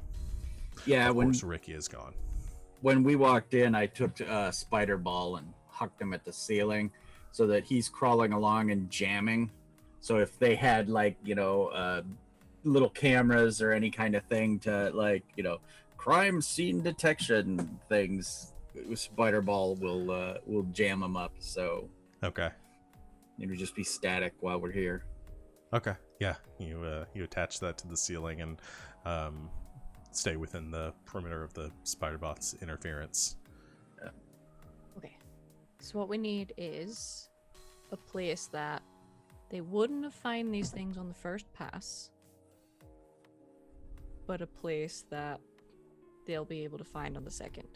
Yeah, of course Ricky is gone. When we walked in, I took Spider Ball and hucked him at the ceiling so that he's crawling along and jamming. So if they had like, little cameras or any kind of thing to like, crime scene detection things, Spider Ball will jam them up. So Okay. it'll just be static while we're here. Okay. Yeah. You attach that to the ceiling and stay within the perimeter of the Spider-Bot's interference. Okay. So what we need is a place that they wouldn't have found these things on the first pass, but a place that they'll be able to find on the second.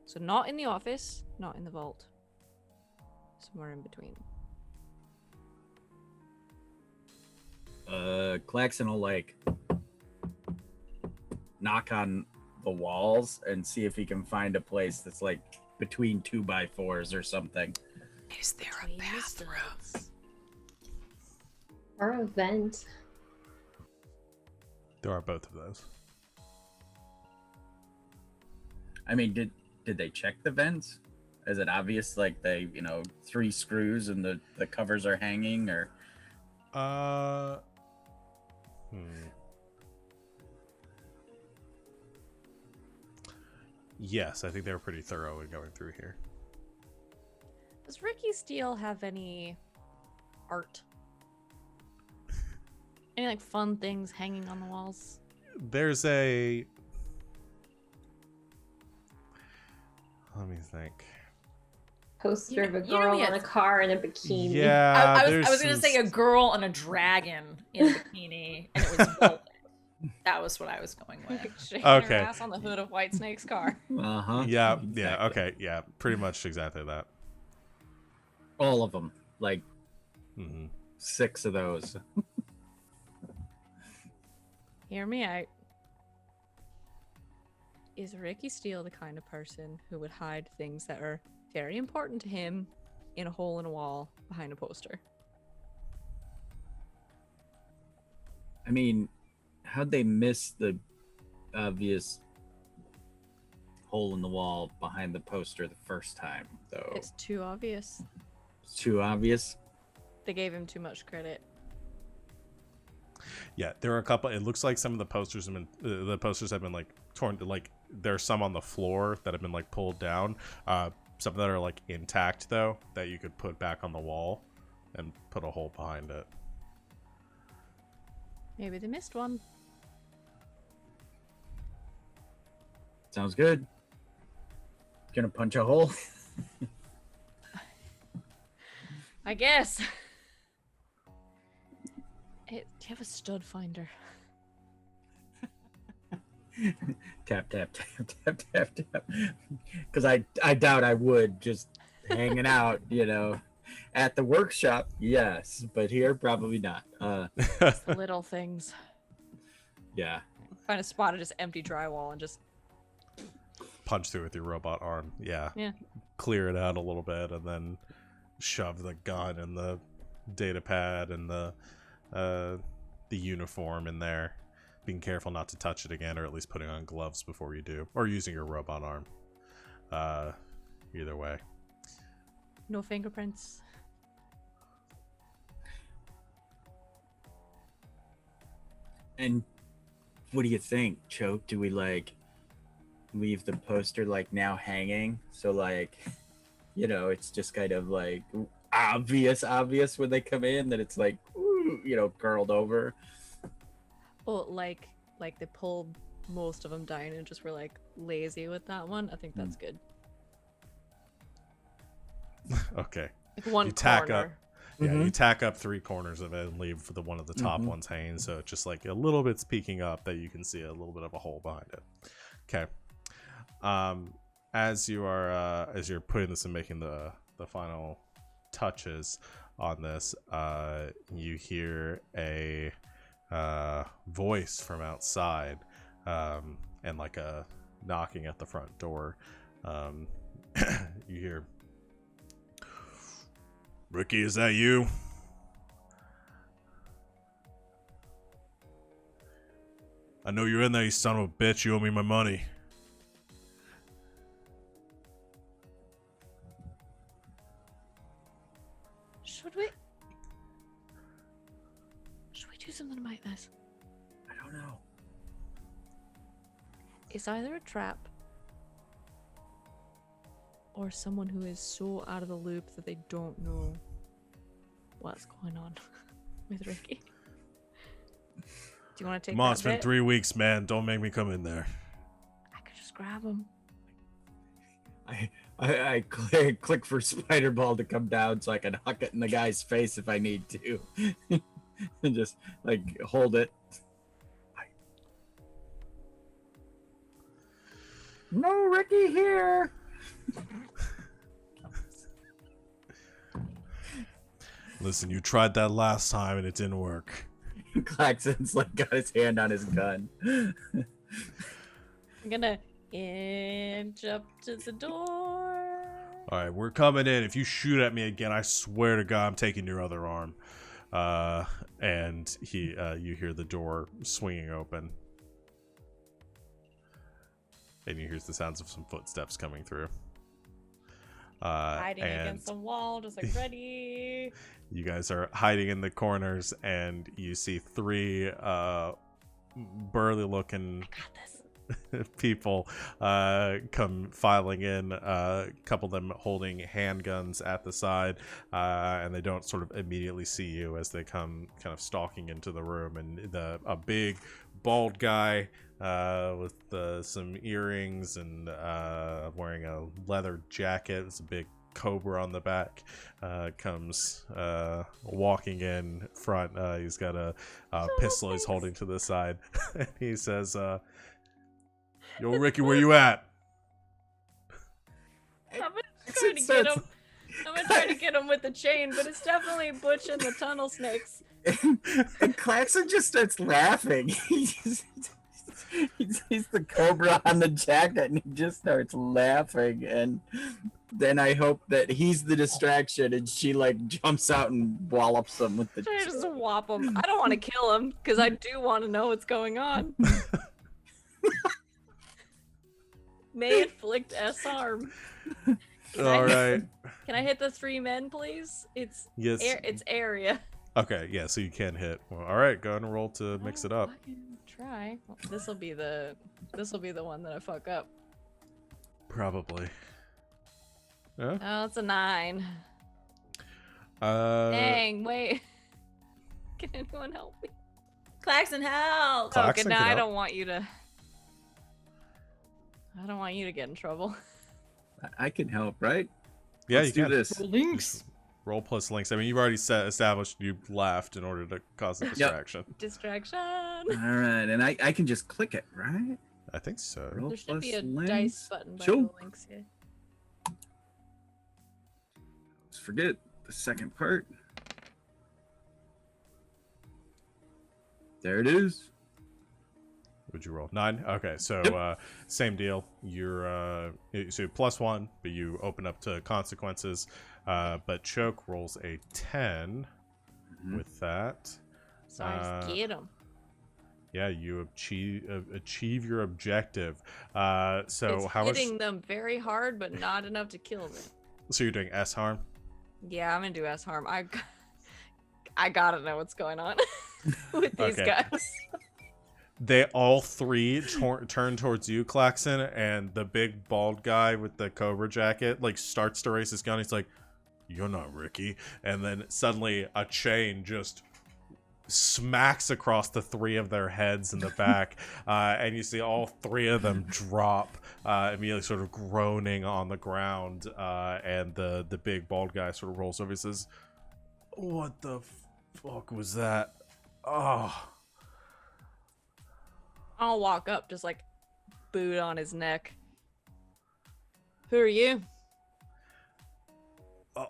So not in the office, not in the vault. Somewhere in between. Klaxon will like knock on the walls and see if he can find a place that's like between 2x4s or something. Is there a bathroom? Or a vent. There are both of those. I mean, did they check the vents? Is it obvious like they, 3 screws and the covers are hanging, or Yes, I think they were pretty thorough in going through here. Does Ricky Steele have any art? Any like fun things hanging on the walls? There's a... Let me think. Poster of a you know girl he in a has- car in a bikini. Yeah, I was gonna say a girl on a dragon in a bikini, and it was golden. That was what I was going with. Shaking Okay. her ass on the hood of Whitesnake's car. uh-huh. Yeah, Exactly. yeah, okay, yeah, pretty much exactly that. All of them, like Hmm 6 of those. Hear me out. Is Ricky Steele the kind of person who would hide things that are very important to him in a hole in a wall behind a poster? I mean, how'd they miss the obvious hole in the wall behind the poster the first time, though? It's too obvious. It's too obvious. They gave him too much credit. Yeah, there are a couple. It looks like some of the posters have been like torn. Like there's some on the floor that have been like pulled down. Some that are like intact though, that you could put back on the wall and put a hole behind it. Maybe they missed one. Sounds good. Gonna punch a hole. I guess. Do you have a stud finder? Tap, tap, tap, tap, tap, tap. Because I doubt I would, just hanging out, At the workshop, yes, but here, probably not. It's the little things. Yeah. Find a spot of just empty drywall and just Punch through with your robot arm. Yeah. Yeah. Clear it out a little bit and then shove the gun and the data pad and the uniform in there. Being careful not to touch it again, or at least putting on gloves before you do, or using your robot arm. Either way. no fingerprints. And what do you think, Choke? Do we leave the poster now hanging? So it's just kind of obvious when they come in that it's curled over. Oh, like they pulled most of them down and just were lazy with that one. I think that's good. Okay. Like one You tack corner. up. Yeah, you tack up 3 corners of it and leave for the one of the top ones hanging, so it's just a little bit's peeking up that you can see a little bit of a hole behind it. Okay. As you're putting this and making the final touches on this, you hear a voice from outside, and a knocking at the front door. You hear, "Ricky, is that you?" "I know you're in there, you son of a bitch. You owe me my money." Should we do something about this? I don't know. It's either a trap or someone who is so out of the loop that they don't know what's going on with Ricky. Do you want to take Come on, that it's been bit? 3 weeks, man. Don't make me come in there. I could just grab him. I click for Spider Ball to come down so I can huck it in the guy's face if I need to. And just hold it. No Ricky here. Listen, you tried that last time and it didn't work. Klaxon's got his hand on his gun. I'm gonna inch up to the door. All right, we're coming in. If you shoot at me again, I swear to God, I'm taking your other arm. And you hear the door swinging open, and you hear the sounds of some footsteps coming through. Hiding and against the wall, just ready. You guys are hiding in the corners, and you see 3 burly-looking people come filing in, a couple of them holding handguns at the side, and they don't sort of immediately see you as they come kind of stalking into the room. And a big bald guy with some earrings and wearing a leather jacket, it's a big cobra on the back, comes walking in front. He's got a pistol he's holding to the side. And he says, "Yo, Ricky, where you at?" I'm gonna try to get him. I'm gonna try to get him with the chain, but it's definitely Butch and the tunnel snakes. And Klaxon just starts laughing. He sees the cobra on the jacket and he just starts laughing. And then I hope that he's the distraction and she jumps out and wallops him with the Try to just whop him. I don't want to kill him because I do want to know what's going on. May inflict S arm. All right. Can I hit the 3 men, please? It's Yes. It's area. Okay, yeah, so you can hit. Well, all right, go ahead and roll to mix it up. Fucking try. Well, this will be the one that I fuck up. Probably. Yeah. Oh, it's a 9. Dang, Wait. Can anyone help me? Klaxon, help! Klaxon Okay, can now I help. don't want you to. I don't want you to get in trouble. I can help, right? Yeah, Let's you do can. this. Links. Roll plus links. I mean, you've already established you laughed in order to cause a distraction. Distraction. All right, and I can just click it, right? I think so. Roll There should be a plus dice links. button by Sure. the links here. Let's forget the second part. There it is. Would you roll 9? Okay, so same deal. You're so +1, but you open up to consequences. But Choke rolls a 10 with that. So get him. Yeah, you achieve your objective. So It's how much? hitting them very hard, but not enough to kill them. So you're doing S harm. Yeah, I'm gonna do S harm. I gotta know what's going on with these Okay. guys. They all three turn towards you, Klaxon, and the big bald guy with the cobra jacket like starts to raise his gun. He's like, "You're not Ricky," and then suddenly a chain just smacks across the three of their heads in the back, and you see all three of them drop, immediately sort of groaning on the ground, and the big bald guy sort of rolls over and says, "What the fuck was that?" Oh. I'll walk up, just like boot on his neck. Who are you? Oh.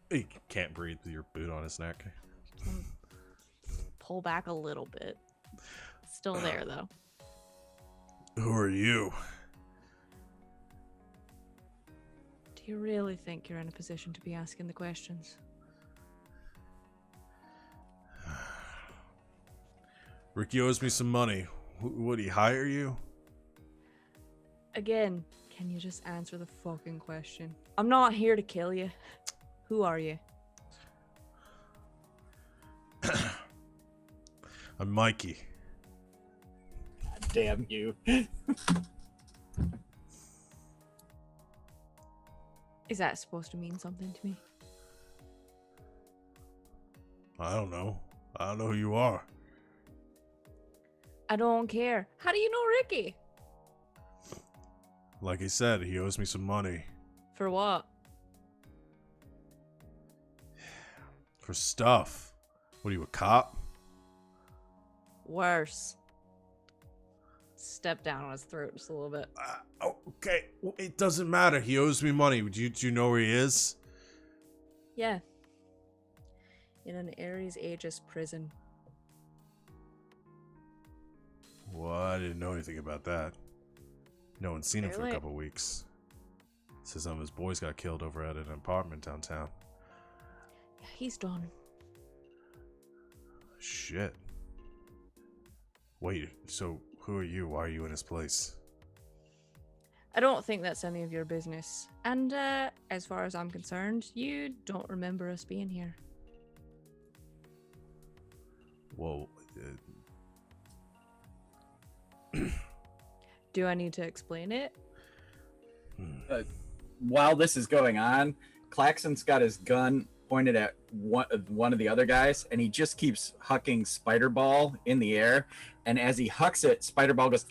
He can't breathe with your boot on his neck. Pull back a little bit. Still there though. Who are you? Do you really think you're in a position to be asking the questions? Ricky owes me some money. Would he hire you? Again, can you just answer the fucking question? I'm not here to kill you. Who are you? I'm Mikey. God damn you. Is that supposed to mean something to me? I don't know. I don't know who you are. I don't care. How do you know Ricky? Like he said, he owes me some money. For what? For stuff. What are you, a cop? Worse. Step down on his throat just a little bit. Okay, well, it doesn't matter. He owes me money. Do you know where he is? Yeah. In an Ares Aegis prison. Well, I didn't know anything about that. No one's seen him for a Really? couple weeks. Says some of his boys got killed over at an apartment downtown. Yeah, he's done. Shit. Wait, so who are you? Why are you in his place? I don't think that's any of your business. And as far as I'm concerned, you don't remember us being here. Well, Do I need to explain it? While this is going on, Klaxon's got his gun pointed at one of the other guys, and he just keeps hucking Spider Ball in the air. And as he hucks it, Spider Ball goes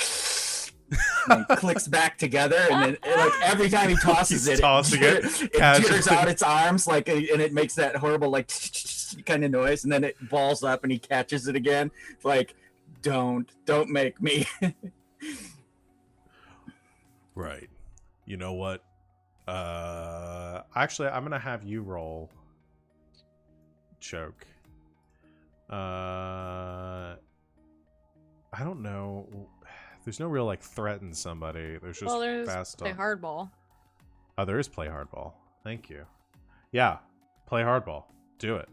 and clicks back together, and then like every time he tosses He's it, tossing it it casually. jitters out its arms like, and it makes that horrible like kind of noise, and then it balls up, and he catches it again. Like, don't make me. Right. You know what? Actually, I'm gonna have you roll. Choke. I don't know. There's no real like threaten somebody. There's just There's fast play talk. hardball. Oh, there is play hardball. Thank you. Yeah, play hardball. Do it.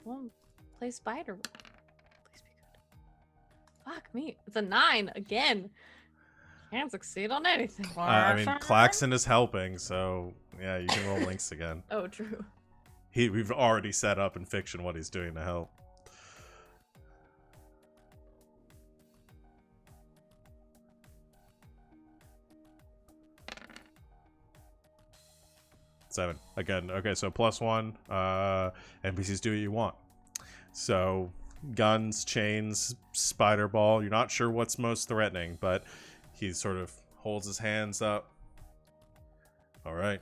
Well, play spider. Please be good. Fuck me. It's a 9 again. Can't succeed on anything. I mean, Klaxon is helping, so yeah, you can roll links again. Oh, true. We've already set up in fiction what he's doing to help. Seven. Again, okay, so +1. NPCs do what you want. So, guns, chains, spider ball. You're not sure what's most threatening, but he sort of holds his hands up. All right.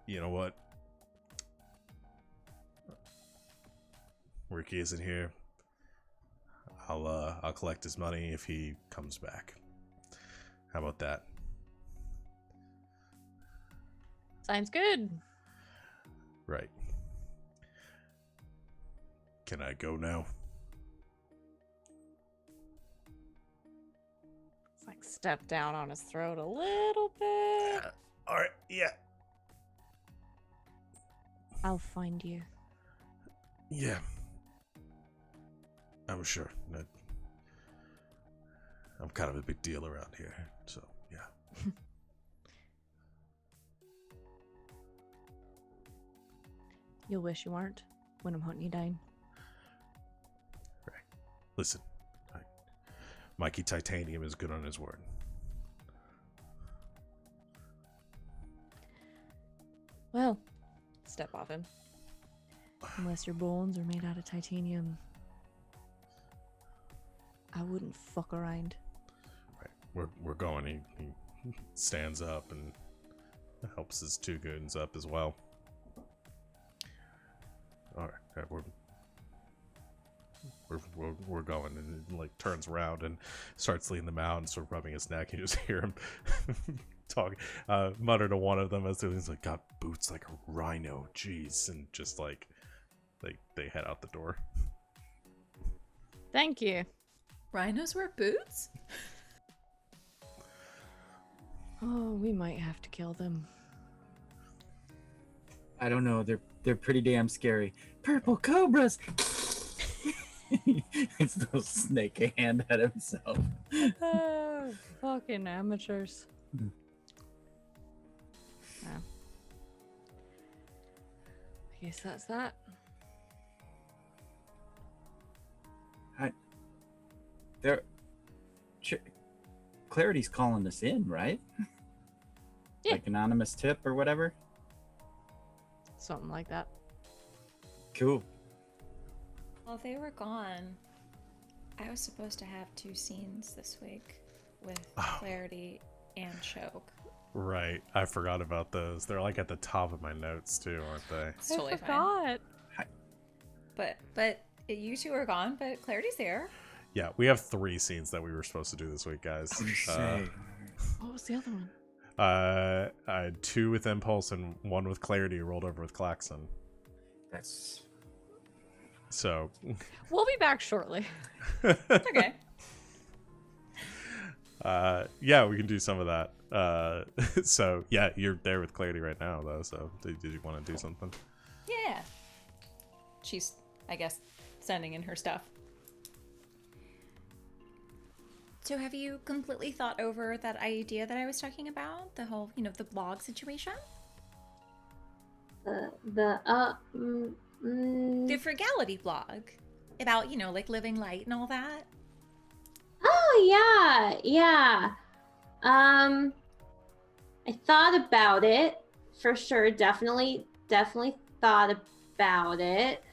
You know what? Ricky isn't here. I'll collect his money if he comes back. How about that? Sounds good. Right. Can I go now? It's like step down on his throat a little bit. All right. Yeah. I'll find you. Yeah. I'm sure. I'm kind of a big deal around here, so yeah. You'll wish you weren't when I'm hunting you down. Right. Listen, Mikey Titanium is good on his word. Well, step off him. Unless your bones are made out of titanium, I wouldn't fuck around. Right. We're going. He stands up and helps his two goons up as well. All right, we're going, and he, like, turns around and starts leading them out and sort of rubbing his neck. You just hear him talk, mutter to one of them as he's like, "Got boots like a rhino, jeez," and just like they head out the door. Thank you. Rhinos wear boots? Oh, we might have to kill them. I don't know. They're pretty damn scary. Purple cobras. It's those snake hand at himself. Oh, fucking amateurs. Yeah. I guess that's that. Clarity's calling us in, right? Yeah. Like anonymous tip or whatever. Something like that. Cool. While they were gone, I was supposed to have 2 scenes this week with Clarity and Choke. Right, I forgot about those. They're like at the top of my notes too, aren't they? It's totally I fine. forgot. But you 2 are gone, but Clarity's there. Yeah, we have 3 scenes that we were supposed to do this week, guys. What was the other one? I had 2 with Impulse and 1 with Clarity rolled over with Klaxon. That's So We'll be back shortly. Okay. yeah, we can do some of that. So yeah, you're there with Clarity right now though, so did you want to do something? Yeah. She's, I guess, sending in her stuff. So have you completely thought over that idea that I was talking about? The whole, the blog situation? The Frugality blog. About, like living light and all that. Oh yeah. I thought about it for sure. Definitely thought about it.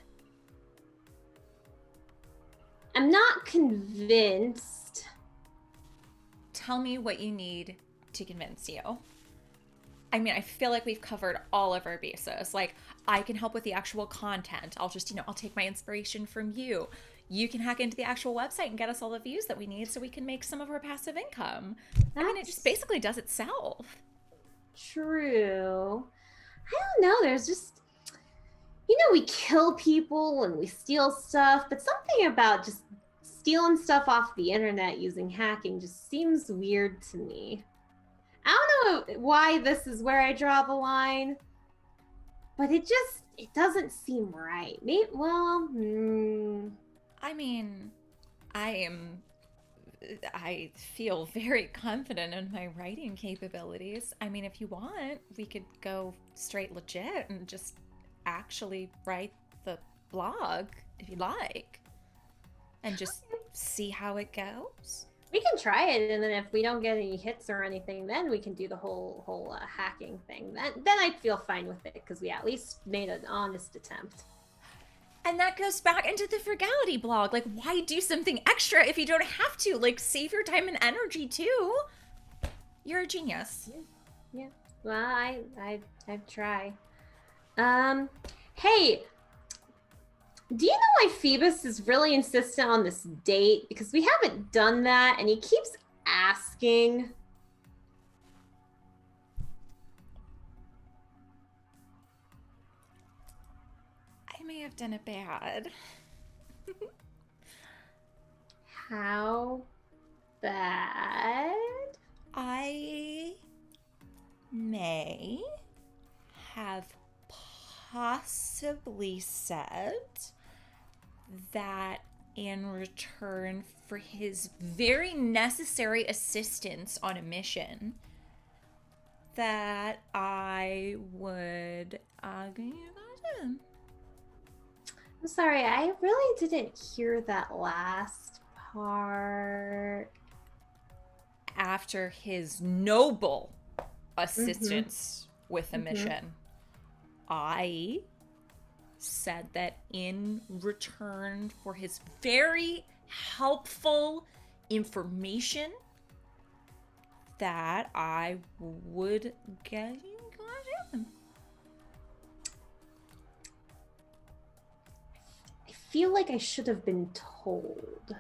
I'm not convinced. Tell me what you need to convince you. I mean, I feel like we've covered all of our bases. Like, I can help with the actual content. I'll just, I'll take my inspiration from you. You can hack into the actual website and get us all the views that we need so we can make some of our passive income. I mean, it just basically does itself. True. I don't know. There's just, we kill people and we steal stuff, but something about just stealing stuff off the internet using hacking just seems weird to me. I don't know why this is where I draw the line, but it doesn't seem right. Maybe, I mean, I feel very confident in my writing capabilities. I mean, if you want, we could go straight legit and just actually write the blog, if you like, and just see how it goes. We can try it, and then if we don't get any hits or anything, then we can do the whole hacking thing. Then I'd feel fine with it, because we at least made an honest attempt. And that goes back into the Frugality blog. Like, why do something extra if you don't have to? Like, save your time and energy, too. You're a genius. Yeah. Well, I'd try. Hey, do you know why Phoebus is really insistent on this date? Because we haven't done that, and he keeps asking. I may have done it bad. How bad? I may have possibly said that in return for his very necessary assistance on a mission, that I would give you guys in. I'm sorry, I really didn't hear that last part. After his noble assistance with the mission, I said that in return for his very helpful information, that I would get you guys in. I feel like I should have been told.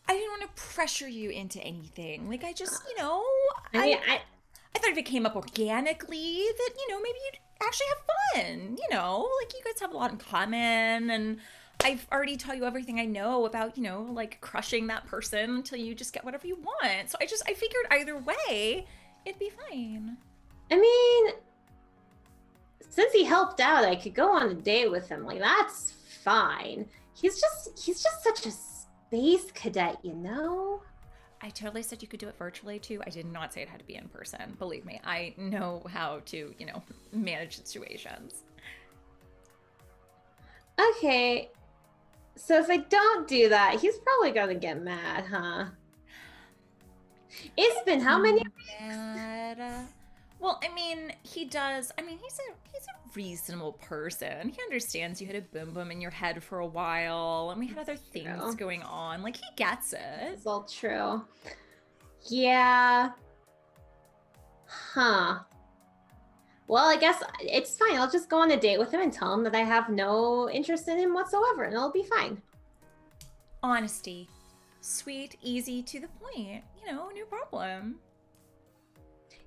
I didn't want to pressure you into anything. Like, I just, I thought if it came up organically that, maybe you'd actually have fun. Like, you guys have a lot in common, and I've already taught you everything I know about, like, crushing that person until you just get whatever you want. So I figured either way, it'd be fine. I mean, since he helped out, I could go on a date with him. Like, that's fine. He's just such a space cadet, I totally said you could do it virtually too. I did not say it had to be in person. Believe me, I know how to, manage situations. Okay. So if I don't do that, he's probably gonna get mad, huh? It's been how many weeks? Well, I mean, he does. I mean, he's a reasonable person. He understands you had a boom boom in your head for a while, and we had other things going on. Like, he gets it. It's all true. Yeah. Huh. Well, I guess it's fine. I'll just go on a date with him and tell him that I have no interest in him whatsoever, and it'll be fine. Honesty. Sweet, easy, to the point. No problem.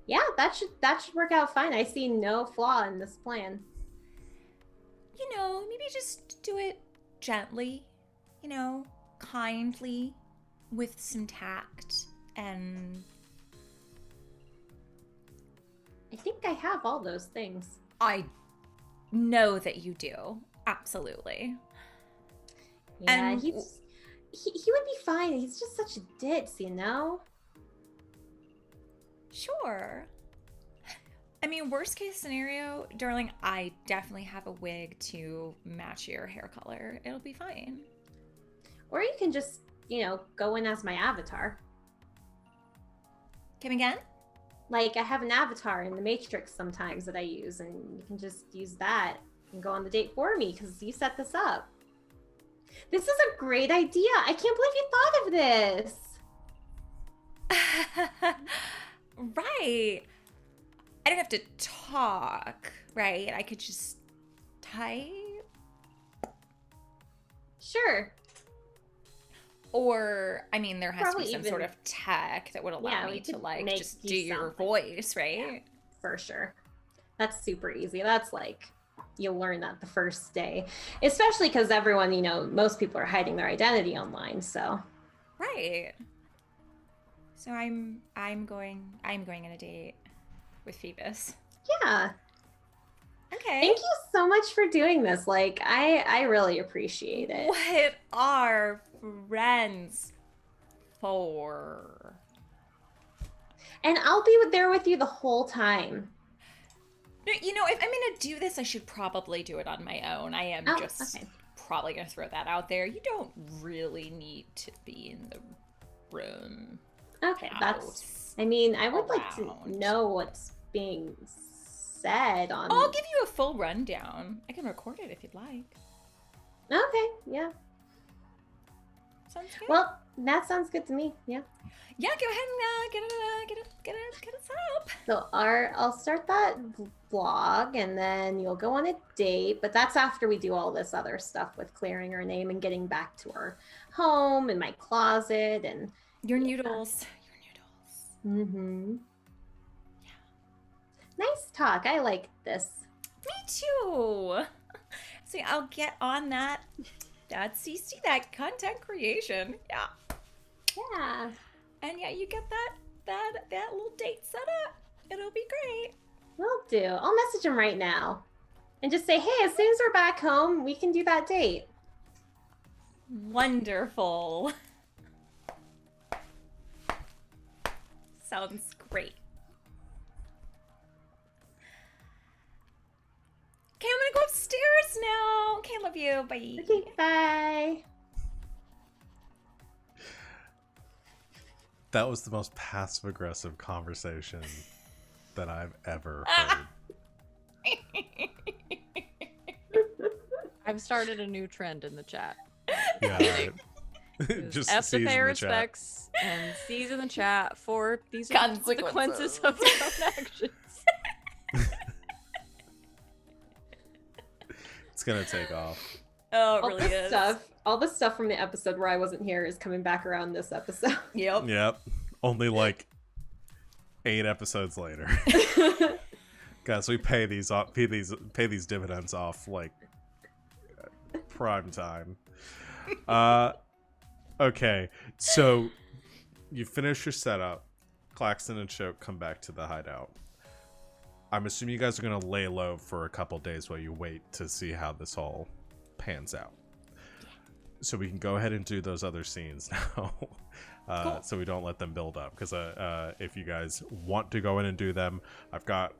Yeah, that should work out fine. I see no flaw in this plan. Maybe just do it gently, kindly, with some tact, and I think I have all those things. I know that you do. Absolutely. Yeah, and he would be fine. He's just such a ditz, Sure. I mean, worst case scenario, darling, I definitely have a wig to match your hair color. It'll be fine. Or you can just, go in as my avatar. Come again? Like, I have an avatar in the Matrix sometimes that I use, and you can just use that and go on the date for me because you set this up. This is a great idea. I can't believe you thought of this. Right. I don't have to talk, right? I could just type. Sure. Or, I mean, there has Probably to be some sort of tech that would allow me to, like, just do your voice, right? Yeah, for sure. That's super easy. That's like, you'll learn that the first day. Especially because everyone, most people are hiding their identity online, so. Right. So I'm going on a date with Phoebus. Yeah. Okay. Thank you so much for doing this. Like, I really appreciate it. What are friends for? And I'll be there with you the whole time. No, if I'm gonna do this, I should probably do it on my own. I am probably gonna throw that out there. You don't really need to be in the room. Okay, I would like to know what's being said on. I'll give you a full rundown. I can record it if you'd like. Okay, yeah. Sounds good. Well, that sounds good to me. Yeah. Yeah, go ahead and get it set up. So I'll start that vlog, and then you'll go on a date. But that's after we do all this other stuff with clearing our name and getting back to our home and my closet and Your noodles. Mm-hmm. Yeah. Nice talk. I like this. Me too. See, I'll get on that. That's CC, that content creation. Yeah. Yeah. And yeah, you get that little date set up. It'll be great. Will do. I'll message him right now and just say, hey, as soon as we're back home, we can do that date. Wonderful. Sounds great. Okay, I'm gonna go upstairs now. Okay, love you. Bye. Okay, bye. That was the most passive-aggressive conversation that I've ever heard. I've started a new trend in the chat. Yeah, right. Just F the C's pay in the chat. respects and C's in the chat for these Consequences. consequences of their own actions. It's gonna take off. Oh, it All really this is. all the stuff from the episode where I wasn't here is coming back around this episode. Yep. Yep. Only like 8 episodes later. Guys, we pay these dividends off like prime time. Okay, so you finish your setup. Klaxon and Choke come back to the hideout. I'm assuming you guys are gonna lay low for a couple days while you wait to see how this all pans out. So we can go ahead and do those other scenes now. Cool. So we don't let them build up. Because if you guys want to go in and do them, I've got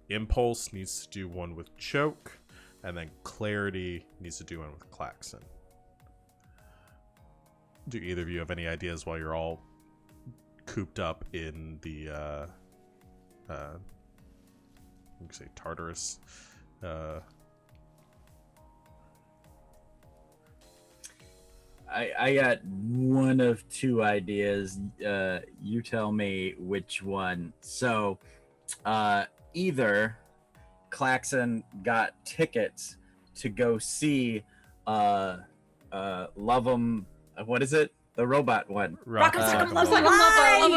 Impulse needs to do one with Choke, and then Clarity needs to do one with Klaxon. Do either of you have any ideas while you're all cooped up in the we can say Tartarus? I got one of two ideas. You tell me which one. So, either Klaxon got tickets to go see Lovem. What is it? The robot one. Rock'em Sock'em Love 'em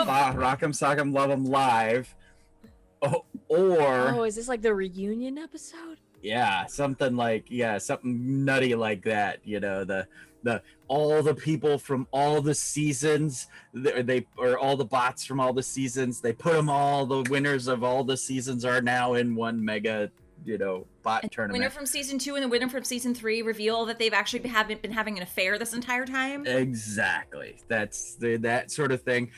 Live. Rock'em Sock'em Lovem Live. Or Oh, is this like the reunion episode? yeah, something nutty like that. You know, the all the people from all the seasons, or all the bots from all the seasons. They put them all. The winners of all the seasons are now in one mega, bot And tournament. winner from season 2 and the winner from season 3 reveal that they've actually been having an affair this entire time. Exactly. That's that sort of thing.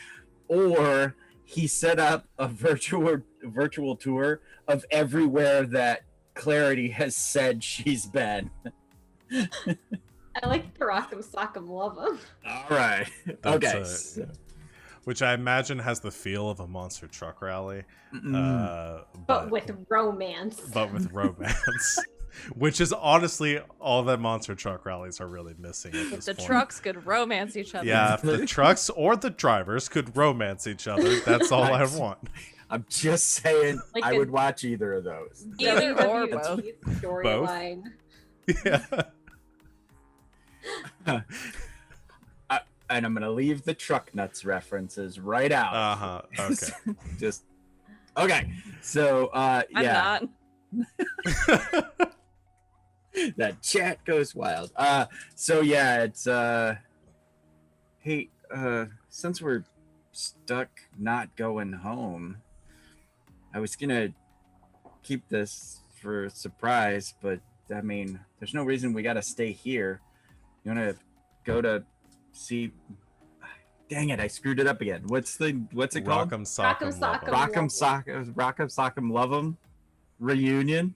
Or he set up a virtual tour of everywhere that Clarity has said she's been. I like the Rock'em Sock'em Love 'em. All right. That's Okay. which I imagine has the feel of a monster truck rally. But with romance. But with romance. Which is honestly all that monster truck rallies are really missing at this The point. trucks could romance each other. Yeah, if the trucks or the drivers could romance each other, that's all I want. I'm just saying, Like I a- would watch either of those. Either or WWE storyline. Yeah. And I'm gonna leave the truck nuts references right out. Uh-huh. Okay. Just okay. So I'm yeah, not. that chat goes wild. So yeah, it's hey, since we're stuck not going home, I was gonna keep this for a surprise, but I mean, there's no reason we gotta stay here. You wanna go to see? Dang it, I screwed it up again. What's it called? Rock'em Sock'em Rock'em Love 'em. Sock'em. Rock'em Sock'em Love 'em reunion.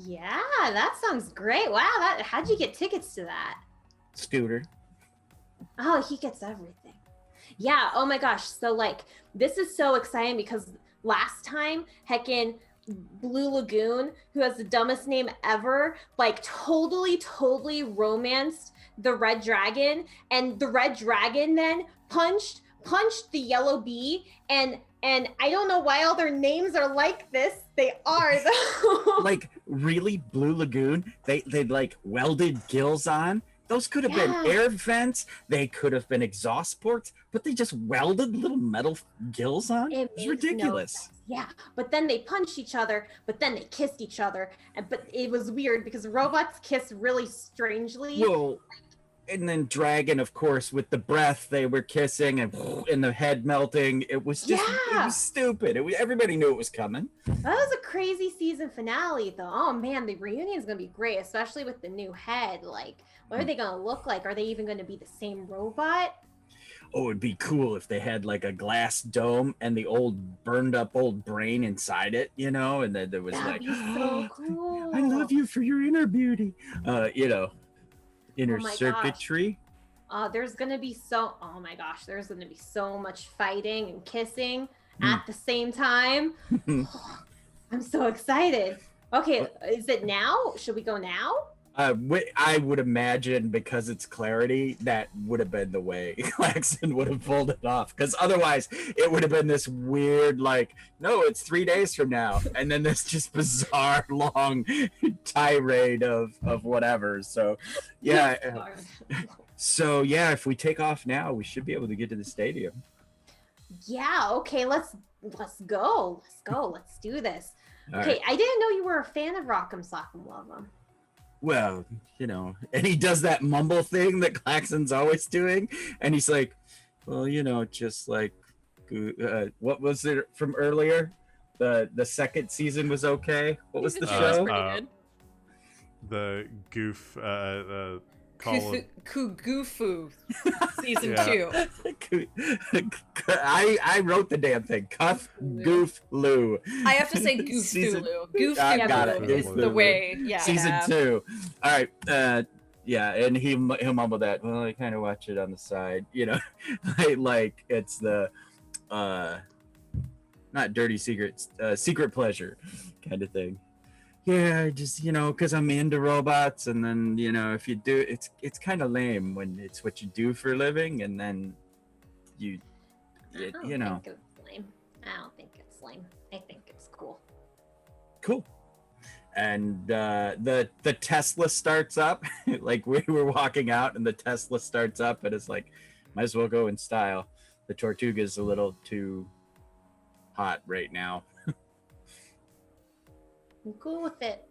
Yeah, that sounds great. Wow, how'd you get tickets to that? Scooter. Oh, he gets everything. Yeah, oh my gosh. So like this is so exciting because last time heckin' Blue Lagoon, who has the dumbest name ever, like totally romanced the red dragon, and the red dragon then punched the yellow bee, and I don't know why all their names are like this. They are though. Like really Blue Lagoon. They like welded gills on. Those could have been air vents. They could have been exhaust ports, but they just welded little metal gills on. It's ridiculous. Yeah, but then they punched each other, but then they kissed each other, but it was weird because robots kiss really strangely. Well, and then Dragon, of course, with the breath, they were kissing and the head melting. It was just, it was stupid. Everybody knew it was coming. That was a crazy season finale, though. Oh man, the reunion is gonna be great, especially with the new head. Like, what are they gonna look like? Are they even gonna be the same robot? Oh, it'd be cool if they had like a glass dome and the burned up old brain inside it, you know, and then there was That'd be so cool. I love you for your inner beauty, you know, inner circuitry. There's gonna be oh my gosh, there's gonna be so much fighting and kissing at the same time. I'm so excited. Okay, is it now? Should we go now? I would imagine because it's clarity, that would have been the way Klaxon would have pulled it off. Because otherwise, it would have been this weird, like, no, it's 3 days from now, and then this just bizarre long tirade of whatever. So, yeah. So yeah, if we take off now, we should be able to get to the stadium. Yeah. Okay. Let's go. Let's do this. All okay. right. I didn't know you were a fan of Rock'em Sock'em Love'em. Well, you know, and he does that mumble thing that Klaxon's always doing, and he's like, well, you know, just like, what was it from earlier? The second season was okay. What was the show? Pretty good. The goof, call of... Kugufu season 2. I wrote the damn thing. Cuff Goof Lou. I have to say Goofulu. Goofulu got it. is the way. Yeah. Season 2. All right. Yeah, and he'll mumble that. Well, I kind of watch it on the side, you know, like it's the not dirty secrets, secret pleasure kind of thing. Yeah, just, you know, because I'm into robots, and then, you know, if you do, it's kind of lame when it's what you do for a living, and then you know. Think it's lame. I don't think it's lame. I think it's cool. Cool. And the Tesla starts up, like we were walking out, and the Tesla starts up, and it's like, might as well go in style. The Tortuga's a little too hot right now. I'm cool with it.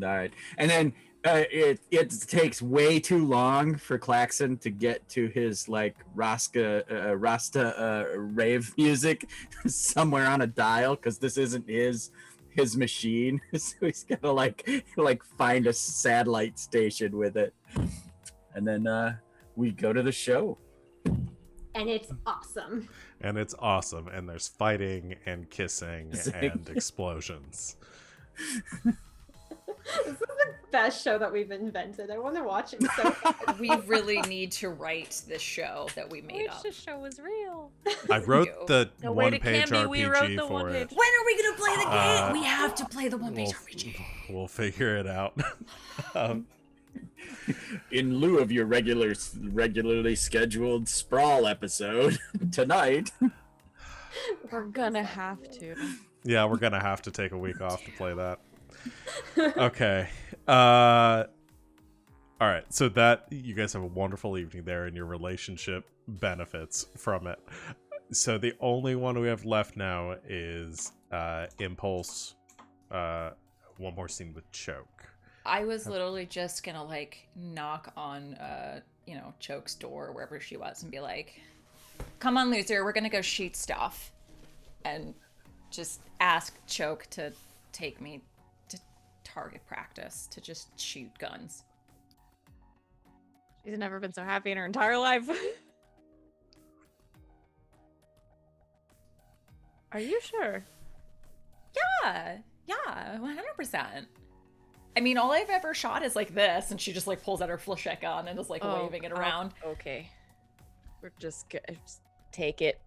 All right. And then it takes way too long for Klaxon to get to his like Rasta rave music somewhere on a dial, because this isn't his machine. So he's gotta like find a satellite station with it. And then we go to the show. And it's awesome. And there's fighting and kissing and explosions. This is the best show that we've invented. I want to watch it so bad. We really need to write this show that we made up. The show was real. I wrote the No, wait, it one-page can't be. We wrote RPG the for one-page. it. When are we gonna play the game? We have to play the one-page RPG. We'll figure it out. In lieu of your regularly scheduled Sprawl episode tonight. We're gonna have to. Yeah, we're gonna have to take a week off to play that. Okay. All right. So that you guys have a wonderful evening there, and your relationship benefits from it. So the only one we have left now is Impulse. One more scene with Choke. I was literally just gonna like knock on Choke's door wherever she was and be like, come on, loser, we're gonna go shoot stuff, and just ask Choke to take me to target practice to just shoot guns. She's never been so happy in her entire life. Are you sure? Yeah, 100%. I mean, all I've ever shot is like this, and she just like pulls out her flechette gun and is like waving it around. Okay. We're just take it.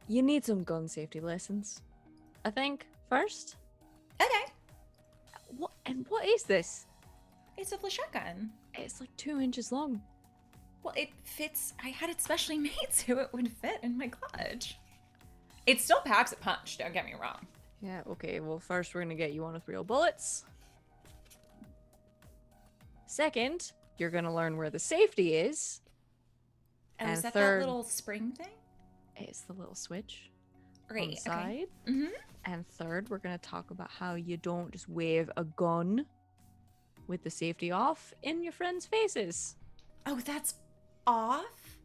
You need some gun safety lessons, I think, first. Okay. What? And what is this? It's a flechette gun. It's like 2 inches long. Well, it fits. I had it specially made so it would fit in my clutch. It still packs a punch, don't get me wrong. Yeah, okay, well, first we're gonna get you on with real bullets. Second, you're gonna learn where the safety is. And is that third, that little spring thing? it's the little switch on Great. the side. Okay. Mm-hmm. And third, we're gonna talk about how you don't just wave a gun with the safety off in your friends' faces. Oh, that's off?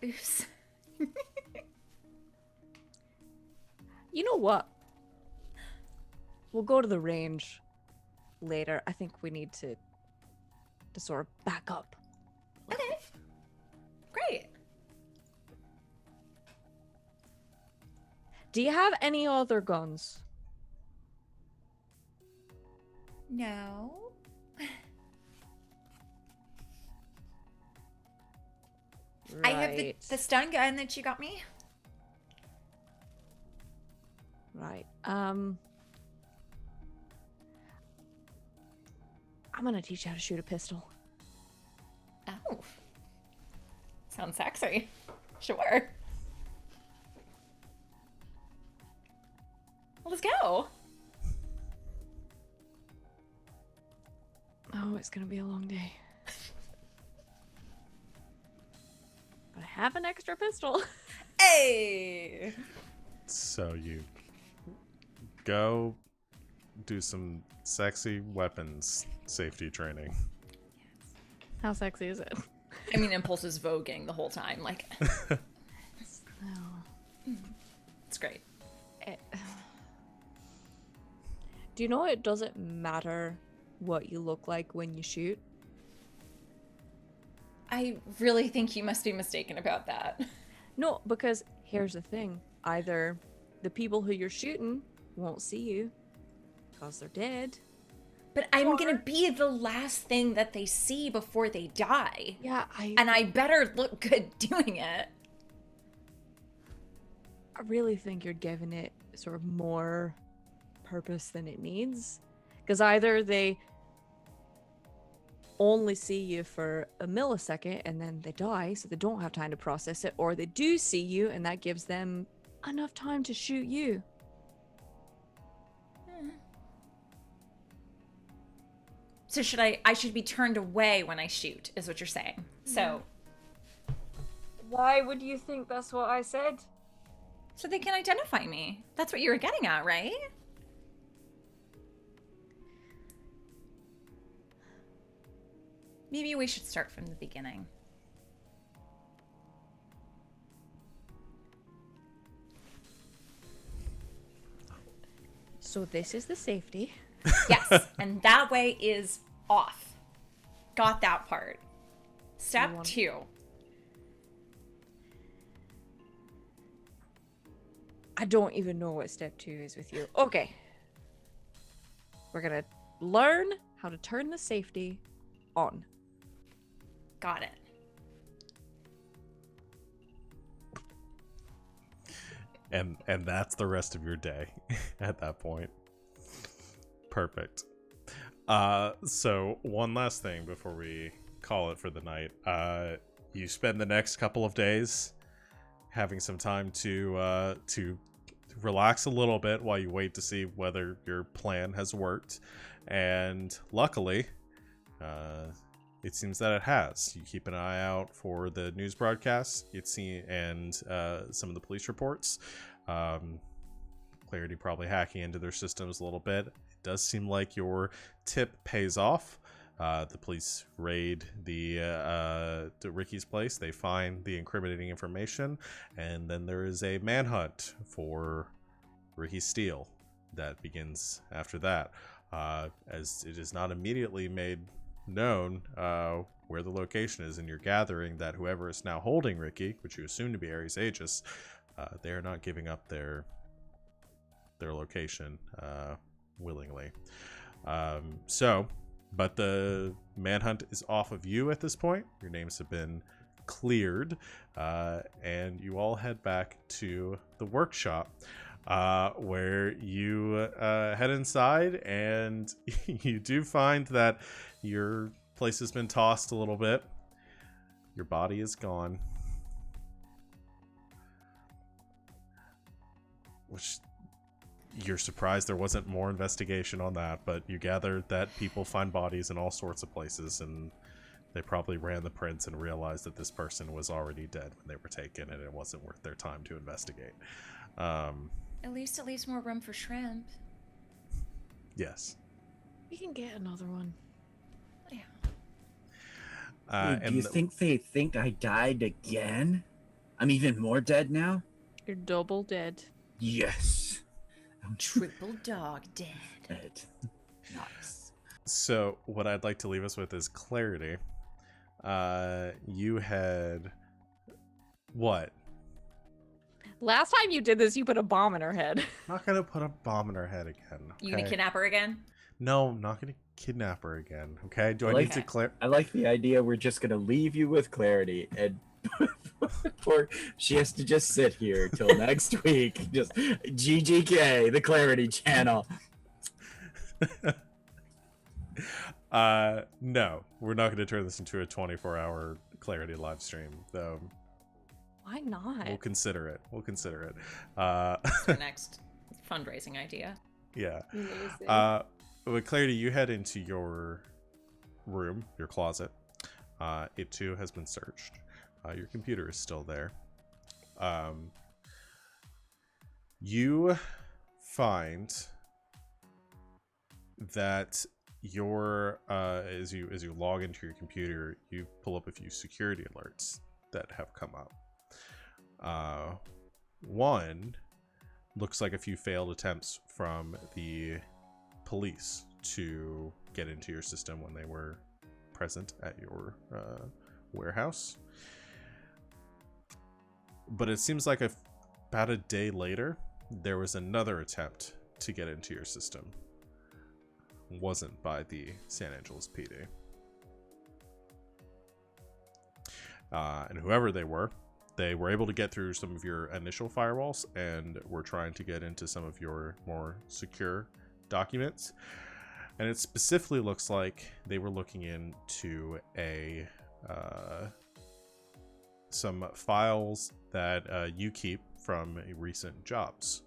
Oops. You know what? We'll go to the range later. I think we need to sort of back up. Okay. Great. Do you have any other guns? No. I have the stun gun that you got me. Right. I'm gonna teach you how to shoot a pistol. Oh. Sounds sexy. Sure. Let's go. Oh, it's gonna be a long day. But I have an extra pistol. Hey. So you go do some sexy weapons safety training. How sexy is it? I mean, Impulse is voguing the whole time. Like, it's great. Do you know it doesn't matter what you look like when you shoot? I really think you must be mistaken about that. No, because here's the thing. Either the people who you're shooting won't see you because they're dead. But I'm gonna be the last thing that they see before they die. Yeah, And I better look good doing it. I really think you're giving it sort of more purpose than it needs. Because either they only see you for a millisecond and then they die, so they don't have time to process it, or they do see you and that gives them enough time to shoot you. So I should be turned away when I shoot, is what you're saying. So Why would you think that's what I said? so they can identify me. That's what you were getting at, right? Maybe we should start from the beginning. So this is the safety. Yes, and that way is off. Got that part. Step 2. I don't even know what step 2 is with you. Okay. We're gonna learn how to turn the safety on. Got it. And that's the rest of your day at that point. Perfect. So one last thing before we call it for the night. You spend the next couple of days having some time to relax a little bit while you wait to see whether your plan has worked, and luckily it seems that it has. You keep an eye out for the news broadcasts and some of the police reports. Clarity probably hacking into their systems a little bit. It does seem like your tip pays off. The police raid the Ricky's place. They find the incriminating information, and then there is a manhunt for Ricky Steele that begins after that. As it is not immediately made known where the location is, and you're gathering that whoever is now holding Ricky, which you assume to be Ares Aegis, they are not giving up their location willingly. But the manhunt is off of you at this point. Your names have been cleared, and you all head back to the workshop. where you head inside, and you do find that your place has been tossed a little bit. Your body is gone. Which, you're surprised there wasn't more investigation on that, but you gathered that people find bodies in all sorts of places, and they probably ran the prints and realized that this person was already dead when they were taken, and it wasn't worth their time to investigate. At least it leaves more room for shrimp. Yes. We can get another one. Yeah. Wait, do you think they think I died again? I'm even more dead now? You're double dead. Yes. I'm Triple dog dead. dead. Nice. So, what I'd like to leave us with is clarity. You had... What? Last time you did this, you put a bomb in her head. I'm not gonna put a bomb in her head again. You gonna okay? kidnap her again? No, I'm not gonna kidnap her again. Okay? Do I Like- need to clear? I like the idea we're just gonna leave you with clarity, and poor, she has to just sit here till next week. Just GGK, the Clarity Channel. No, we're not gonna turn this into a 24-hour clarity live stream, though. Why not? We'll consider it. That's our next fundraising idea. Yeah. Amazing. With clarity, you head into your room, your closet. It too has been searched. Your computer is still there. You find that your as you log into your computer, you pull up a few security alerts that have come up. One looks like a few failed attempts from the police to get into your system when they were present at your warehouse. But it seems like about a day later, there was another attempt to get into your system. It wasn't by the San Angeles PD. And whoever they were able to get through some of your initial firewalls and were trying to get into some of your more secure documents. And it specifically looks like they were looking into some files that you keep from recent jobs.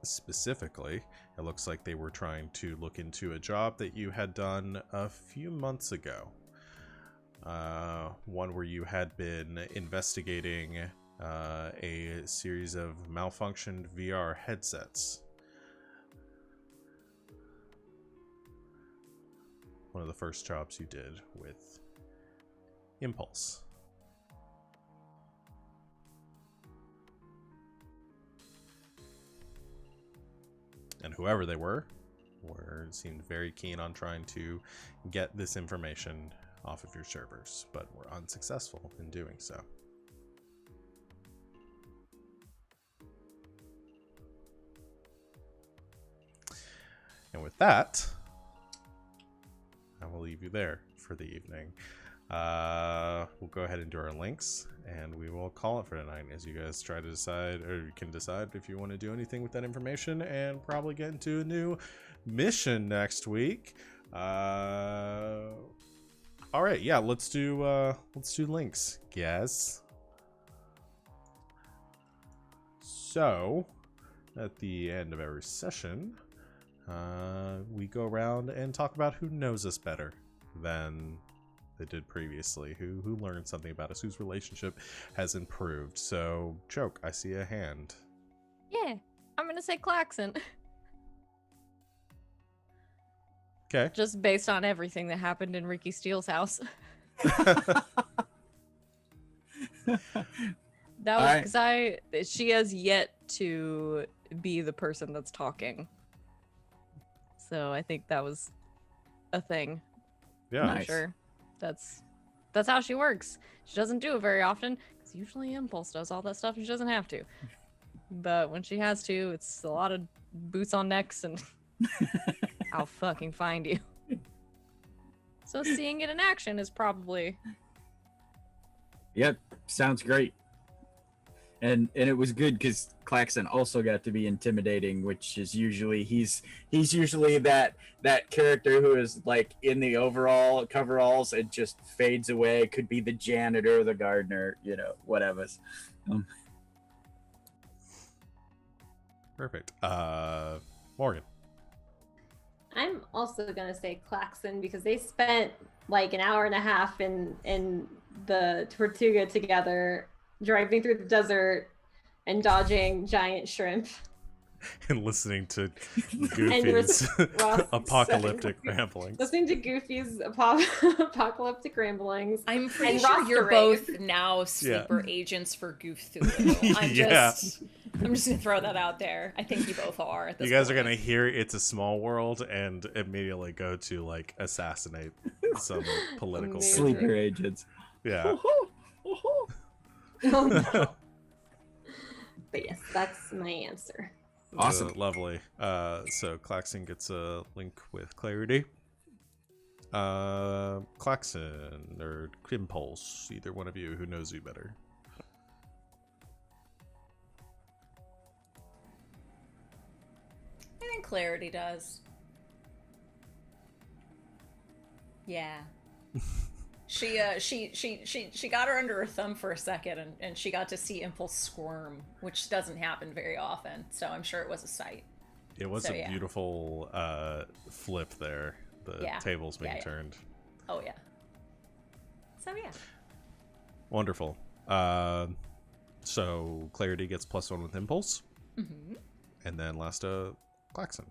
Specifically, it looks like they were trying to look into a job that you had done a few months ago. One where you had been investigating a series of malfunctioned VR headsets. One of the first jobs you did with Impulse. And whoever they were seemed very keen on trying to get this information off of your servers, but were unsuccessful in doing so. And with that, I will leave you there for the evening. We'll go ahead and do our links, and we will call it for tonight as you guys try to decide, or you can decide if you want to do anything with that information, and probably get into a new mission next week. All right, yeah, let's do links, guys. So, at the end of every session, we go around and talk about who knows us better than they did previously, who learned something about us, whose relationship has improved. So, Choke, I see a hand. Yeah, I'm gonna say Klaxon. Okay. Just based on everything that happened in Ricky Steele's house. That was because she has yet to be the person that's talking. So I think that was a thing. Yeah. I'm sure that's how she works. She doesn't do it very often because usually Impulse does all that stuff and she doesn't have to. But when she has to, it's a lot of boots on necks and I'll fucking find you. So seeing it in action is probably... Yep, sounds great. And it was good because Klaxon also got to be intimidating, which is usually he's usually that character who is like in the coveralls and just fades away. Could be the janitor, the gardener, whatever. Perfect. Morgan. I'm also gonna say Klaxon because they spent like an hour and a half in the Tortuga together, driving through the desert and dodging giant shrimp. And listening to Goofy's apocalyptic ramblings. Listening to Goofy's apocalyptic ramblings. I'm pretty And sure you're Rosterate. both now sleeper agents for Goof Thulu. I'm just gonna throw that out there. I think you both are. At this You guys point. are gonna hear "It's a Small World" and immediately go to like assassinate some political Amazing. Sleeper agents. Yeah. Oh no. But yes, that's my answer. Awesome. Lovely. So Klaxon gets a link with Clarity. Klaxon or Impulse, either one of you, who knows you better? I think Clarity does. Yeah. She got her under her thumb for a second, and she got to see Impulse squirm, which doesn't happen very often. So I'm sure it was a sight. It was So, a yeah. beautiful flip there. The tables being turned. Oh yeah. So yeah. Wonderful. So Clarity gets +1 with Impulse. Mm-hmm. And then last Klaxon.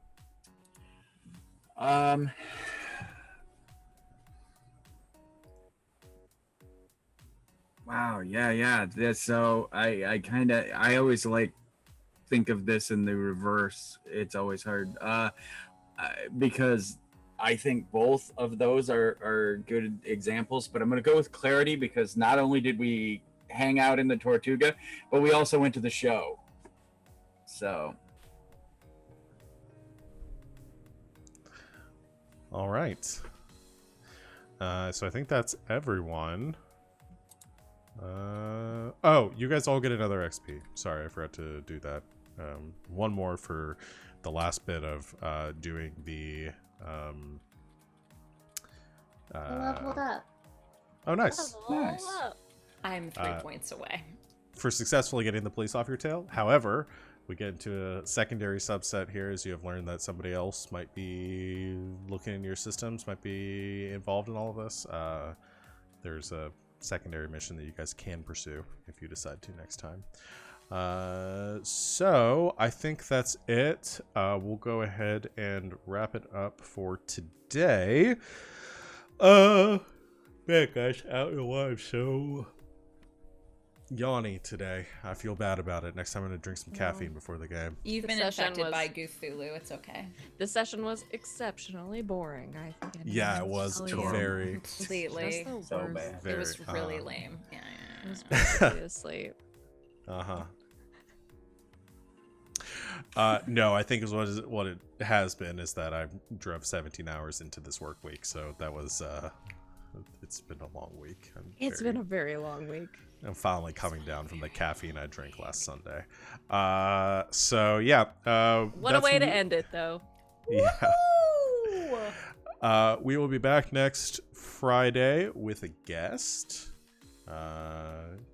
Wow. Yeah. So I always think of this in the reverse. It's always hard because I think both of those are good examples. But I'm going to go with Clarity because not only did we hang out in the Tortuga, but we also went to the show. So. All right. So I think that's everyone. Oh, you guys all get another XP. Sorry, I forgot to do that. One more for the last bit of doing the Leveled up. Oh, nice. Nice. I'm 3 points away. For successfully getting the police off your tail. However, we get into a secondary subset here as you have learned that somebody else might be looking in your systems, might be involved in all of this. There's a secondary mission that you guys can pursue if you decide to next time. So I think that's it. We'll go ahead and wrap it up for today. Man, guys, I don't know why I'm so yawny today. I feel bad about it. Next time I'm gonna drink some caffeine before the game. You've The been session infected was- by Goof Thulu. It's okay. The session was exceptionally boring. I think. Yeah, it was very, Completely. Just the So worst. bad. It was very, really lame. Yeah. I was basically asleep. No, I think is what it has been is that I drove 17 hours into this work week, so that was it's been a long week. It's been a very long week. I'm finally coming down from the caffeine I drank last Sunday. So yeah. What a way to end it, though. Yeah. We will be back next Friday with a guest.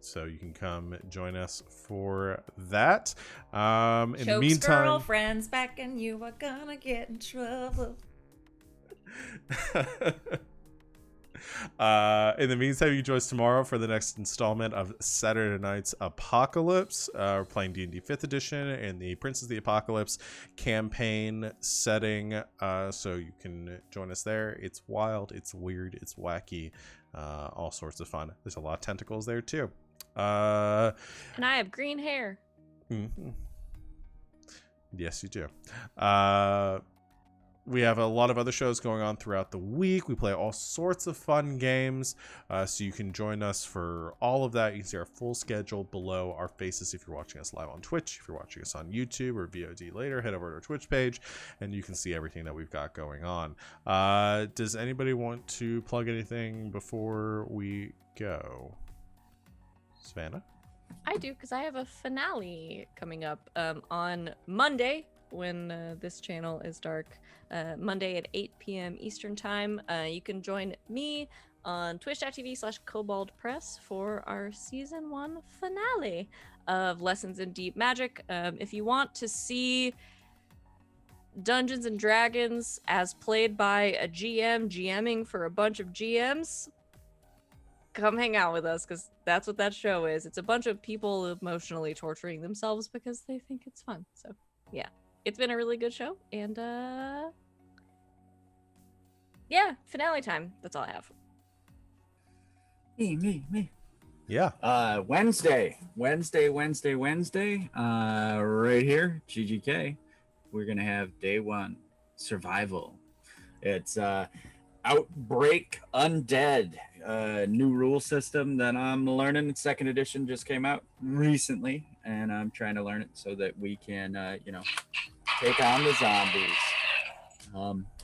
So you can come join us for that. In the Choke's meantime, girlfriend's back and you are gonna get in trouble. In the meantime, you join us tomorrow for the next installment of Saturday Night's Apocalypse. We're playing D&D 5th Edition in the Prince of the Apocalypse campaign setting. So you can join us there. It's wild, it's weird, it's wacky, all sorts of fun. There's a lot of tentacles there too. And I have green hair. Mm-hmm. Yes, you do. We have a lot of other shows going on throughout the week. We play all sorts of fun games, so you can join us for all of that. You can see our full schedule below our faces if you're watching us live on Twitch. If you're watching us on YouTube or VOD later, head over to our Twitch page, and you can see everything that we've got going on. Does anybody want to plug anything before we go? Savannah? I do, because I have a finale coming up on Monday when this channel is dark. Monday at 8 p.m. Eastern Time. You can join me on twitch.tv/KoboldPress for our Season 1 finale of Lessons in Deep Magic. If you want to see Dungeons and Dragons as played by a GM GMing for a bunch of GMs, come hang out with us, because that's what that show is. It's a bunch of people emotionally torturing themselves because they think it's fun. So yeah, it's been a really good show, and yeah, finale time. That's all I have. Me. Yeah. Wednesday, right here, GGK. We're gonna have day 1 survival. It's Outbreak Undead, new rule system that I'm learning. 2nd edition just came out recently, and I'm trying to learn it so that we can, take on the zombies.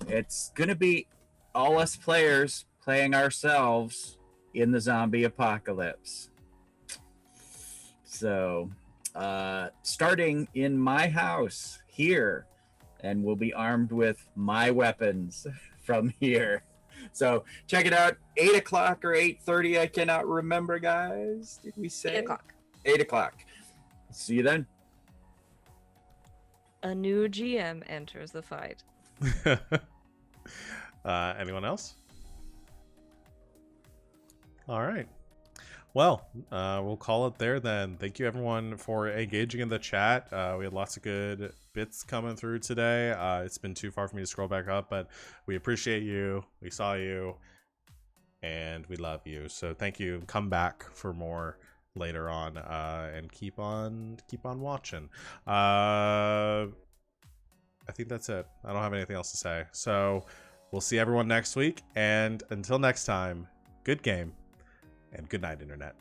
It's gonna be all us players playing ourselves in the zombie apocalypse. So, starting in my house here, and we'll be armed with my weapons from here. So check it out. 8 o'clock or 8:30. I cannot remember, guys. Did we say 8 o'clock. 8 o'clock. See you then. A new GM enters the fight. Anyone else? All right. Well, we'll call it there then. Thank you everyone for engaging in the chat. We had lots of good bits coming through today. It's been too far for me to scroll back up, but we appreciate you. We saw you, and we love you. So thank you. Come back for more later on, and keep on watching. I think that's it. I don't have anything else to say. So we'll see everyone next week, and until next time, good game. And good night, Internet.